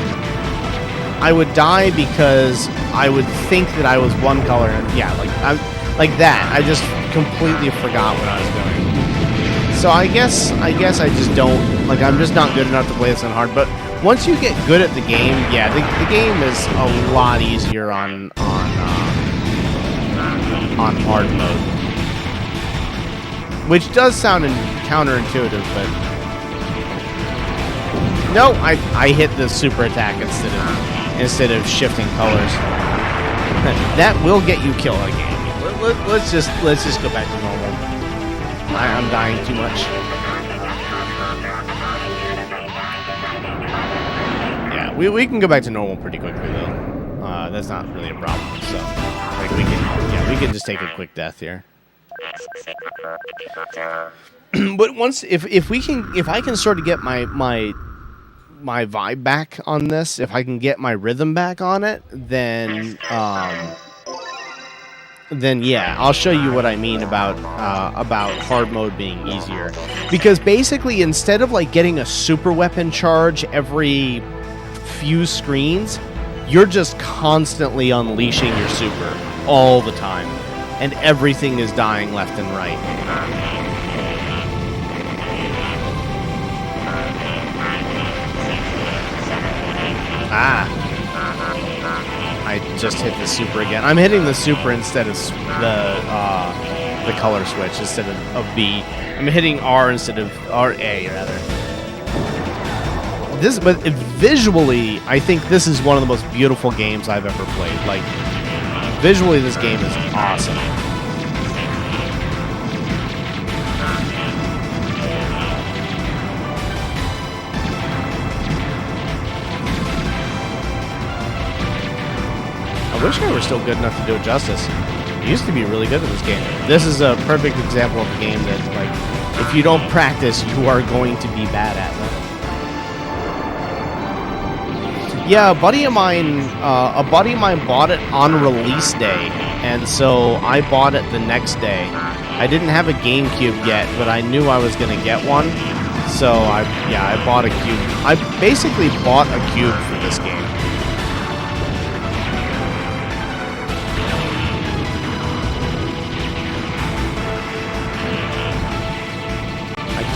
because I would think that I was one color, and yeah, like that. I just completely forgot what I was doing. So I guess I just don't, like, I'm just not good enough to play this on hard. But once you get good at the game, yeah, the game is a lot easier on hard mode, which does sound counterintuitive, but. No, I hit the super attack instead of shifting colors. That will get you killed again. Let's just go back to normal. I'm dying too much. Yeah, we can go back to normal pretty quickly though. That's not really a problem. So like we can just take a quick death here. But once if I can sort of get my vibe back on this, if I can get my rhythm back on it, then yeah, I'll show you what I mean about hard mode being easier. Because basically, instead of like getting a super weapon charge every few screens, you're just constantly unleashing your super all the time, and everything is dying left and right. I just hit the super again. I'm hitting the super instead of the color switch instead of B. I'm hitting R instead of RA rather. but visually, I think this is one of the most beautiful games I've ever played. Like, visually, this game is awesome. I wish I were still good enough to do it justice. I used to be really good at this game. This is a perfect example of a game that, like, if you don't practice, you are going to be bad at it. Yeah, a buddy of mine bought it on release day, and so I bought it the next day. I didn't have a GameCube yet, but I knew I was gonna get one, so I bought a cube. I basically bought a cube for this game.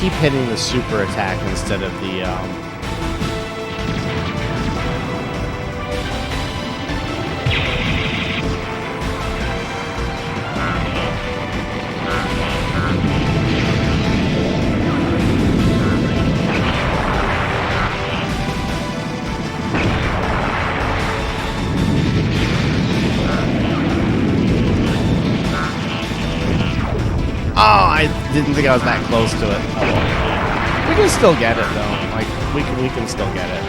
Keep hitting the super attack instead of the Oh, I didn't think I was that close to it. Oh, well. We can still get it though. Like we can still get it.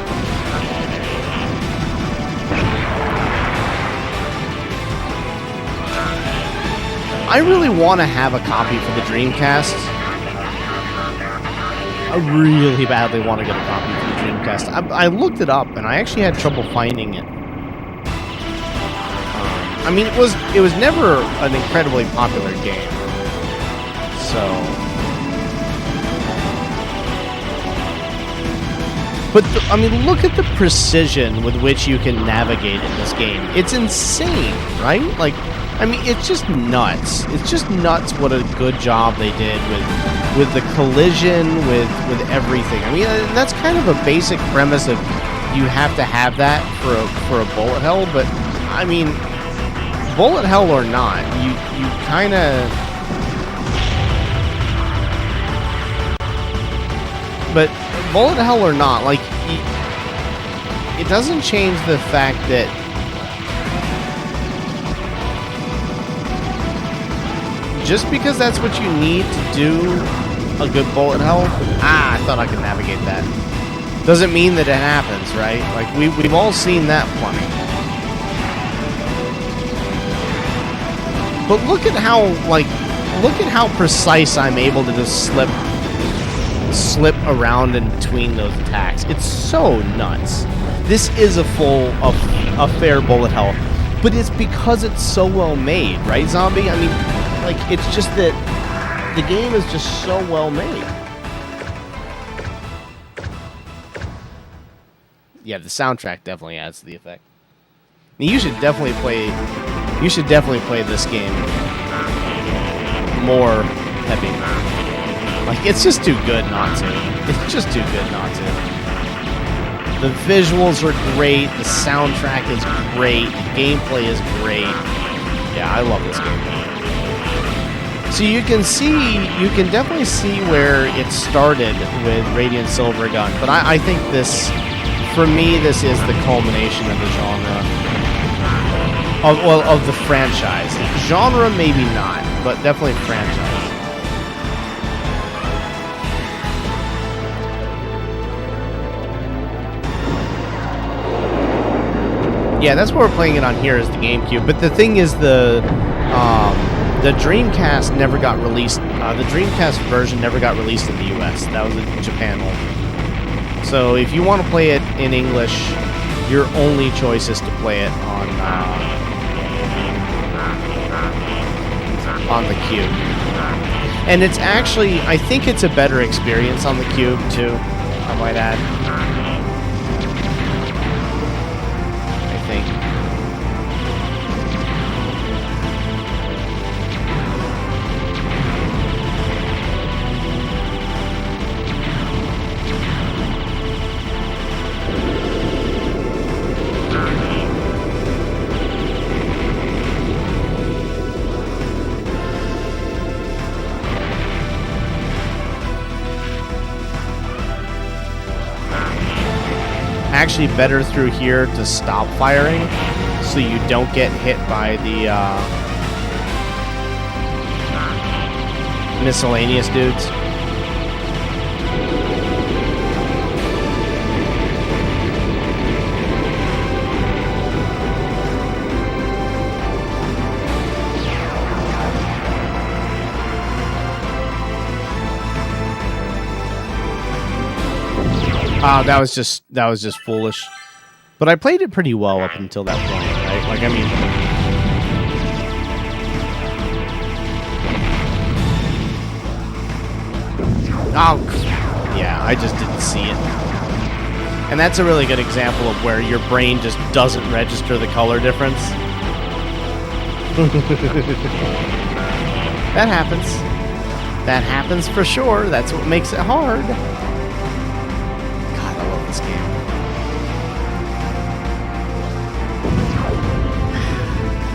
I really want to have a copy for the Dreamcast. I really badly want to get a copy for the Dreamcast. I looked it up and I actually had trouble finding it. I mean, it was never an incredibly popular game. So, but I mean, look at the precision with which you can navigate in this game. It's insane, right? Like, I mean, it's just nuts. It's just nuts what a good job they did with the collision, with everything. I mean, that's kind of a basic premise of you have to have that for a bullet hell. But I mean, bullet hell or not, you kind of. But bullet hell or not, like, it doesn't change the fact that just because that's what you need to do a good bullet hell, I thought I could navigate that. Doesn't mean that it happens, right? Like, we've all seen that plenty. But look at how precise I'm able to just slip around in between those attacks. It's so nuts. This is a fair bullet hell, but it's because it's so well made, right, Zombie? I mean, like, it's just that the game is just so well made. Yeah, the soundtrack definitely adds to the effect. I mean, you should definitely play this game more heavy. Like, it's just too good not to. It's just too good not to. The visuals are great. The soundtrack is great. The gameplay is great. Yeah, I love this game. So you can definitely see where it started with Radiant Silvergun. But I think this, for me, this is the culmination of the genre. Of the franchise. Genre, maybe not, but definitely franchise. Yeah, that's what we're playing it on here is the GameCube. But the thing is, the Dreamcast never got released. The Dreamcast version never got released in the US. That was a Japan only. So if you want to play it in English, your only choice is to play it on the Cube. And it's actually, I think it's a better experience on the Cube too, I might add. actually better through here to stop firing so you don't get hit by the miscellaneous dudes. That was just foolish. But I played it pretty well up until that point, right? Like, I mean, oh, yeah, I just didn't see it. And that's a really good example of where your brain just doesn't register the color difference. That happens. That happens for sure. That's what makes it hard. God, I love this game.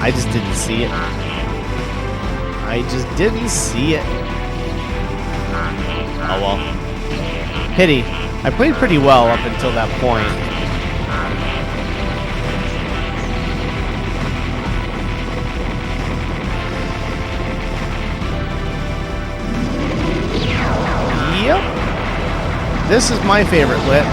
I just didn't see it. I just didn't see it. Oh well. Pity. I played pretty well up until that point. Yep. This is my favorite lit.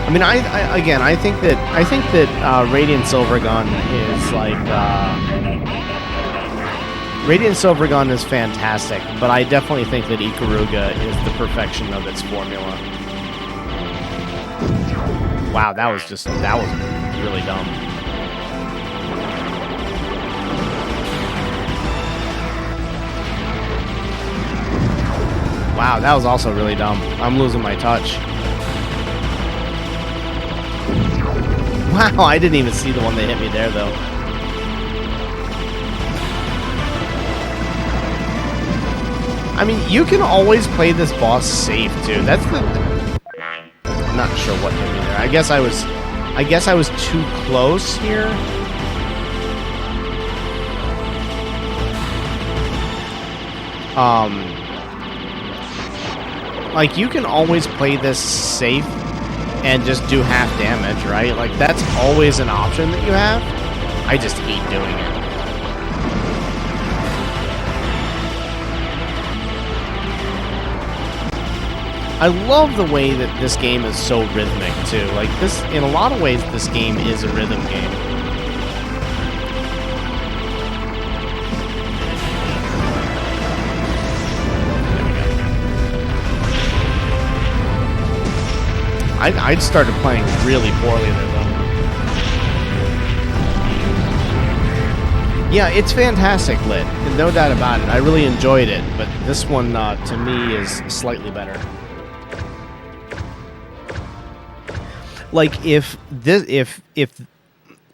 I mean, I think that Radiant Silvergun is like Radiant Silvergun is fantastic, but I definitely think that Ikaruga is the perfection of its formula. Wow, that was really dumb. Wow, that was also really dumb. I'm losing my touch. Wow, I didn't even see the one that hit me there, though. I mean, you can always play this boss safe, too. That's the... I'm not sure what hit me there. I guess I was too close here. Like, you can always play this safe and just do half damage, right? Like, that's always an option that you have. I just hate doing it. I love the way that this game is so rhythmic, too. Like, this, in a lot of ways, this game is a rhythm game. I started playing really poorly there, though. Yeah, it's fantastic lit, no doubt about it. I really enjoyed it, but this one, to me, is slightly better. Like, if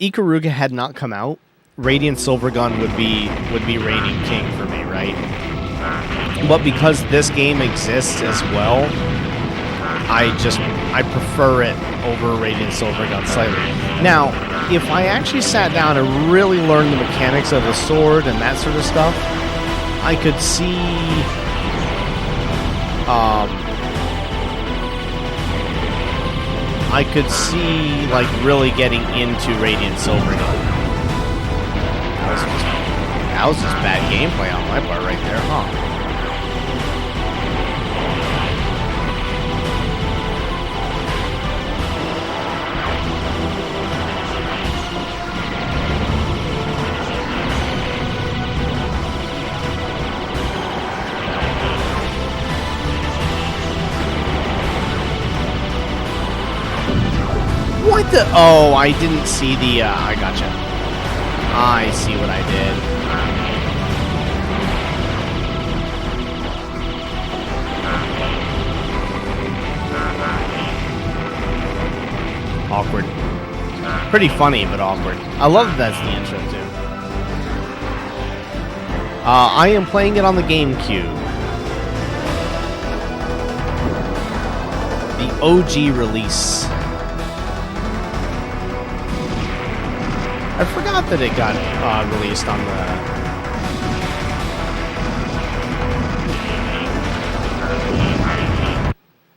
Ikaruga had not come out, Radiant Silvergun would be reigning king for me, right? But because this game exists as well, I prefer it over Radiant Silvergun slightly. Now, if I actually sat down and really learned the mechanics of the sword and that sort of stuff, I could see like really getting into Radiant Silvergun. That was just bad gameplay on my part right there, huh? What the? Oh, I didn't see the, I gotcha. I see what I did. Awkward. Pretty funny, but awkward. I love that that's the intro, too. I am playing it on the GameCube. The OG release. I forgot that it got released on the...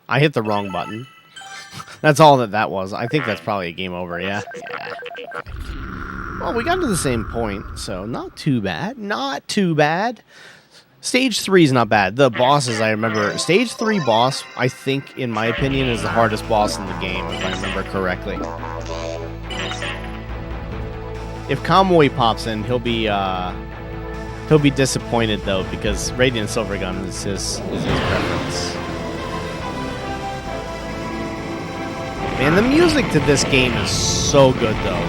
I hit the wrong button. That's all that was. I think that's probably a game over, yeah? Yeah. Okay. Well, we got to the same point, so not too bad. Not too bad. Stage 3 is not bad. The bosses, I remember... Stage 3 boss, I think, in my opinion, is the hardest boss in the game, if I remember correctly. If Kamui pops in, he'll be disappointed, though, because Radiant Silvergun is his preference. Man, the music to this game is so good, though.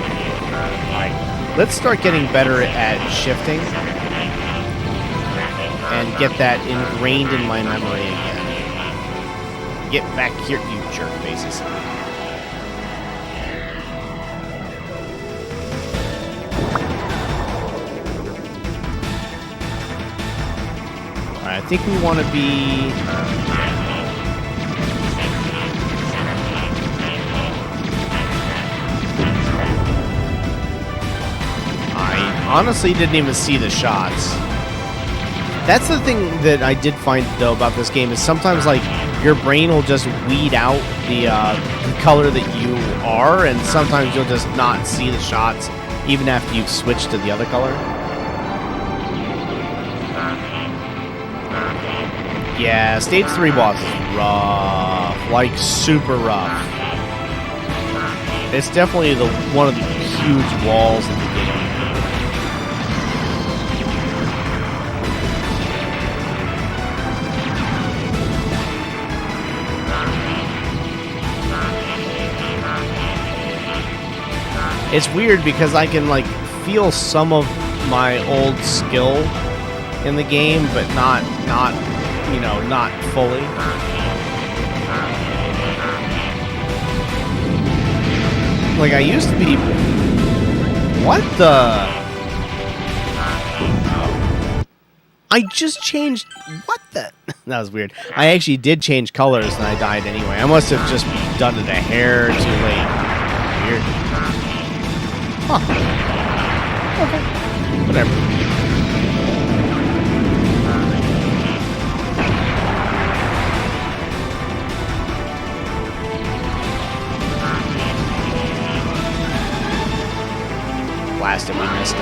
Like, let's start getting better at shifting and get that ingrained in my memory again. Get back here, you jerk faces. Alright, I think we want to be... honestly didn't even see the shots. That's the thing that I did find, though, about this game is sometimes, like, your brain will just weed out the color that you are, and sometimes you'll just not see the shots even after you've switched to the other color. Yeah, Stage 3 boss is rough. Like, super rough. It's definitely one of the huge walls in the game. It's weird because I can, like, feel some of my old skill in the game, but not fully. Like, I used to be... What the... I just changed... What the... That was weird. I actually did change colors and I died anyway. I must have just done it a hair too late. Weird. Huh. Okay. Whatever. Blasted, we missed it.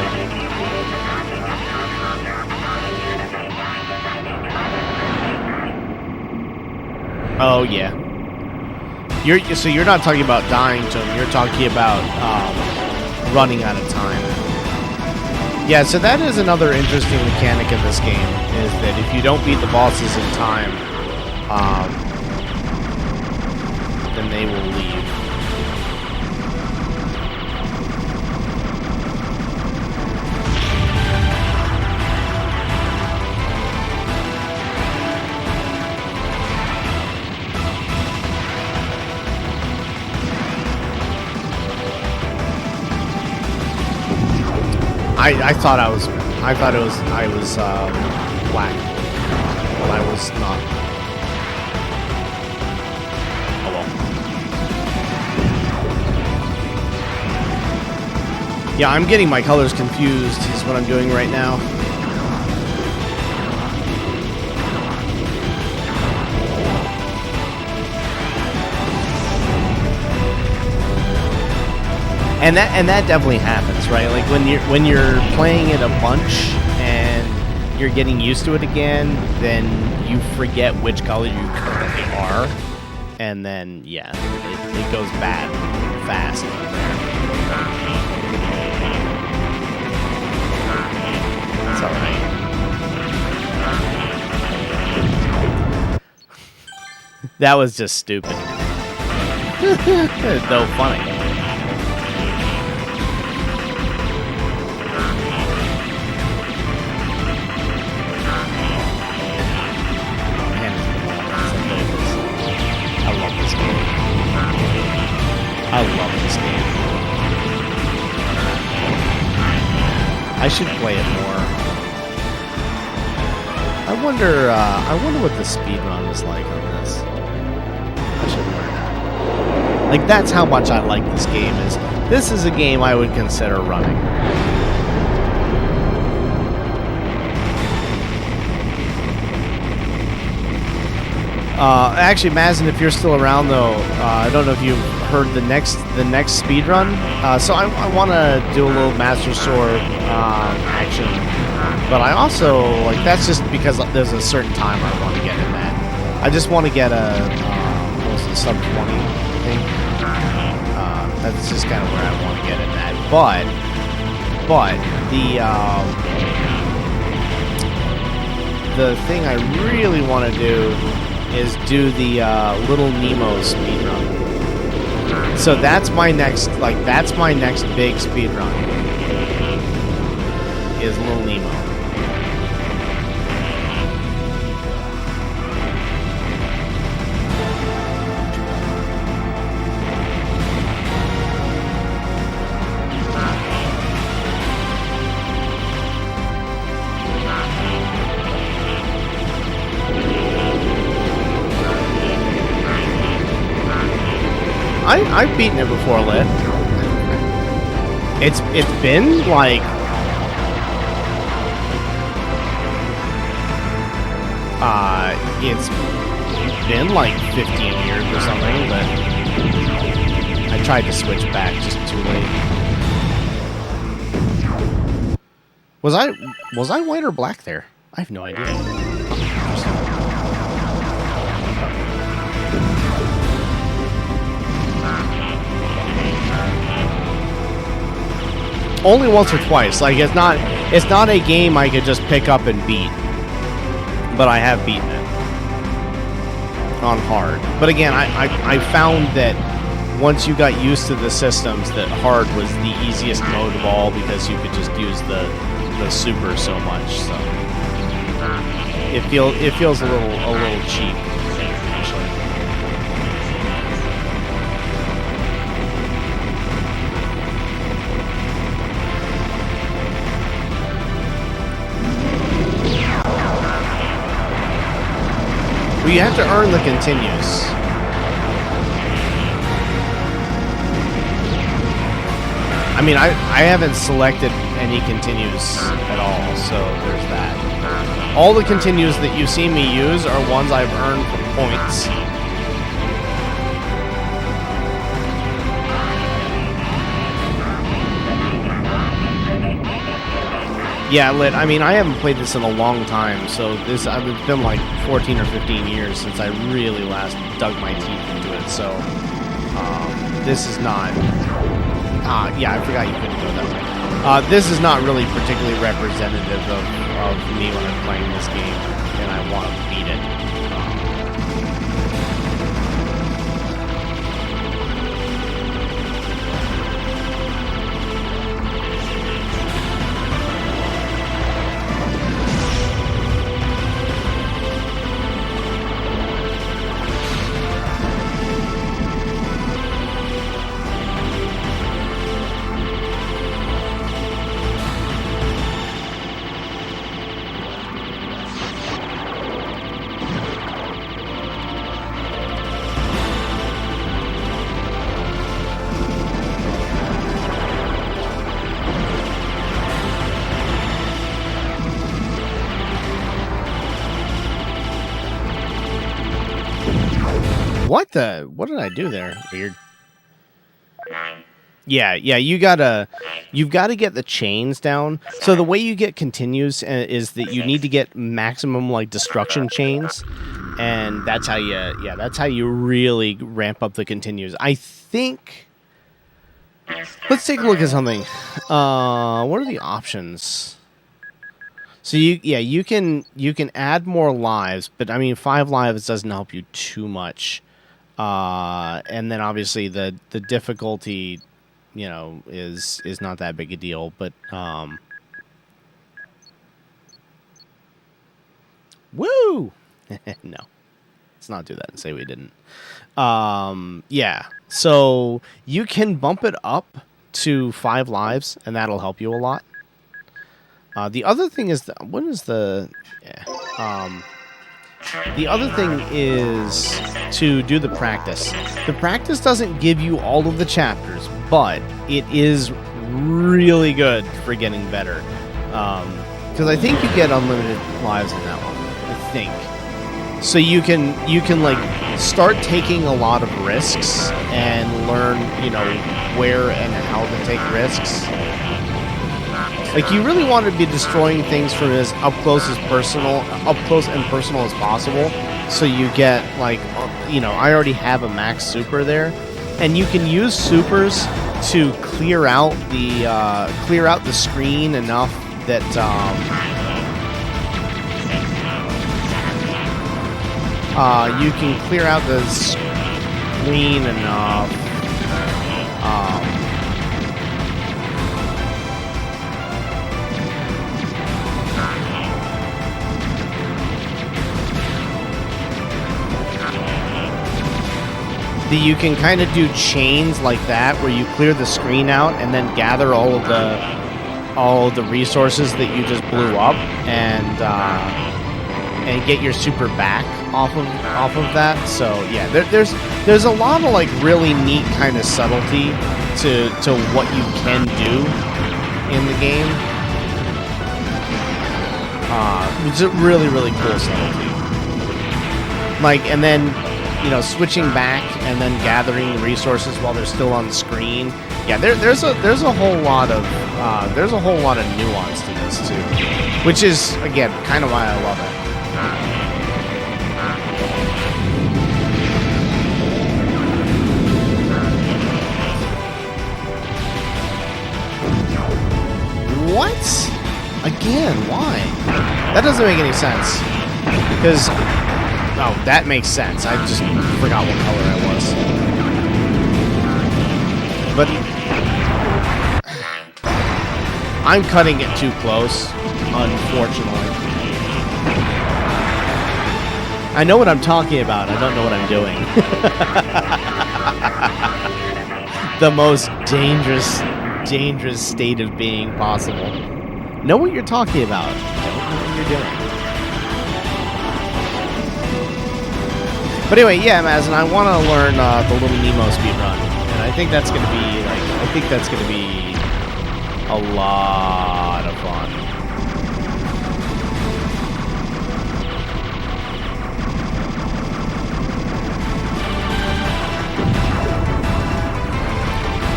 Oh, yeah. So you're not talking about dying to him. You're talking about running out of time. Yeah, so that is another interesting mechanic of this game, is that if you don't beat the bosses in time, then they will leave. I thought I was black, but I was not. Oh well. Yeah, I'm getting my colors confused is what I'm doing right now. And that definitely happens, right? Like when you're playing it a bunch and you're getting used to it again, then you forget which color you currently are, and then yeah, it goes bad fast. It's all right. That was just stupid. Though funny. I love this game. I should play it more. I wonder what the speedrun is like on this. I should learn. Like, that's how much I like this game. This is a game I would consider running. Actually, Mazin, if you're still around, though, I don't know if you've heard the next speed run. So I want to do a little Master Sword action, but I also like that's just because there's a certain time I want to get in that. I just want to get a what was it, sub 20 thing. That's just kind of where I want to get in that. But the thing I really want to do is do the Little Nemo speedrun. So that's my next, big speedrun. Is Little Nemo. I've beaten it before, Lit. It's been like it's been like 15 years or something, but I tried to switch back just too late. Was I white or black there? I have no idea. Only once or twice. Like it's not a game I could just pick up and beat. But I have beaten it on hard. But again, I found that once you got used to the systems, that hard was the easiest mode of all because you could just use the super so much. So it feels a little cheap. Well, you have to earn the continues. I mean, I haven't selected any continues at all, so there's that. All the continues that you see me use are ones I've earned from points. Yeah, Lit, I mean, I haven't played this in a long time, so it's been like 14 or 15 years since I really last dug my teeth into it, so this is not... yeah, I forgot you couldn't go that way. This is not really particularly representative of me when I'm playing this game, and I want to beat it. What did I do there? Weird. Yeah, you've got to get the chains down. So the way you get continues is that you need to get maximum like destruction chains, and that's how you really ramp up the continues. I think. Let's take a look at something. What are the options? So you can add more lives, but I mean 5 lives doesn't help you too much. And then obviously the difficulty, you know, is not that big a deal, but woo! No. Let's not do that and say we didn't. Yeah. So you can bump it up to 5 lives, and that'll help you a lot. The other thing is what is the The other thing is to do the practice. The practice doesn't give you all of the chapters, but it is really good for getting better. Because I think you get unlimited lives in that one. I think. So you can like start taking a lot of risks and learn, you know, where and how to take risks. Like, you really want to be destroying things from as up close and personal as possible. So you get, like, you know, I already have a max super there, and you can use supers to clear out the screen enough that you can clear out the screen enough. That you can kind of do chains like that, where you clear the screen out and then gather all of the resources that you just blew up, and get your super back off of that. So yeah, there's a lot of like really neat kind of subtlety to what you can do in the game. It's a really cool subtlety. Like, and then, you know, switching back and then gathering the resources while they're still on the screen. Yeah, there's a whole lot of nuance to this too, which is, again, kind of why I love it. What? Again, why? That doesn't make any sense. Because, oh, that makes sense. I just forgot what color I was. But I'm cutting it too close, unfortunately. I know what I'm talking about. I don't know what I'm doing. The most dangerous state of being possible. Know what you're talking about. Don't know what you're doing. But anyway, yeah, Mazin, I want to learn the Little Nemo speedrun, and I think that's going to be a lot of fun.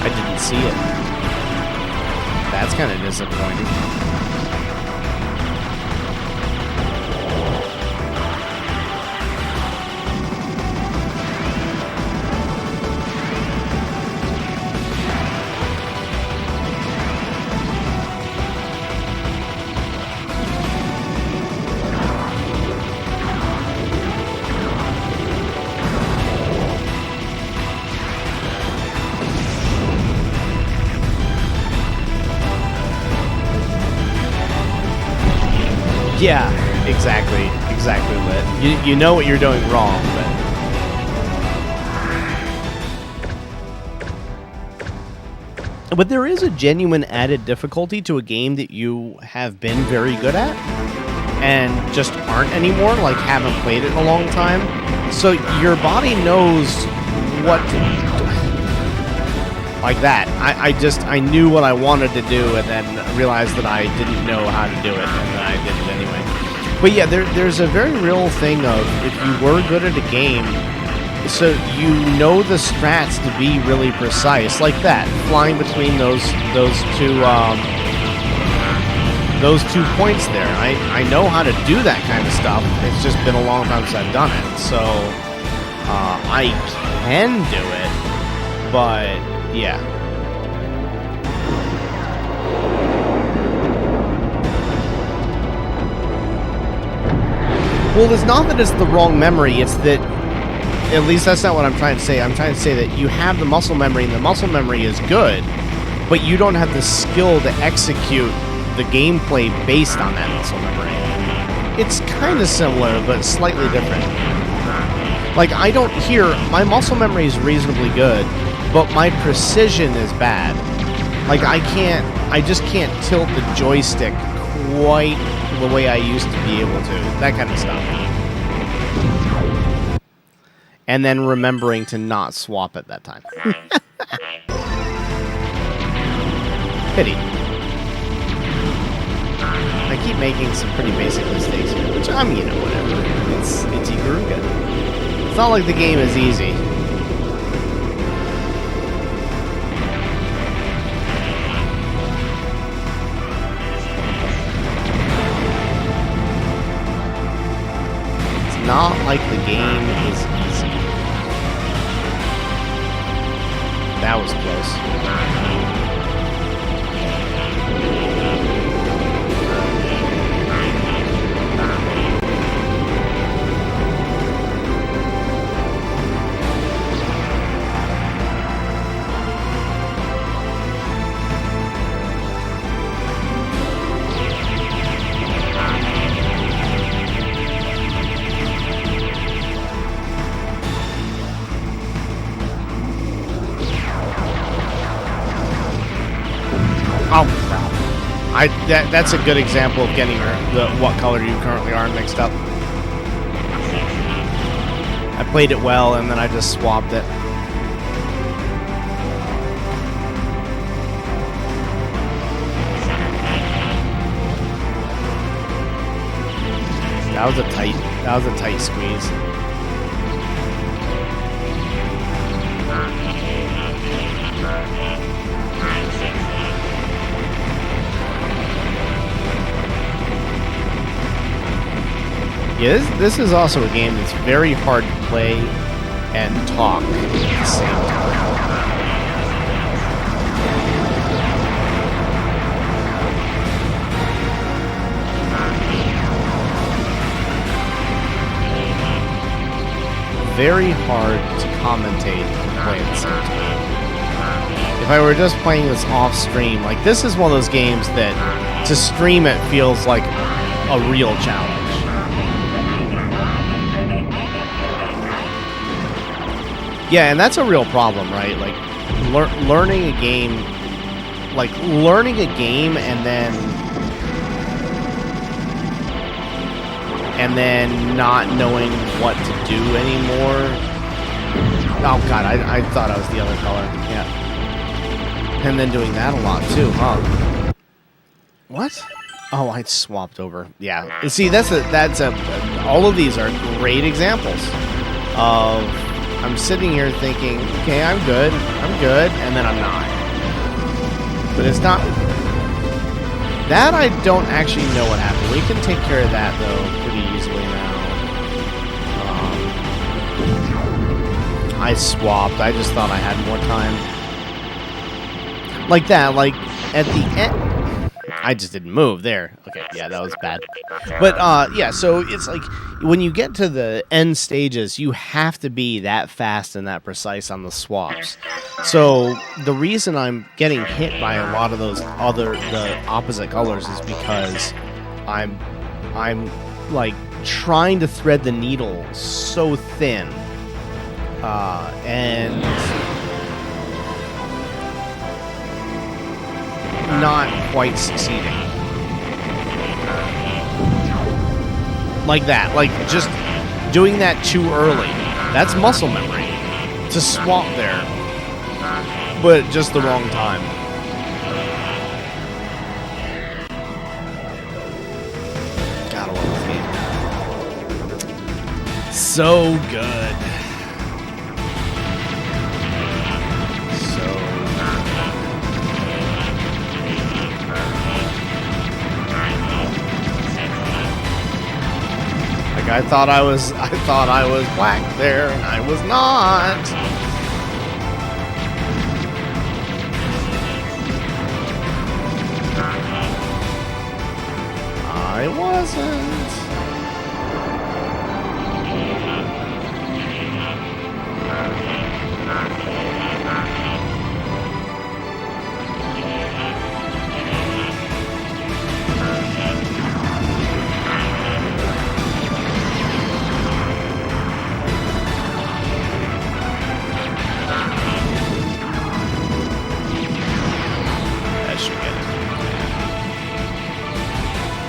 I didn't see it. That's kind of disappointing. Yeah, exactly, Lit. You know what you're doing wrong, but there is a genuine added difficulty to a game that you have been very good at and just aren't anymore, like haven't played it in a long time. So your body knows what to do. Like that. I knew what I wanted to do, and then realized that I didn't know how to do it, and then I did it anyway. But yeah, there's a very real thing of, if you were good at a game, so you know the strats to be really precise, like that, flying between those two points there. I know how to do that kind of stuff. It's just been a long time since I've done it, so I can do it, but yeah. Well, it's not that it's the wrong memory, it's that, at least that's not what I'm trying to say. I'm trying to say that you have the muscle memory, and the muscle memory is good, but you don't have the skill to execute the gameplay based on that muscle memory. It's kind of similar, but slightly different. Like, my muscle memory is reasonably good, but my precision is bad. Like, I just can't tilt the joystick quite the way I used to be able to. That kind of stuff. and then remembering to not swap at that time. Pity. I keep making some pretty basic mistakes here, which, I mean, you know, whatever. It's Ikaruga. It's not like the game is easy. It's not like the game is easy. That was close. Oh, that's a good example of getting what color you currently are mixed up. I played it well, and then I just swapped it. That was a tight squeeze. Yeah, this is also a game that's very hard to play and talk at the same time. Very hard to commentate and play at the same time. If I were just playing this off stream, like, this is one of those games that to stream it feels like a real challenge. Yeah, and that's a real problem, right? Like, learning a game and then not knowing what to do anymore. Oh god, I thought I was the other color. Yeah. And then doing that a lot too, huh? What? Oh, I swapped over. Yeah. See, all of these are great examples of I'm sitting here thinking, okay, I'm good, and then I'm not. But it's not... That I don't actually know what happened. We can take care of that, though, pretty easily now. I swapped. I just thought I had more time. Like that, like, at the end... I just didn't move there. Okay, yeah, that was bad. But, yeah, so it's like, when you get to the end stages, you have to be that fast and that precise on the swaps. So, the reason I'm getting hit by a lot of those the opposite colors is because I'm like, trying to thread the needle so thin. And... not quite succeeding. Like that. Like, just doing that too early. That's muscle memory. To swap there. But at just the wrong time. Gotta love this game. So good. I thought I was black there, and I was not. I wasn't.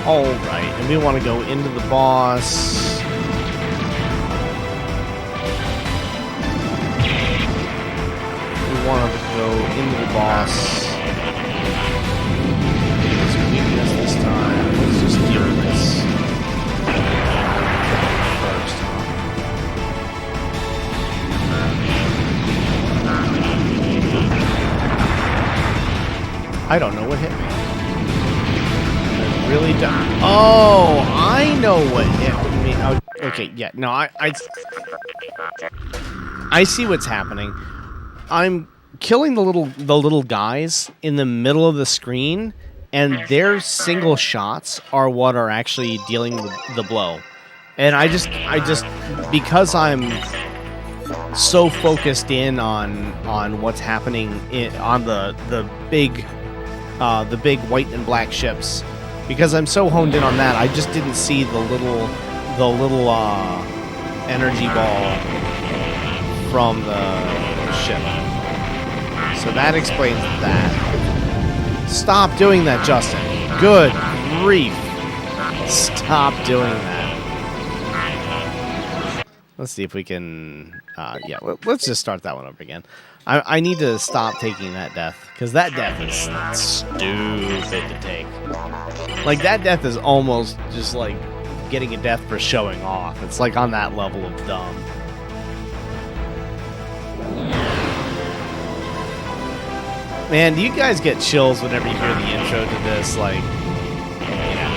Alright, and we want to go into the boss. boss is weakness this time. Let's just deal with this first. I don't know what hit me. I really don't. Oh, I know what hit me. Oh, okay, yeah. No, I see what's happening. I'm killing the little guys in the middle of the screen, and their single shots are what are actually dealing with the blow. And I just because I'm so focused in on what's happening on the big white and black ships, because I'm so honed in on that, I just didn't see the little energy ball from the ship. So that explains that. Stop doing that, Justin. Good grief. Stop doing that. Let's see if we can... yeah, let's just start that one over again. I need to stop taking that death, because that death is stupid to take. Like, that death is almost just like getting a death for showing off. It's like on that level of dumb. Man, do you guys get chills whenever you hear the intro to this? Like, yeah.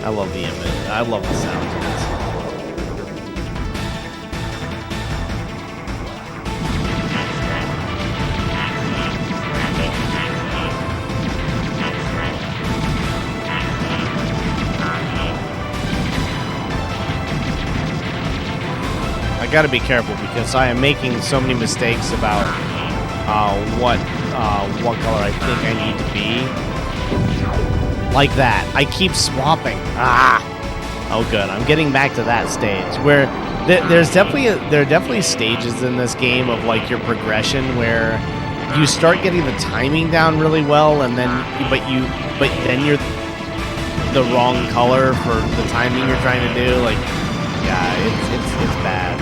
I love the image. I love the sound of this. I gotta be careful because I am making so many mistakes about what color I think I need to be. Like that. I keep swapping. Ah! Oh, good. I'm getting back to that stage where there are definitely stages in this game of like your progression where you start getting the timing down really well, and then but then you're the wrong color for the timing you're trying to do. Like, yeah, it's bad.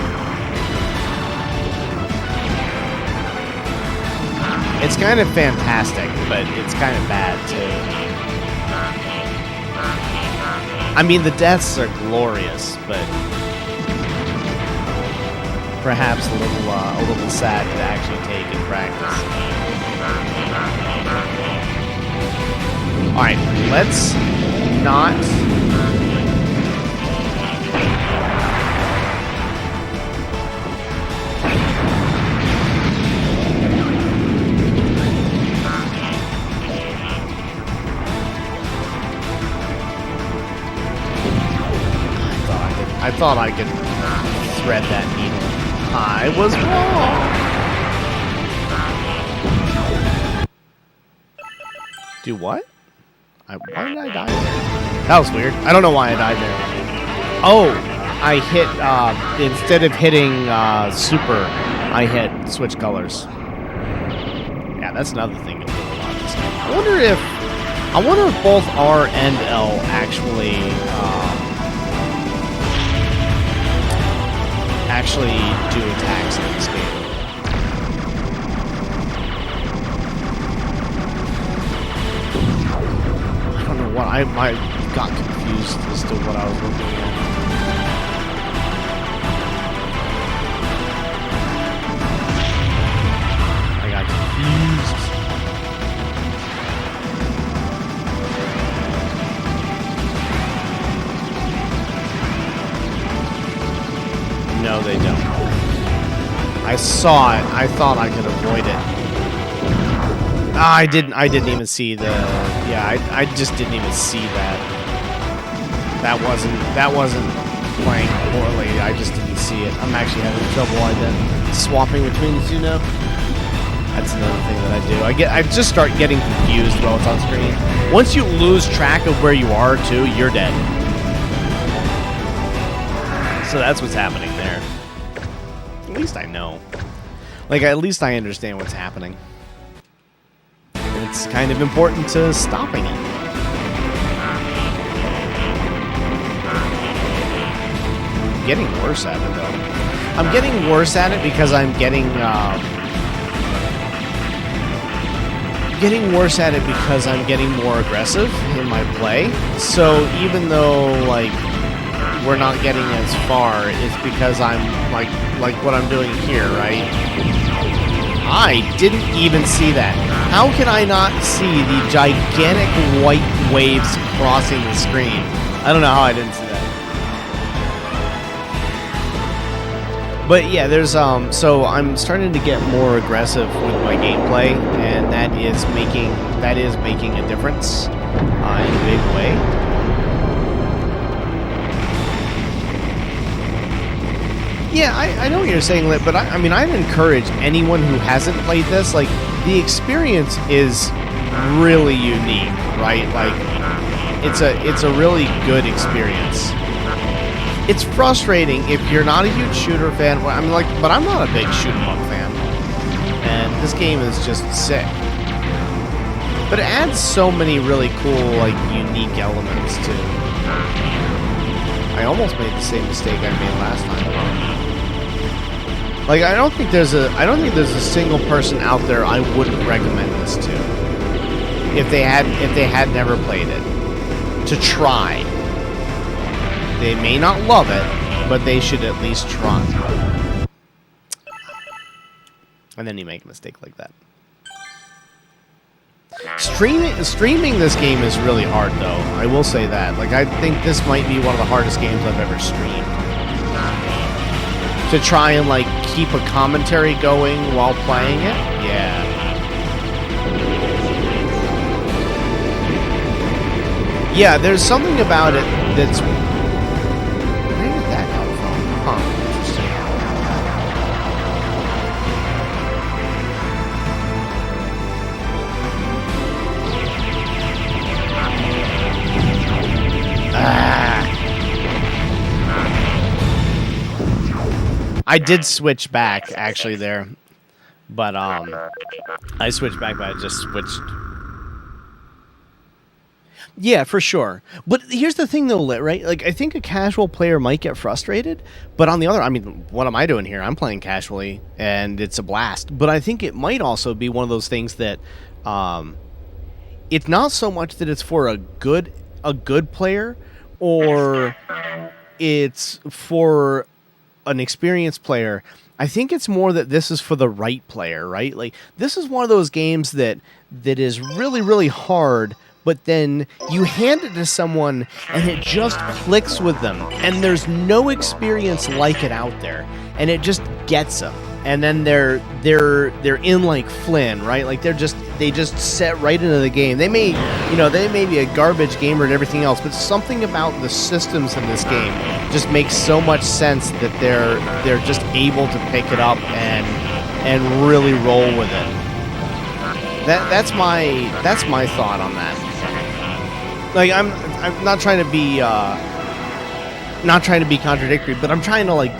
It's kind of fantastic, but it's kind of bad too. I mean, the deaths are glorious, but perhaps a little sad to actually take in practice. All right, let's not. I thought I could thread that needle. I was wrong. Do what? Why did I die there? That was weird. I don't know why I died there. Oh, I hit, instead of hitting super, I hit switch colors. Yeah, that's another thing to do about this game. I wonder if both R and L actually do attacks in this game. I don't know what I got confused as to what I was looking at. I got confused. No, they don't. I saw it. I thought I could avoid it. I didn't even see the. Yeah, I just didn't even see that. That wasn't playing poorly. I just didn't see it. I'm actually having trouble swapping between the two now. That's another thing that I do. I just start getting confused while it's on screen. Once you lose track of where you are too, you're dead. So that's what's happening there. At least I know. Like, at least I understand what's happening. it's kind of important to stopping it. I'm getting worse at it, though. I'm getting worse at it because I'm getting more aggressive in my play. So even though, like, we're not getting as far, it's because I'm, like what I'm doing here, right? I didn't even see that. How can I not see the gigantic white waves crossing the screen? I don't know how I didn't see that. But yeah, there's so I'm starting to get more aggressive with my gameplay, and that is making a difference in a big way. Yeah, I know what you're saying, Lit, but I mean, I'd encourage anyone who hasn't played this, like, the experience is really unique, right? Like, it's a really good experience. It's frustrating if you're not a huge shooter fan. I mean, like, but I'm not a big shoot 'em up fan, and this game is just sick. But it adds so many really cool, like, unique elements too. I almost made the same mistake I made last time. Like, I don't think there's a single person out there I wouldn't recommend this to if they had never played it, to try. They may not love it, but they should at least try. And then you make a mistake like that. Streaming this game is really hard, though. I will say that. Like, I think this might be one of the hardest games I've ever streamed. To try and, like, keep a commentary going while playing it? Yeah. Yeah, there's something about it that's... Where did that come from? Huh, interesting. I did switch back, actually, there. But, I switched back, but I just switched. Yeah, for sure. But here's the thing, though, Lit, right? Like, I think a casual player might get frustrated. But on the other, I mean, what am I doing here? I'm playing casually, and it's a blast. But I think it might also be one of those things that, it's not so much that it's for a good player, or it's for an experienced player. I think it's more that this is for the right player, right? Like, this is one of those games that is really, really hard, but then you hand it to someone and it just clicks with them, and there's no experience like it out there, and it just gets them. And then they're in like Flynn, right? Like, they just set right into the game. They may be a garbage gamer and everything else, but something about the systems in this game just makes so much sense that they're just able to pick it up and really roll with it. That's my thought on that. Like, I'm not trying to be contradictory, but I'm trying to, like,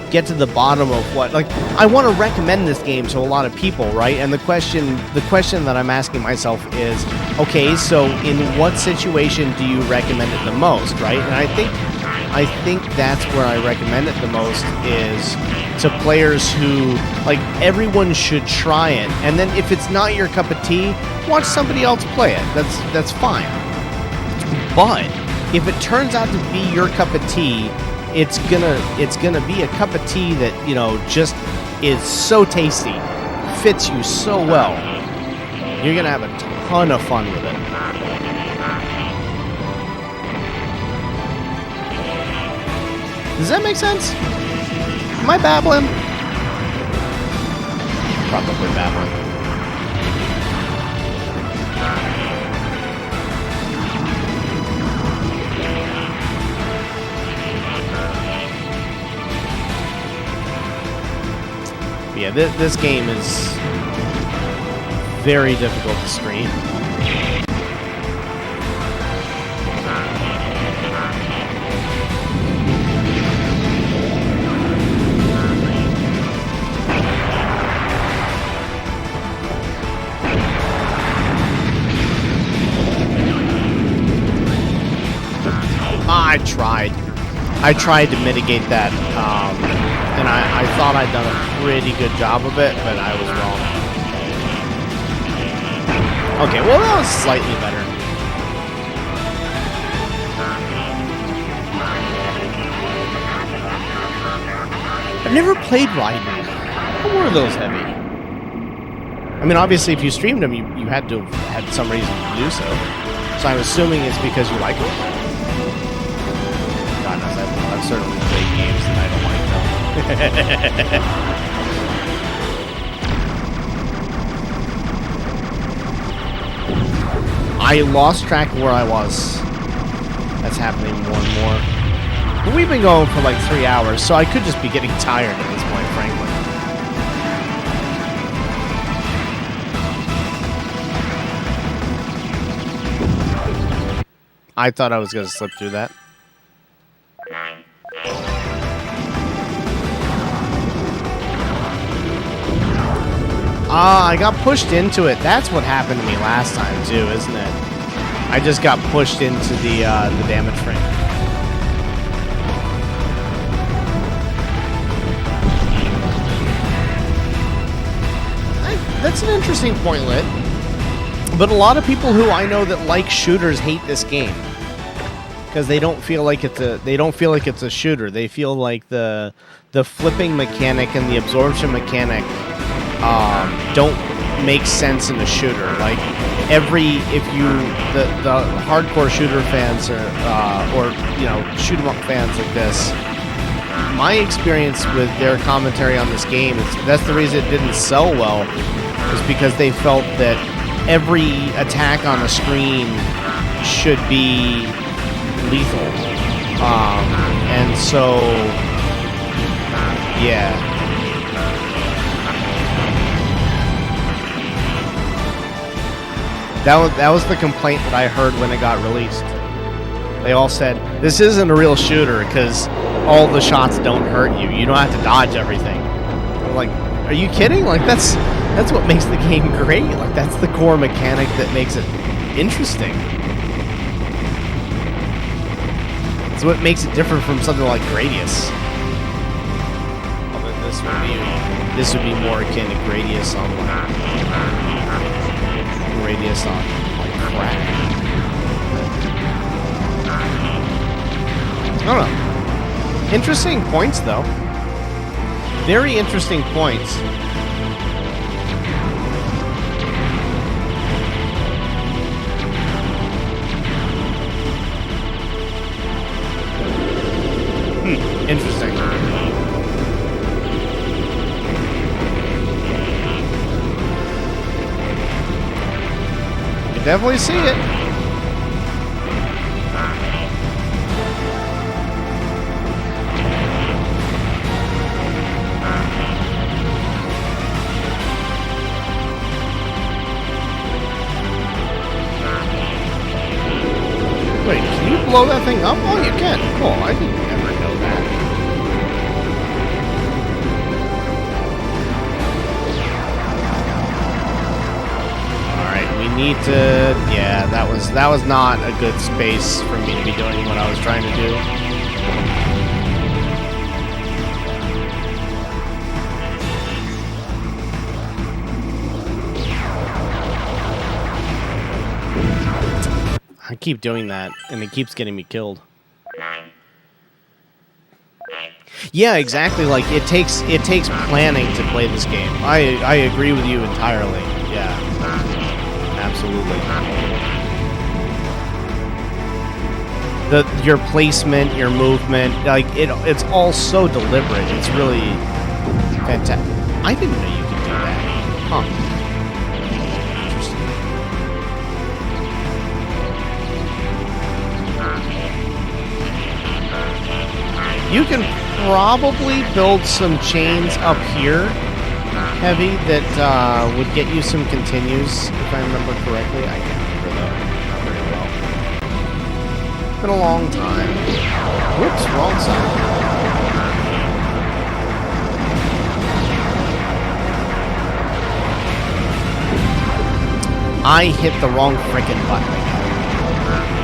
get to the bottom of what, like, I want to recommend this game to a lot of people, right? And the question that I'm asking myself is, okay, so in what situation do you recommend it the most, right? And I think that's where I recommend it the most, is to players who, like, everyone should try it. And then if it's not your cup of tea, watch somebody else play it. That's fine. But if it turns out to be your cup of tea, it's gonna be a cup of tea that, you know, just is so tasty, fits you so well. You're gonna have a ton of fun with it. Does that make sense? Am I babbling? Probably babbling. Yeah, this game is very difficult to stream. tried. I tried to mitigate that, and I thought I'd done a pretty good job of it, but I was wrong. Okay, well that was slightly better. I've never played Raiden. How were those heavy? I mean, obviously, if you streamed them, you had to have had some reason to do so. So I'm assuming it's because you like them. God knows, I've certainly played games and I don't like them. I lost track of where I was. That's happening more and more. But we've been going for like 3 hours, so I could just be getting tired at this point, frankly. I thought I was going to slip through that. Ah, I got pushed into it. That's what happened to me last time, too, isn't it? I just got pushed into the damage frame. That's an interesting point, Lit. But a lot of people who I know that like shooters hate this game because they don't feel like it's a shooter. They feel like the flipping mechanic and the absorption mechanic don't make sense in a shooter. Like the hardcore shooter fans or shoot 'em up fans like this. My experience with their commentary on this game that's the reason it didn't sell well, is because they felt that every attack on the screen should be lethal. And so, yeah. That was the complaint that I heard when it got released. They all said, this isn't a real shooter because all the shots don't hurt you. You don't have to dodge everything. I'm like, are you kidding? Like, that's what makes the game great. Like, that's the core mechanic that makes it interesting. It's what makes it different from something like Gradius. Although this would be more akin to Gradius on crack. I don't know. Interesting points, though. Very interesting points. Interesting. You can definitely see it. Wait, can you blow that thing up? Oh, you can. Cool. I didn't ever know that. Alright, we need to... Yeah, that was not a good space for me to be doing what I was trying to do. I keep doing that, and it keeps getting me killed. Yeah, exactly. Like it takes planning to play this game. I agree with you entirely. Yeah, absolutely. Your placement, your movement, like it's all so deliberate. It's really fantastic. I didn't know you could do that. Huh. You can probably build some chains up here, Heavy, that would get you some continues, if I remember correctly. I can't remember, though. Not very well. It's been a long time. Whoops, wrong side. I hit the wrong frickin' button.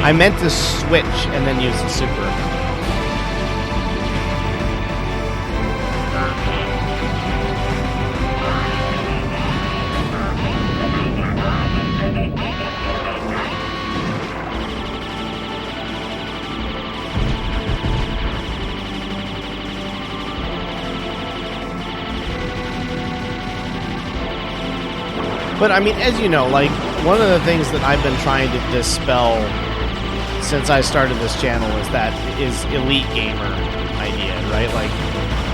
I meant to switch and then use the super. But I mean, as you know, like, one of the things that I've been trying to dispel since I started this channel is elite gamer idea, right? Like,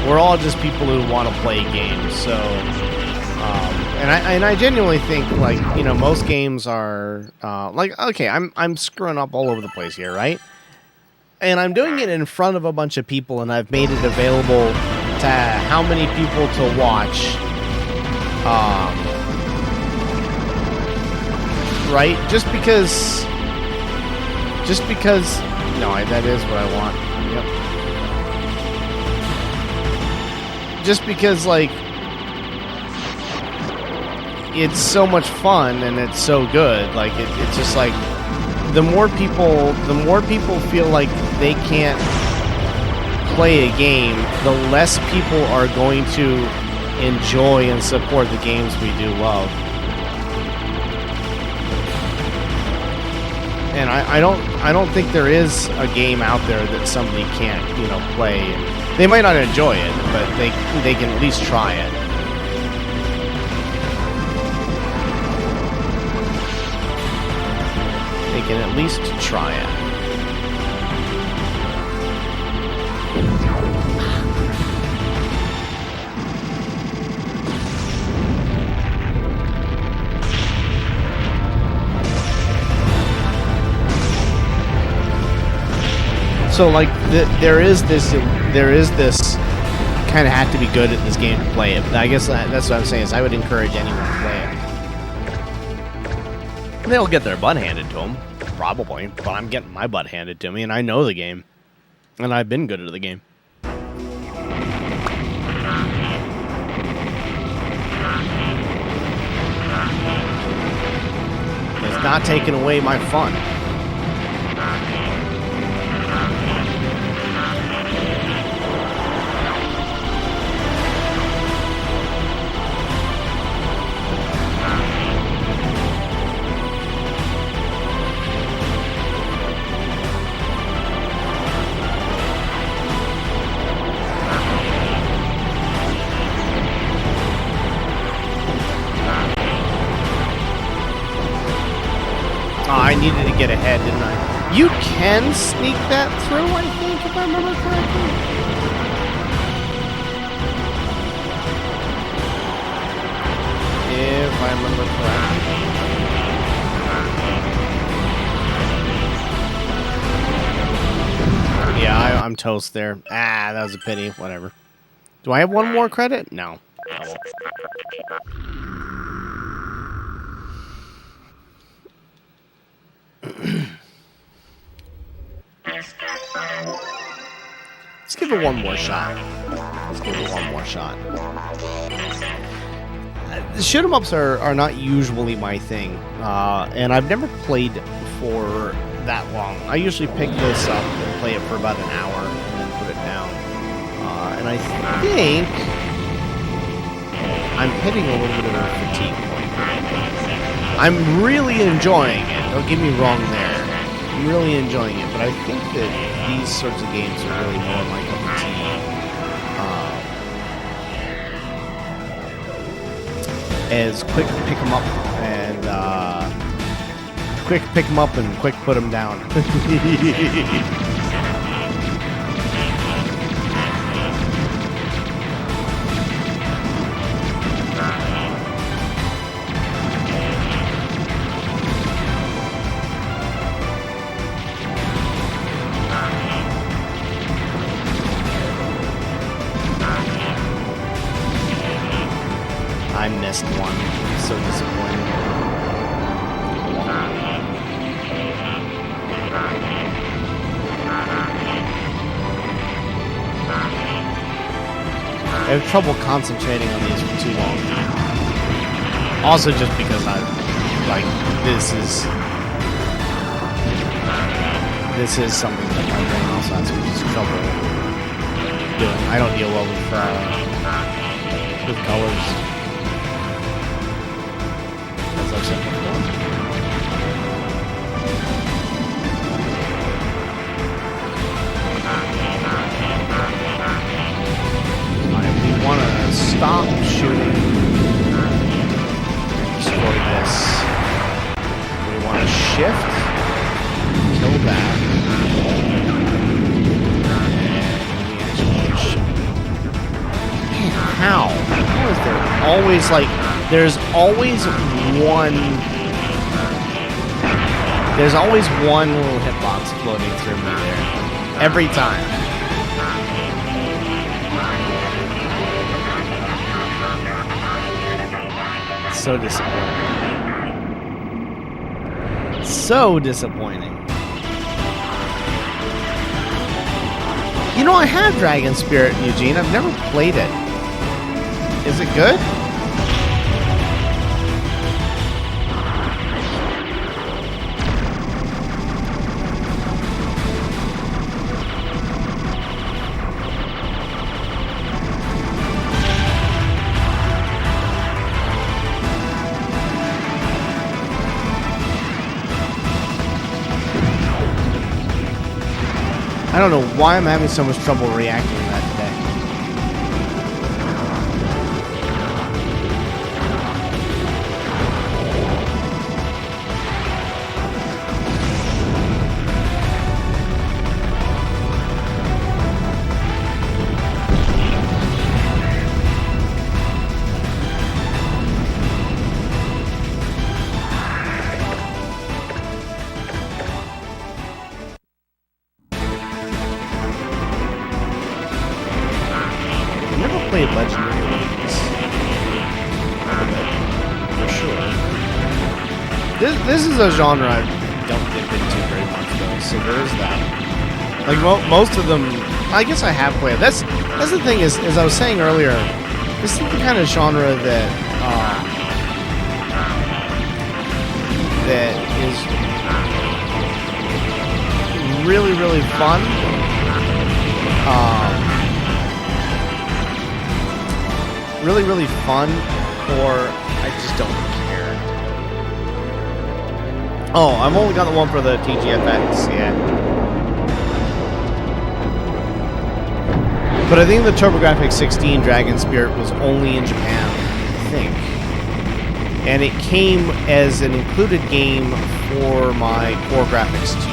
we're all just people who want to play games. So, and I genuinely think, like, you know, most games are like, okay, I'm screwing up all over the place here, right? And I'm doing it in front of a bunch of people, and I've made it available to how many people to watch. Right? Just because, no, that is what I want. Yep. Just because, like, it's so much fun and it's so good. Like, it's just like, the more people feel like they can't play a game, the less people are going to enjoy and support the games we do love. And I don't think there is a game out there that somebody can't, you know, play. They might not enjoy it, but they can at least try it. They can at least try it. So, like, there is this kind of have to be good at this game to play it. But I guess that's what I'm saying, is I would encourage anyone to play it. They'll get their butt handed to them, probably, but I'm getting my butt handed to me, and I know the game. And I've been good at the game. It's not taking away my fun. I needed to get ahead, didn't I? You can sneak that through, I think, if I remember correctly. If I remember correctly. Yeah, I'm toast there. Ah, that was a pity. Whatever. Do I have one more credit? No. Let's give it one more shot. The shoot 'em ups are not usually my thing, and I've never played for that long. I usually pick this up and play it for about an hour and then put it down. And I think I'm hitting a little bit of a fatigue point. I'm really enjoying it. Don't get me wrong there. I'm really enjoying it, but I think that these sorts of games are really more my cup of tea. As quick pick them up and quick pick them up and quick put them down. I missed one. I'm so disappointed. I have trouble concentrating on these for too long. Also just because this is something that my brain also has trouble doing. I don't deal well with colors. As I've said before. We want to stop shooting and destroy is there always like there's always one little hitbox floating through me there every time. So disappointing. So disappointing. You know, I have Dragon Spirit, Eugene. I've never played it. Is it good? I don't know why I'm having so much trouble reacting to that today. Played Legendary Leagues. For sure. This is a genre I don't dip into very much though, so there is that. Like most of them, I guess I have played. That's the thing is, as I was saying earlier, this is the kind of genre that that is really, really fun. Really, really fun, or I just don't care. Oh, I've only got the one for the TGFX, yeah. But I think the TurboGrafx 16 Dragon Spirit was only in Japan, I think. And it came as an included game for my Core Graphics 2.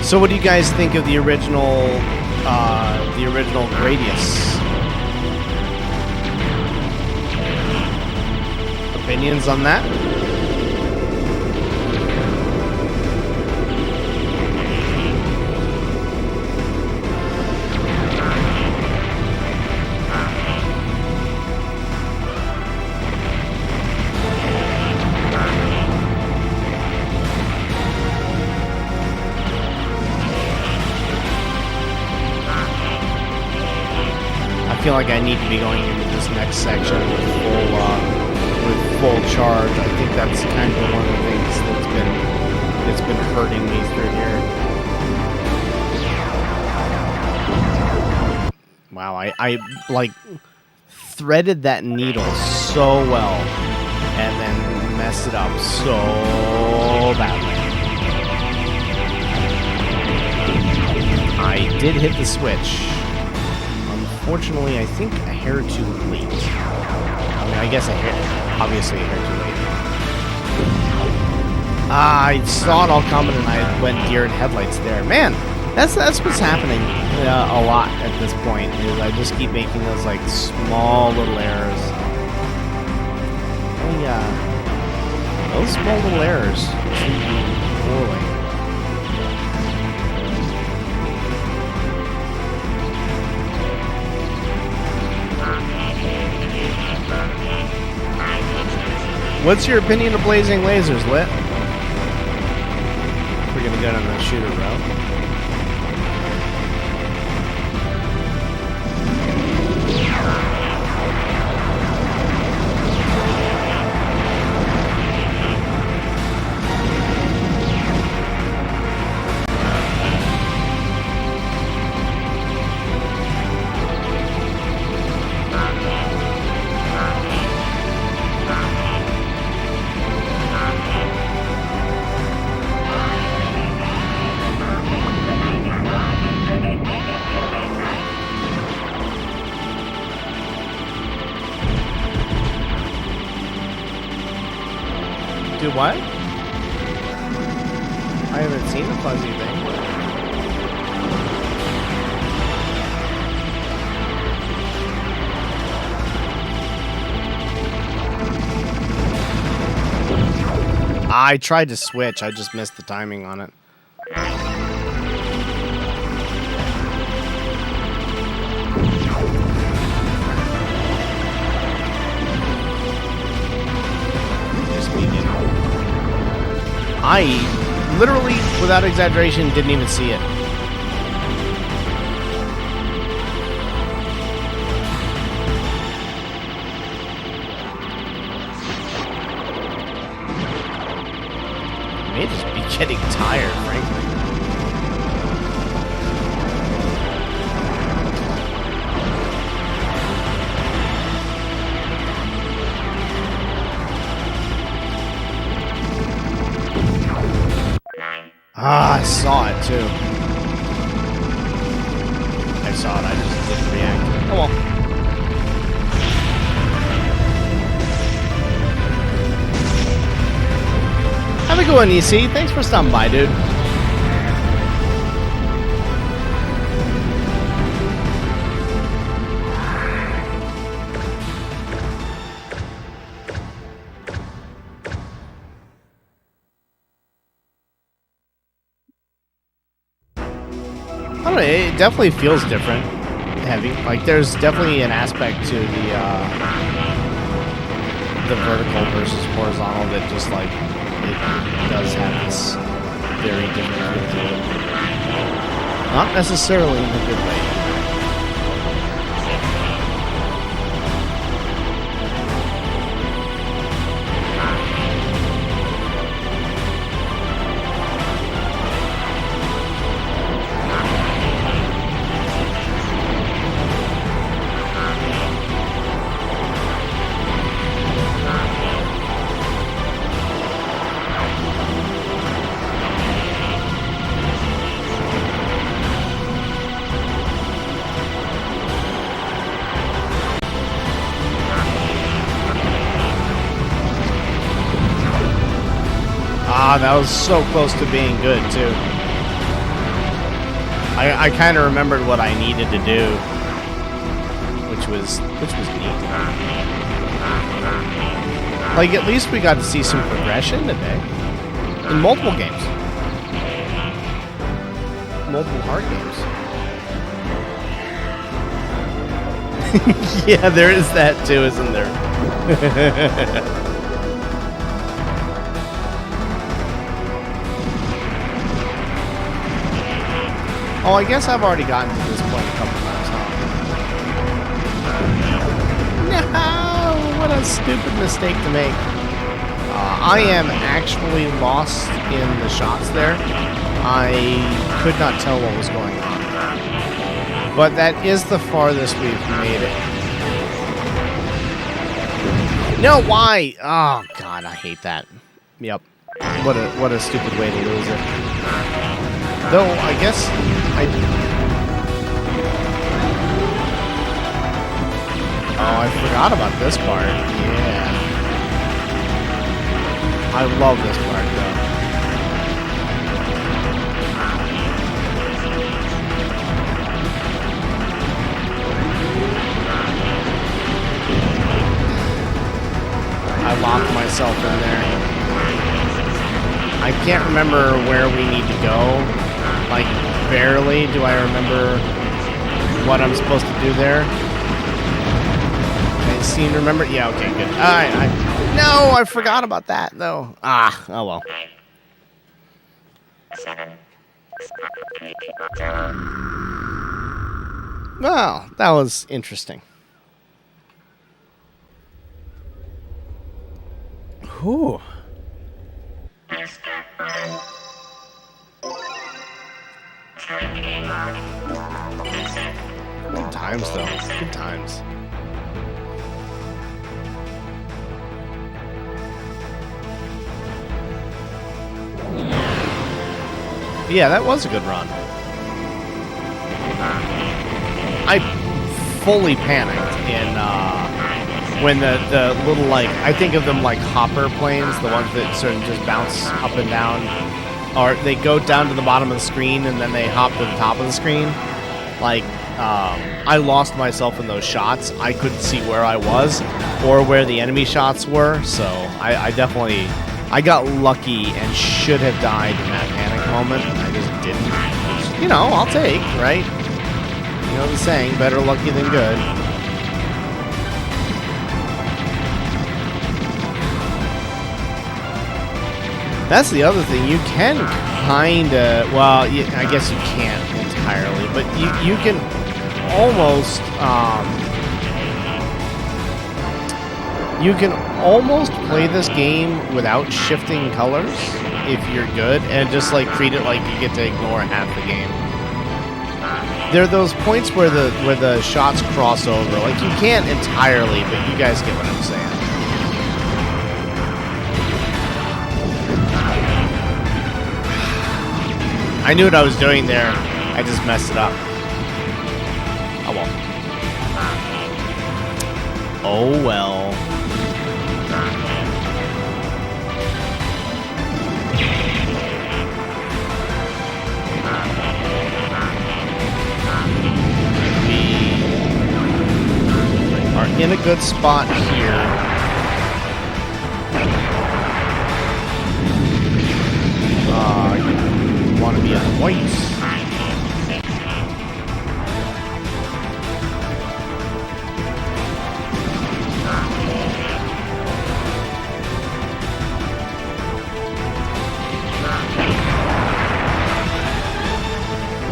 So what do you guys think of the original Gradius? Opinions on that? I feel like I need to be going into this next section with full charge. I think that's kind of one of the things that's been hurting me through here. Wow, I like threaded that needle so well and then messed it up so badly. I did hit the switch. Unfortunately, I think a hair too late. I mean, I guess obviously a hair too late. I saw it all coming and I went deer in headlights there. Man, that's what's happening a lot at this point. Is I just keep making those like small little errors. Oh yeah, those small little errors treat me poorly. What's your opinion of blazing lasers, Lit? We're gonna go down the shooter route. Do what? I haven't seen the fuzzy thing. I tried to switch. I just missed the timing on it. I literally, without exaggeration, didn't even see it. I may just be getting tired, frankly. Ah, I saw it too. I saw it, I just didn't react. Oh well. Have a good one, EC. Thanks for stopping by, dude. I don't know, it definitely feels different. Heavy. Like, there's definitely an aspect to the vertical versus horizontal that just, like, it does have this very different feel to it. Not necessarily in a good way. Ah, that was so close to being good, too. I kind of remembered what I needed to do, which was neat. Like, at least we got to see some progression today. In multiple games. Multiple hard games. Yeah, there is that, too, isn't there? Oh, I guess I've already gotten to this point a couple times, huh? No! What a stupid mistake to make. I am actually lost in the shots there. I could not tell what was going on. But that is the farthest we've made it. No, why? Oh, God, I hate that. Yep. What a stupid way to lose it. Though, I guess Oh, I forgot about this part. Yeah. I love this part, though. I locked myself in there. I can't remember where we need to go. Like, barely do I remember what I'm supposed to do there. I seem to remember. Yeah, okay, good. No, I forgot about that, though. Ah, oh well. Well, that was interesting. Whew. Good times, though. Good times. Yeah, that was a good run. I fully panicked when the little, like, I think of them like hopper planes, the ones that sort of just bounce up and down, or they go down to the bottom of the screen and then they hop to the top of the screen. Like, I lost myself in those shots. I couldn't see where I was or where the enemy shots were, so I definitely, I got lucky and should have died in that panic moment. I just didn't. Which, you know, I'll take, right? You know the saying, better lucky than good. That's the other thing. You can kind of, well, I guess you can't entirely, but you can almost play this game without shifting colors if you're good, and just like treat it like you get to ignore half the game. There are those points where the shots cross over. Like, you can't entirely, but you guys get what I'm saying. I knew what I was doing there. I just messed it up. Oh well. Oh well. We are in a good spot here. Want to be on white.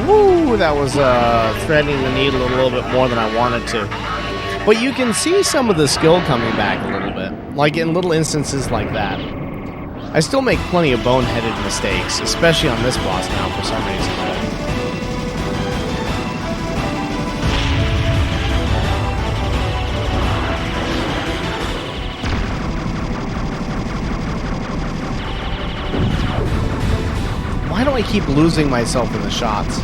Woo! That was threading the needle a little bit more than I wanted to. But you can see some of the skill coming back a little bit, like in little instances like that. I still make plenty of boneheaded mistakes, especially on this boss now for some reason. Why do I keep losing myself in the shots?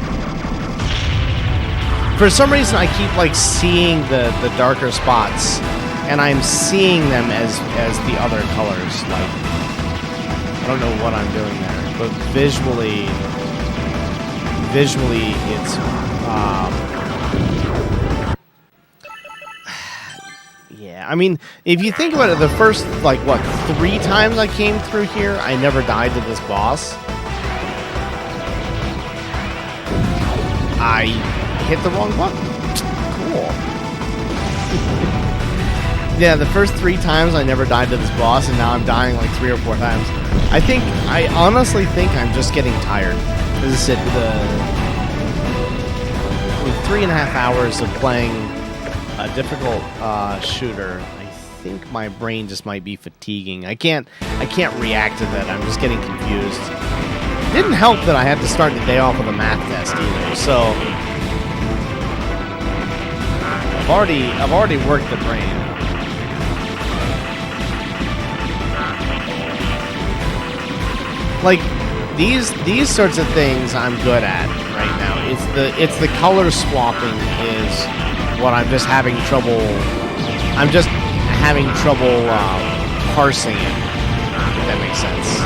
For some reason I keep like seeing the darker spots, and I'm seeing them as the other colors. Like, I don't know what I'm doing there, but visually, it's, yeah, I mean, if you think about it, the first, like, what, 3 times I came through here, I never died to this boss. I hit the wrong button. Cool. Yeah, the first 3 times I never died to this boss, and now I'm dying like 3 or 4 times. I honestly think I'm just getting tired. As I said, with 3.5 hours of playing a difficult shooter, I think my brain just might be fatiguing. I can't react to that. I'm just getting confused. It didn't help that I had to start the day off with a math test either. So I've already worked the brain. Like, these sorts of things I'm good at right now. It's the color swapping is what I'm just having trouble. I'm just having trouble parsing it. If that makes sense.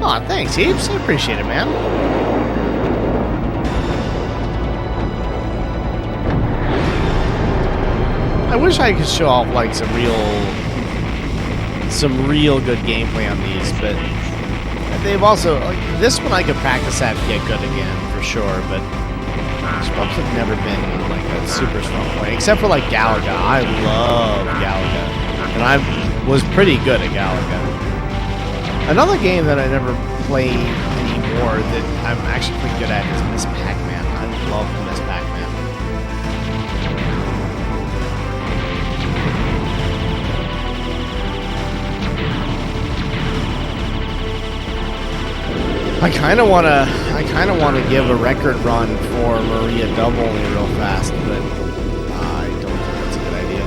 Aw, thanks, Heaps. I appreciate it, man. I wish I could show off like some real good gameplay on these, but they've also, like, this one I could practice at to get good again for sure. But these bumps have never been like a super strong point, except for like Galaga. I love Galaga, and I was pretty good at Galaga. Another game that I never play anymore that I'm actually pretty good at is Miss Pac-Man. I love Miss Pac-Man. I kind of want to give a record run for Maria Double real fast, but I don't think that's a good idea.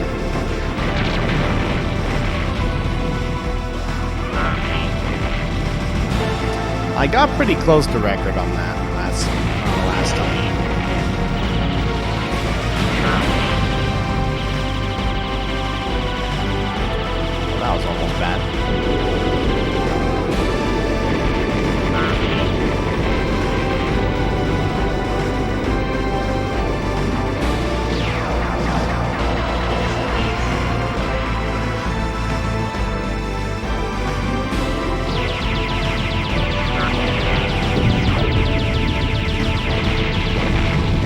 I got pretty close to record on that last time. Well, that was almost bad.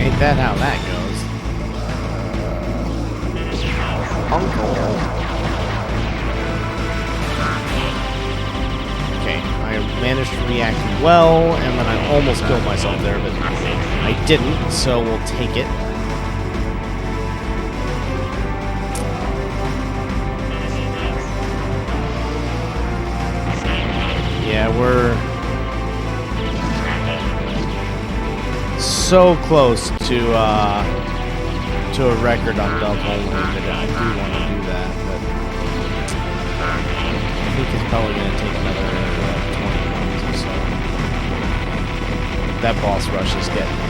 Ain't that how that goes? Uncle. Okay, I managed to react well, and then I almost killed myself there, but I didn't, so we'll take it. Yeah, we're so close to a record on dub only that I do want to do that, but I think it's probably going to take another 20 runs or so. That boss rush is getting me.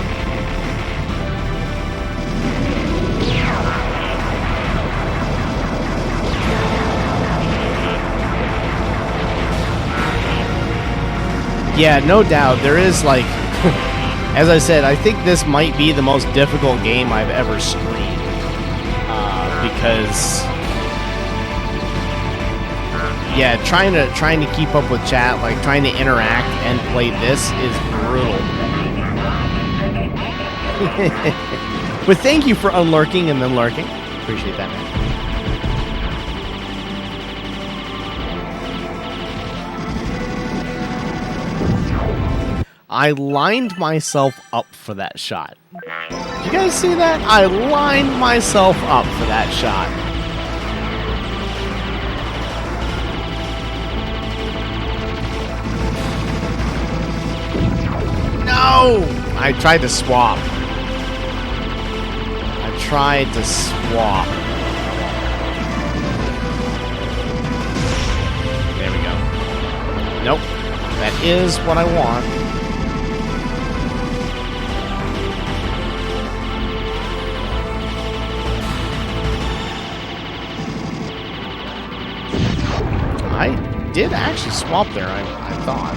Yeah, no doubt. There is, like, as I said, I think this might be the most difficult game I've ever streamed. Because, yeah, trying to keep up with chat, like trying to interact and play this is brutal. But thank you for unlurking and then lurking. Appreciate that, man. I lined myself up for that shot. Did you guys see that? I lined myself up for that shot. No! I tried to swap. There we go. Nope. That is what I want. I did actually swap there, I thought.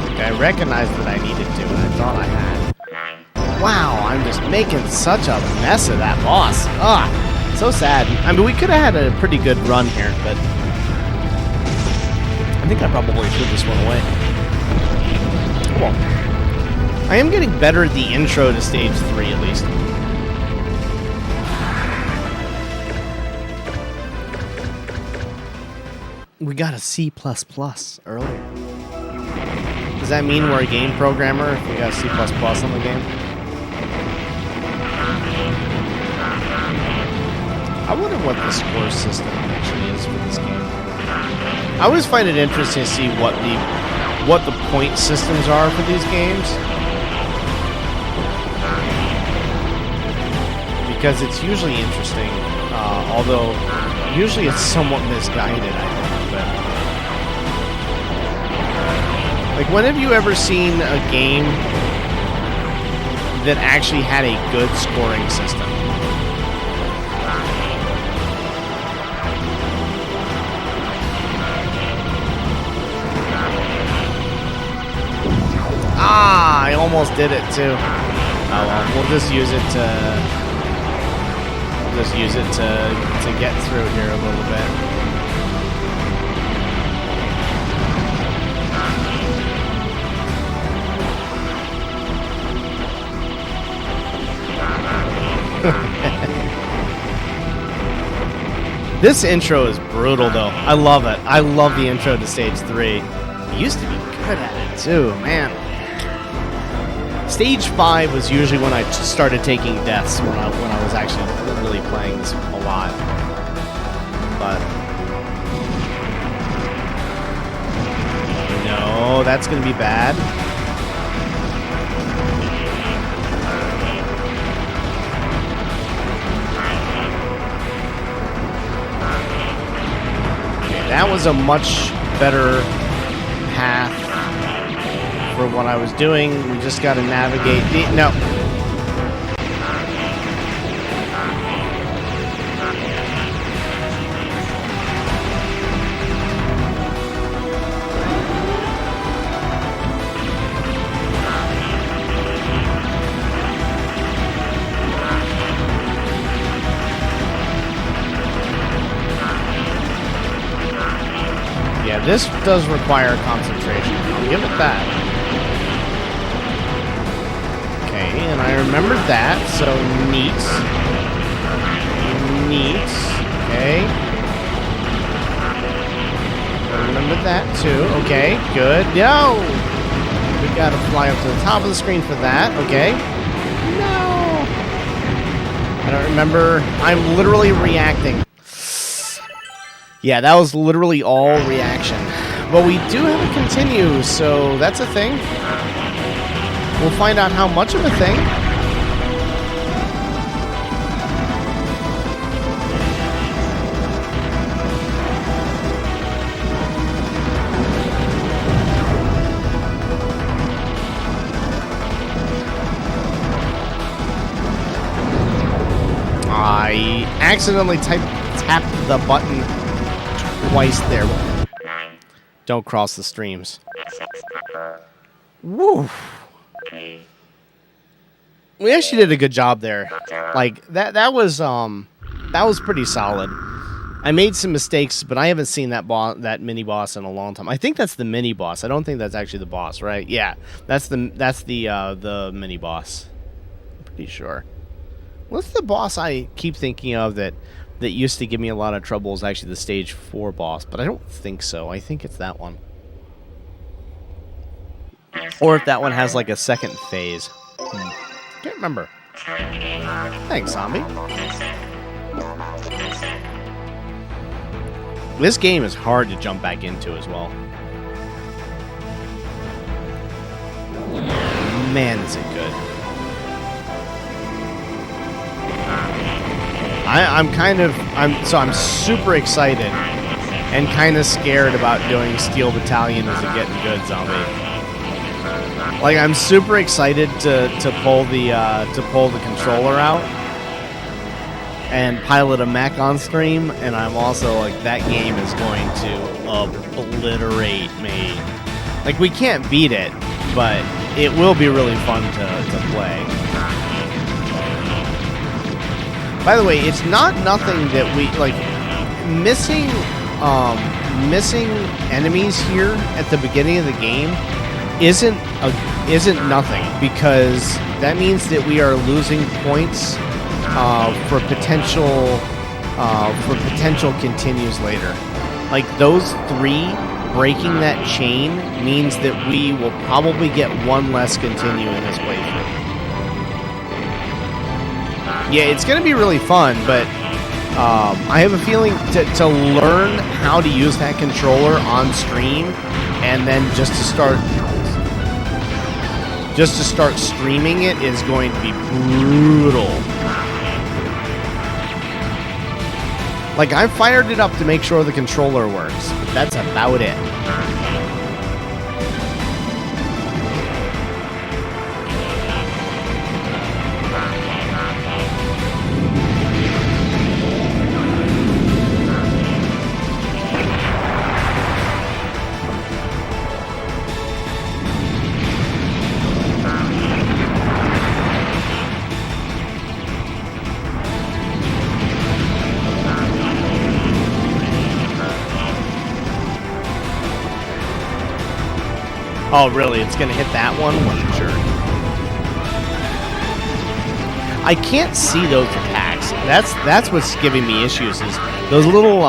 Like, I recognized that I needed to, and I thought I had. Wow, I'm just making such a mess of that boss. Ah, so sad. I mean, we could have had a pretty good run here, but I think I probably threw this one away. Well, I am getting better at the intro to stage 3, at least. We got a C++ earlier. Does that mean we're a game programmer if we got C++ on the game? I wonder what the score system actually is for this game. I always find it interesting to see what the point systems are for these games. Because it's usually interesting, although usually it's somewhat misguided, I think. Like, when have you ever seen a game that actually had a good scoring system? Ah, I almost did it too. Oh well, we'll just use it to get through here a little bit. This intro is brutal, though. I love it. I love the intro to Stage 3. I used to be good at it, too, man. Stage 5 was usually when I started taking deaths, when I was actually really playing this a lot. But no, that's going to be bad. That was a much better path for what I was doing. We just got to navigate. No. Yeah, this does require concentration. I'll give it that. Okay, and I remembered that, so neat. Neat. Okay. I remembered that too. Okay, good. No! We gotta fly up to the top of the screen for that. Okay. No! I don't remember. I'm literally reacting. Yeah, that was literally all reaction. But we do have a continue, so that's a thing. We'll find out how much of a thing. I accidentally tapped the button twice there. Don't cross the streams. Woo. We actually did a good job there. Like that was pretty solid. I made some mistakes, but I haven't seen that mini boss in a long time. I think that's the mini boss. I don't think that's actually the boss, right? Yeah. That's the mini boss. I'm pretty sure. What's the boss I keep thinking of that used to give me a lot of trouble is actually the stage 4 boss, but I don't think so. I think it's that one. Or if that one has like a second phase. Can't remember. Thanks, zombie. This game is hard to jump back into as well. Man, is it good. I'm super excited and kind of scared about doing Steel Battalion as a Gittin Good zombie. Like, I'm super excited to pull the controller out and pilot a mech on stream, and I'm also like, that game is going to obliterate me. Like, we can't beat it, but it will be really fun to play. By the way, it's not nothing that we like. Missing enemies here at the beginning of the game isn't nothing, because that means that we are losing points for potential continues later. Like, those 3 breaking that chain means that we will probably get one less continue in this playthrough. Yeah, it's going to be really fun, but I have a feeling to learn how to use that controller on stream, and then just to start streaming it is going to be brutal. Like, I fired it up to make sure the controller works, but that's about it. Oh, really? It's going to hit that one? Well, sure. I can't see those attacks. That's what's giving me issues, is those little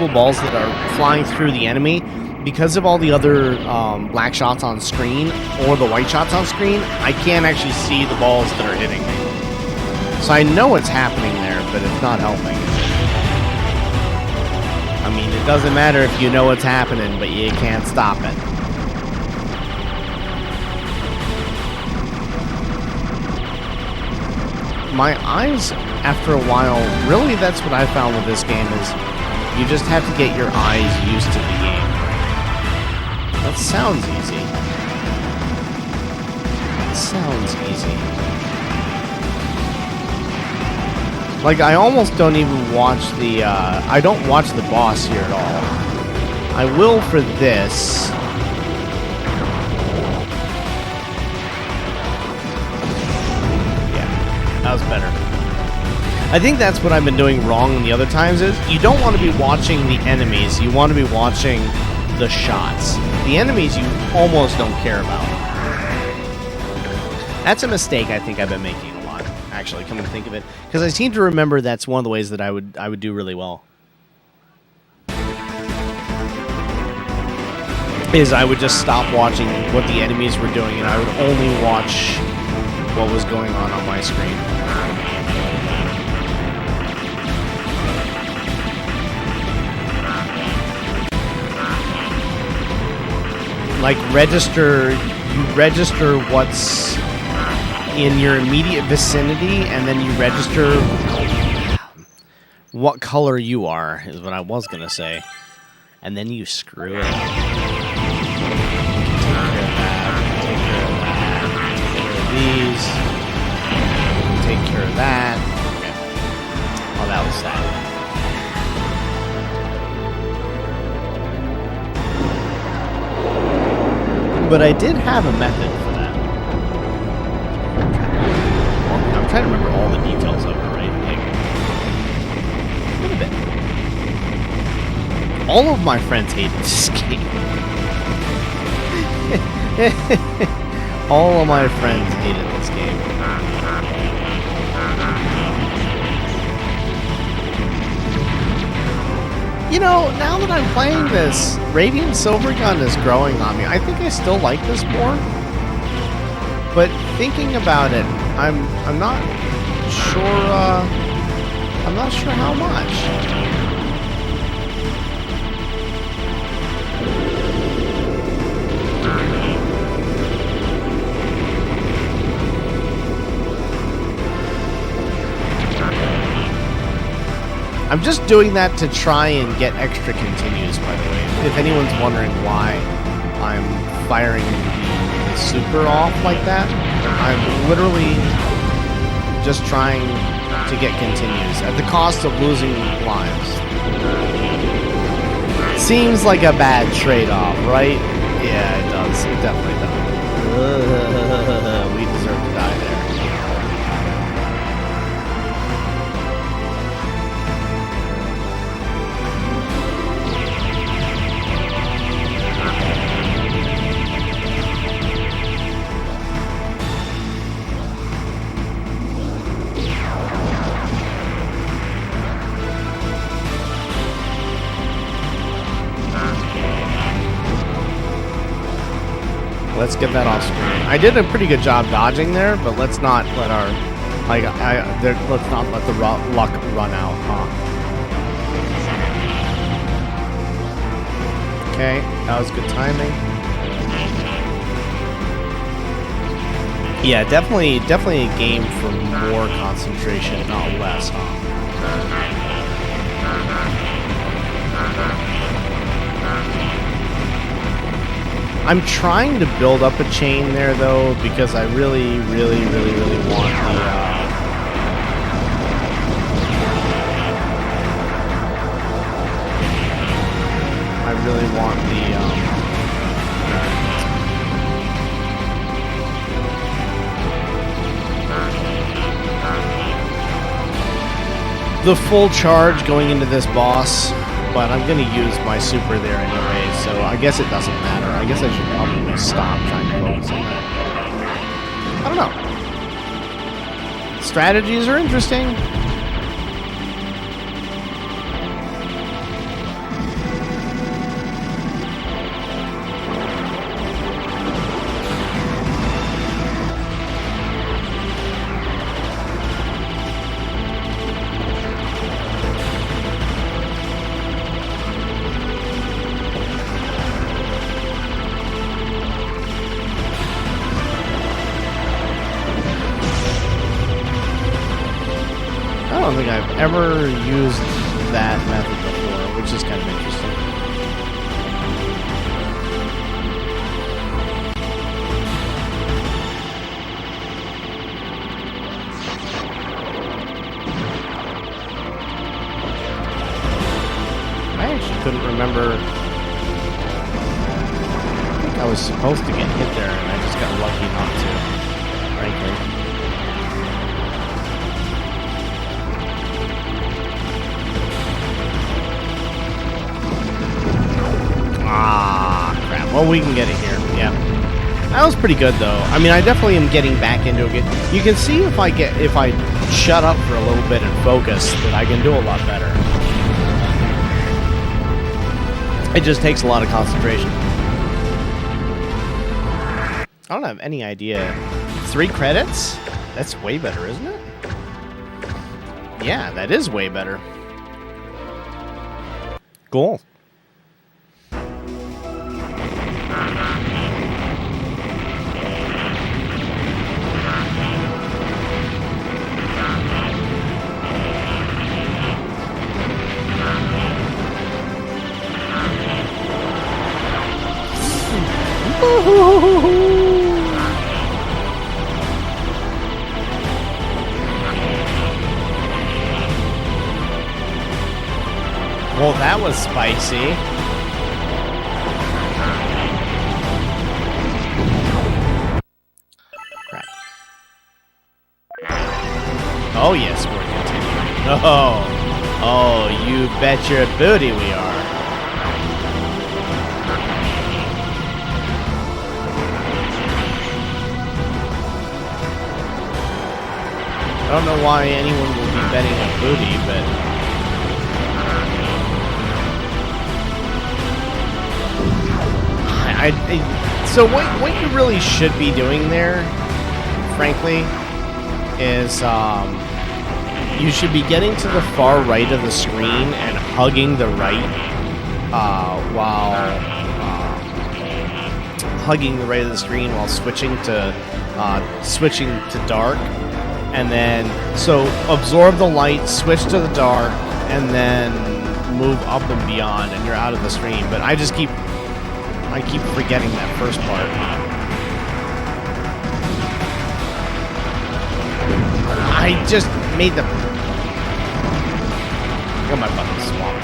balls that are flying through the enemy. Because of all the other black shots on screen, or the white shots on screen, I can't actually see the balls that are hitting me. So I know what's happening there, but it's not helping. I mean, it doesn't matter if you know what's happening, but you can't stop it. My eyes, after a while, really that's what I found with this game, is you just have to get your eyes used to the game. That sounds easy. That sounds easy. Like, I almost don't even watch the, I don't watch the boss here at all. I will for this. Yeah, that was better. I think that's what I've been doing wrong in the other times is you don't want to be watching the enemies, you want to be watching the shots. The enemies you almost don't care about. That's a mistake I think I've been making a lot, actually, come to think of it. Because I seem to remember that's one of the ways that I would do really well. Is I would just stop watching what the enemies were doing and I would only watch what was going on my screen. Like you register what's in your immediate vicinity, and then you register what color you are, is what I was gonna say. And then you screw it. Take care of that, take care of these, take care of that. Okay. Oh, that was that. But I did have a method for that. I'm trying to remember all the details of it, right? A little bit. All of my friends hated this game. All of my friends hated this game. You know, now that I'm playing this, Radiant Silvergun is growing on me. I think I still like this more. But thinking about it, I'm not sure how much. I'm just doing that to try and get extra continues, by the way. If anyone's wondering why I'm firing the super off like that, I'm literally just trying to get continues at the cost of losing lives. Seems like a bad trade-off, right? Yeah, it does. It definitely does. We deserve to die there. Let's get that off screen. I did a pretty good job dodging there, but let's not let our let's not let the luck run out, huh? Okay, that was good timing. Yeah, definitely a game for more concentration, not less, huh? I'm trying to build up a chain there, though, because I really want the, I really want the full charge going into this boss. But I'm going to use my super there anyway, so I guess it doesn't matter. I guess I should probably stop trying to focus on that. I don't know. Strategies are interesting. I don't think I've ever used that method before, which is kind of interesting. remember. I think I was supposed to get hit there, and I just got lucky not to, frankly. Ah, crap. Well, we can get it here. Yeah. That was pretty good, though. I mean, I definitely am getting back into it. You can see if I shut up for a little bit and focus, that I can do a lot better. It just takes a lot of concentration. I don't have any idea. 3 credits? That's way better, isn't it? Yeah, that is way better. Cool. Well, that was spicy. Crap. Oh, yes, we're continuing. Oh, you bet your booty we are. I don't know why anyone will be betting a booty, but... So what you really should be doing there, frankly, is you should be getting to the far right of the screen and hugging the right while hugging the right of the screen while switching to dark, and then so absorb the light, switch to the dark, and then move up and beyond, and you're out of the screen. But I keep forgetting that first part. I just made the... I got my button swapped.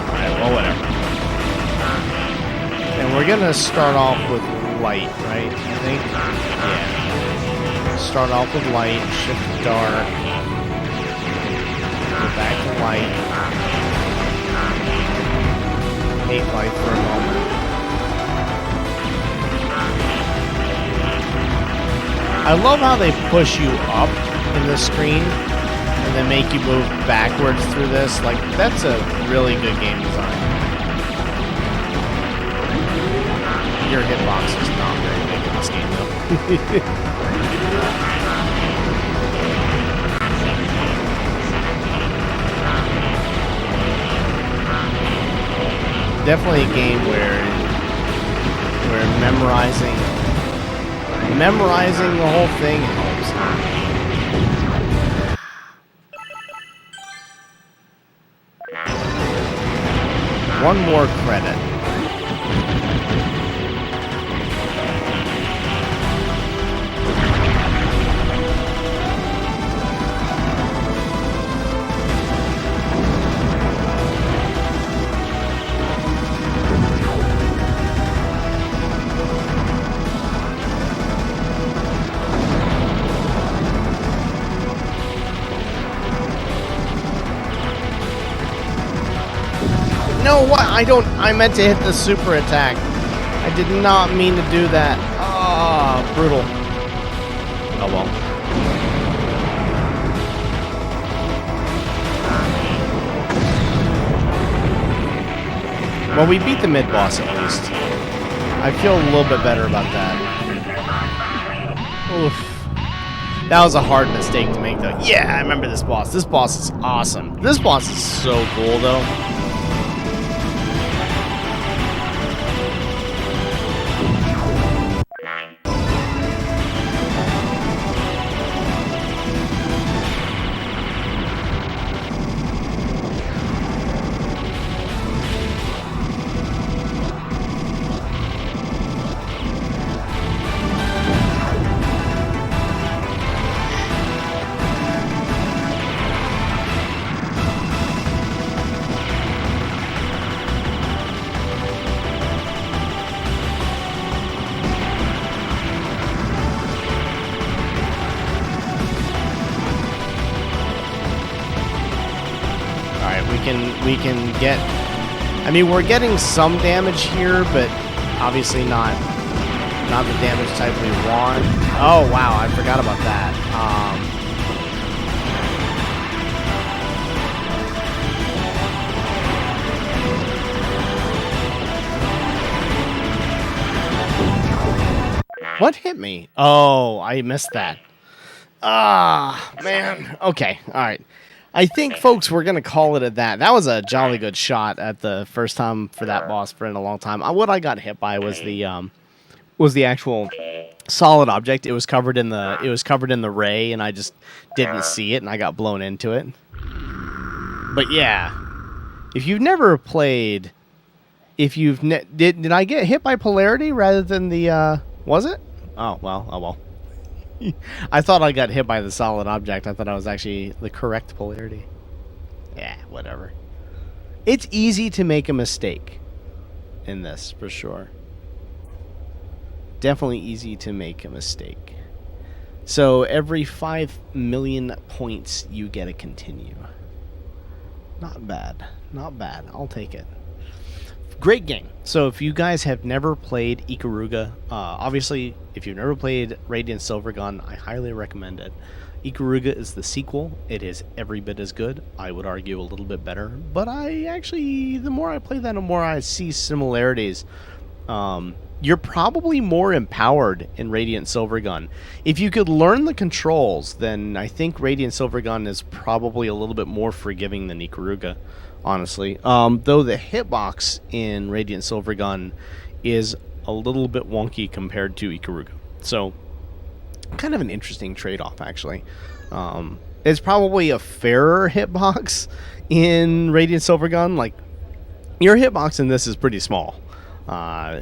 Alright, well, whatever. And we're gonna start off with light, right? I think? Yeah. Start off with light, shift to dark. Go back to light. Hate light for a moment. I love how they push you up in the screen and then make you move backwards through this. Like, that's a really good game design. Your hitbox is not very big in this game, though. Definitely a game where memorizing the whole thing helps. One more credit. No, what? I meant to hit the super attack. I did not mean to do that. Ah, brutal. Oh well. Well, we beat the mid-boss at least. I feel a little bit better about that. Oof. That was a hard mistake to make, though. Yeah, I remember this boss. This boss is awesome. This boss is so cool, though. can get. I mean, we're getting some damage here, but obviously not the damage type we want. Oh wow, I forgot about that. What hit me? Oh, I missed that. Ah, man. Okay, all right. I think, folks, we're going to call it at that. That was a jolly good shot at the first time for that boss for in a long time. What I got hit by was the actual solid object. It was covered in the ray, and I just didn't see it, and I got blown into it. But yeah, if you've never played, did I get hit by polarity rather than the was it? Oh well. I thought I got hit by the solid object. I thought I was actually the correct polarity. Yeah, whatever. It's easy to make a mistake in this, for sure. Definitely easy to make a mistake. So every 5 million points, you get a continue. Not bad. Not bad. I'll take it. Great game. So if you guys have never played Ikaruga, obviously, if you've never played Radiant Silvergun, I highly recommend it. Ikaruga is the sequel. It is every bit as good. I would argue a little bit better. But the more I play that, the more I see similarities. You're probably more empowered in Radiant Silvergun. If you could learn the controls, then I think Radiant Silvergun is probably a little bit more forgiving than Ikaruga, honestly. Though the hitbox in Radiant Silvergun is a little bit wonky compared to Ikaruga. So, kind of an interesting trade-off, actually. It's probably a fairer hitbox in Radiant Silvergun. Like, your hitbox in this is pretty small,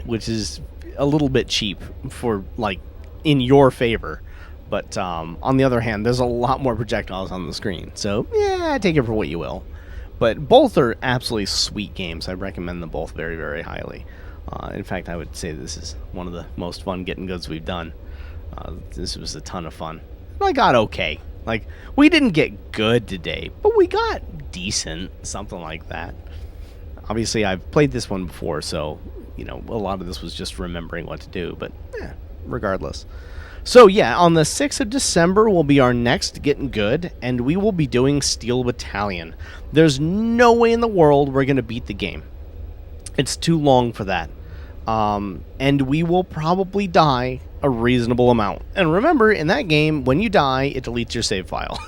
which is a little bit cheap for, like, in your favor. But on the other hand, there's a lot more projectiles on the screen. So, yeah, take it for what you will. But both are absolutely sweet games. I recommend them both very, very highly. In fact, I would say this is one of the most fun Gittin Goods we've done. This was a ton of fun. I got okay. Like, we didn't get good today, but we got decent, something like that. Obviously, I've played this one before, so, you know, a lot of this was just remembering what to do, but regardless. So, yeah, on the 6th of December will be our next Gittin Good, and we will be doing Steel Battalion. There's no way in the world we're going to beat the game. It's too long for that. And we will probably die a reasonable amount. And remember, in that game, when you die, it deletes your save file.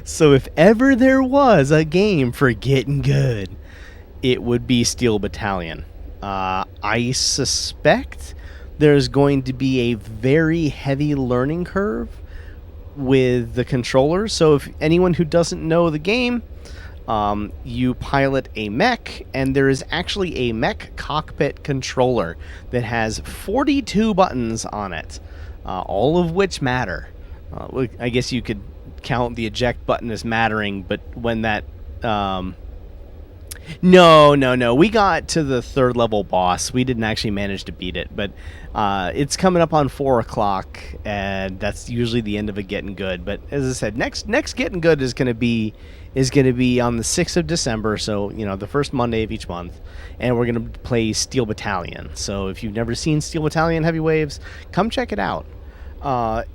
So if ever there was a game for Gittin Good, it would be Steel Battalion. I suspect there's going to be a very heavy learning curve with the controllers. So if anyone who doesn't know the game, you pilot a mech, and there is actually a mech cockpit controller that has 42 buttons on it, all of which matter. I guess you could count the eject button as mattering, but when that... No. We got to the 3rd level boss. We didn't actually manage to beat it, but it's coming up on 4 o'clock, and that's usually the end of a Gittin Good. But as I said, next Gittin Good is going to be on the 6th of December, so, you know, the first Monday of each month, and we're going to play Steel Battalion. So if you've never seen Steel Battalion Heavy Waves, come check it out.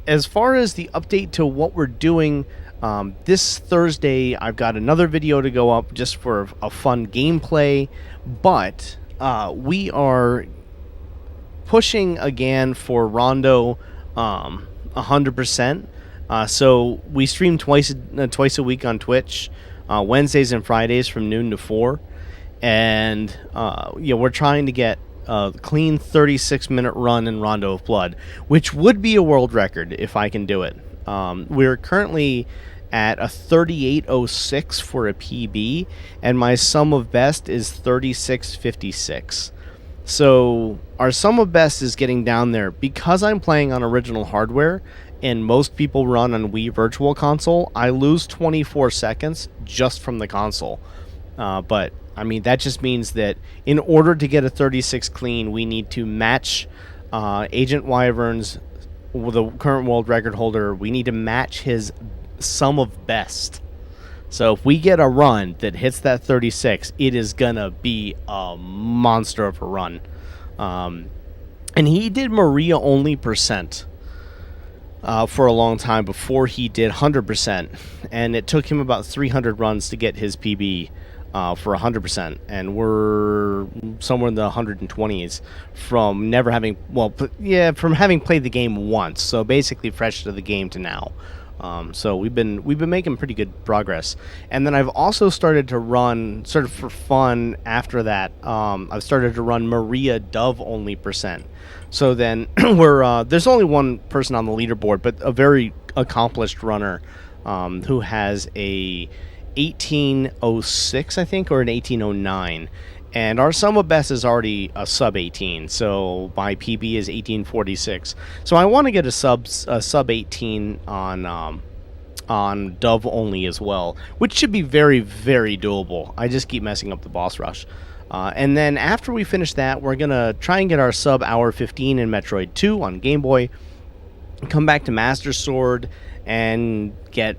As far as the update to what we're doing, this Thursday, I've got another video to go up just for a fun gameplay, but we are pushing again for Rondo 100%. So we stream twice a week on Twitch, Wednesdays and Fridays from noon to 4, and we're trying to get a clean 36-minute run in Rondo of Blood, which would be a world record if I can do it. We're currently at a 38:06 for a PB, and my sum of best is 36:56. So our sum of best is getting down there. Because I'm playing on original hardware and most people run on Wii Virtual Console, I lose 24 seconds just from the console. But I mean, that just means that in order to get a 36 clean, we need to match Agent Wyvern's, the current world record holder. We need to match his sum of best. So if we get a run that hits that 36, it is gonna be a monster of a run. And he did Maria only percent for a long time before he did 100%, and it took him about 300 runs to get his PB for 100%, and we're somewhere in the 120s from never having, from having played the game once. So basically fresh to the game to now. So we've been making pretty good progress. And then I've also started to run, sort of for fun after that, I've started to run Maria Dove only percent. So then there's only one person on the leaderboard, but a very accomplished runner who has a 1806, I think, or an 1809. And our sum of best is already a sub 18, so my PB is 1846. So I want to get a sub 18 on Dove only as well, which should be very, very doable. I just keep messing up the boss rush. And then after we finish that, we're gonna try and get our sub hour 15 in Metroid 2 on Game Boy. Come back to Master Sword and get.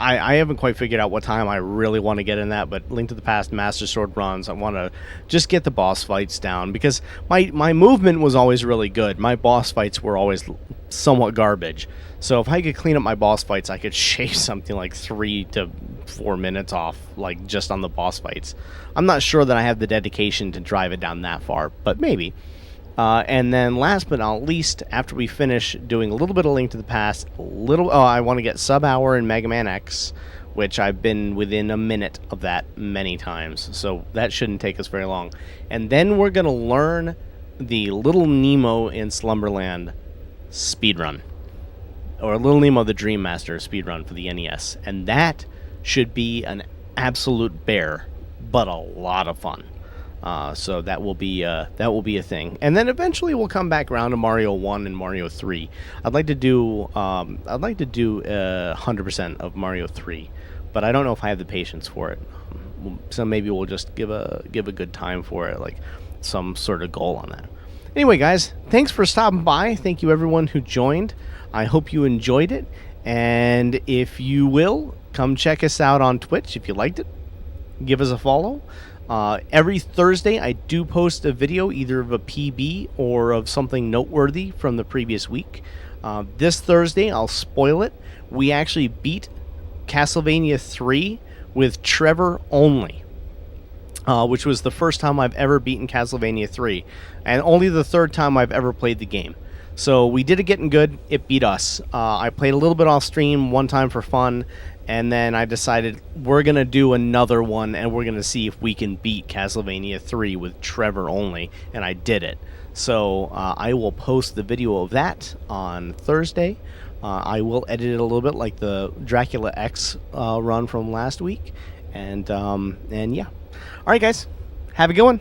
I haven't quite figured out what time I really want to get in that, but Link to the Past Master Sword runs, I want to just get the boss fights down, because my movement was always really good. My boss fights were always somewhat garbage. So if I could clean up my boss fights, I could shave something like 3 to 4 minutes off, like just on the boss fights. I'm not sure that I have the dedication to drive it down that far, but maybe. And then last but not least, after we finish doing a little bit of Link to the Past, I want to get sub hour in Mega Man X, which I've been within a minute of that many times, so that shouldn't take us very long. And then we're going to learn the Little Nemo in Slumberland speedrun, or Little Nemo the Dream Master speedrun for the NES, and that should be an absolute bear, but a lot of fun. So that will be a thing, and then eventually we'll come back around to Mario 1 and Mario 3. I'd like to do 100% of Mario 3, but I don't know if I have the patience for it. So maybe we'll just give a good time for it, like some sort of goal on that. Anyway, guys, thanks for stopping by. Thank you everyone who joined. I hope you enjoyed it, and if you will, come check us out on Twitch if you liked it. Give us a follow. Every Thursday, I do post a video, either of a PB or of something noteworthy from the previous week. This Thursday, I'll spoil it. We actually beat Castlevania 3 with Trevor only, which was the first time I've ever beaten Castlevania 3, and only the third time I've ever played the game. So we did a Gittin Good. It beat us. I played a little bit off stream one time for fun, and then I decided we're going to do another one, and we're going to see if we can beat Castlevania 3 with Trevor only, and I did it. So I will post the video of that on Thursday. I will edit it a little bit like the Dracula X run from last week, and yeah. All right, guys, have a good one.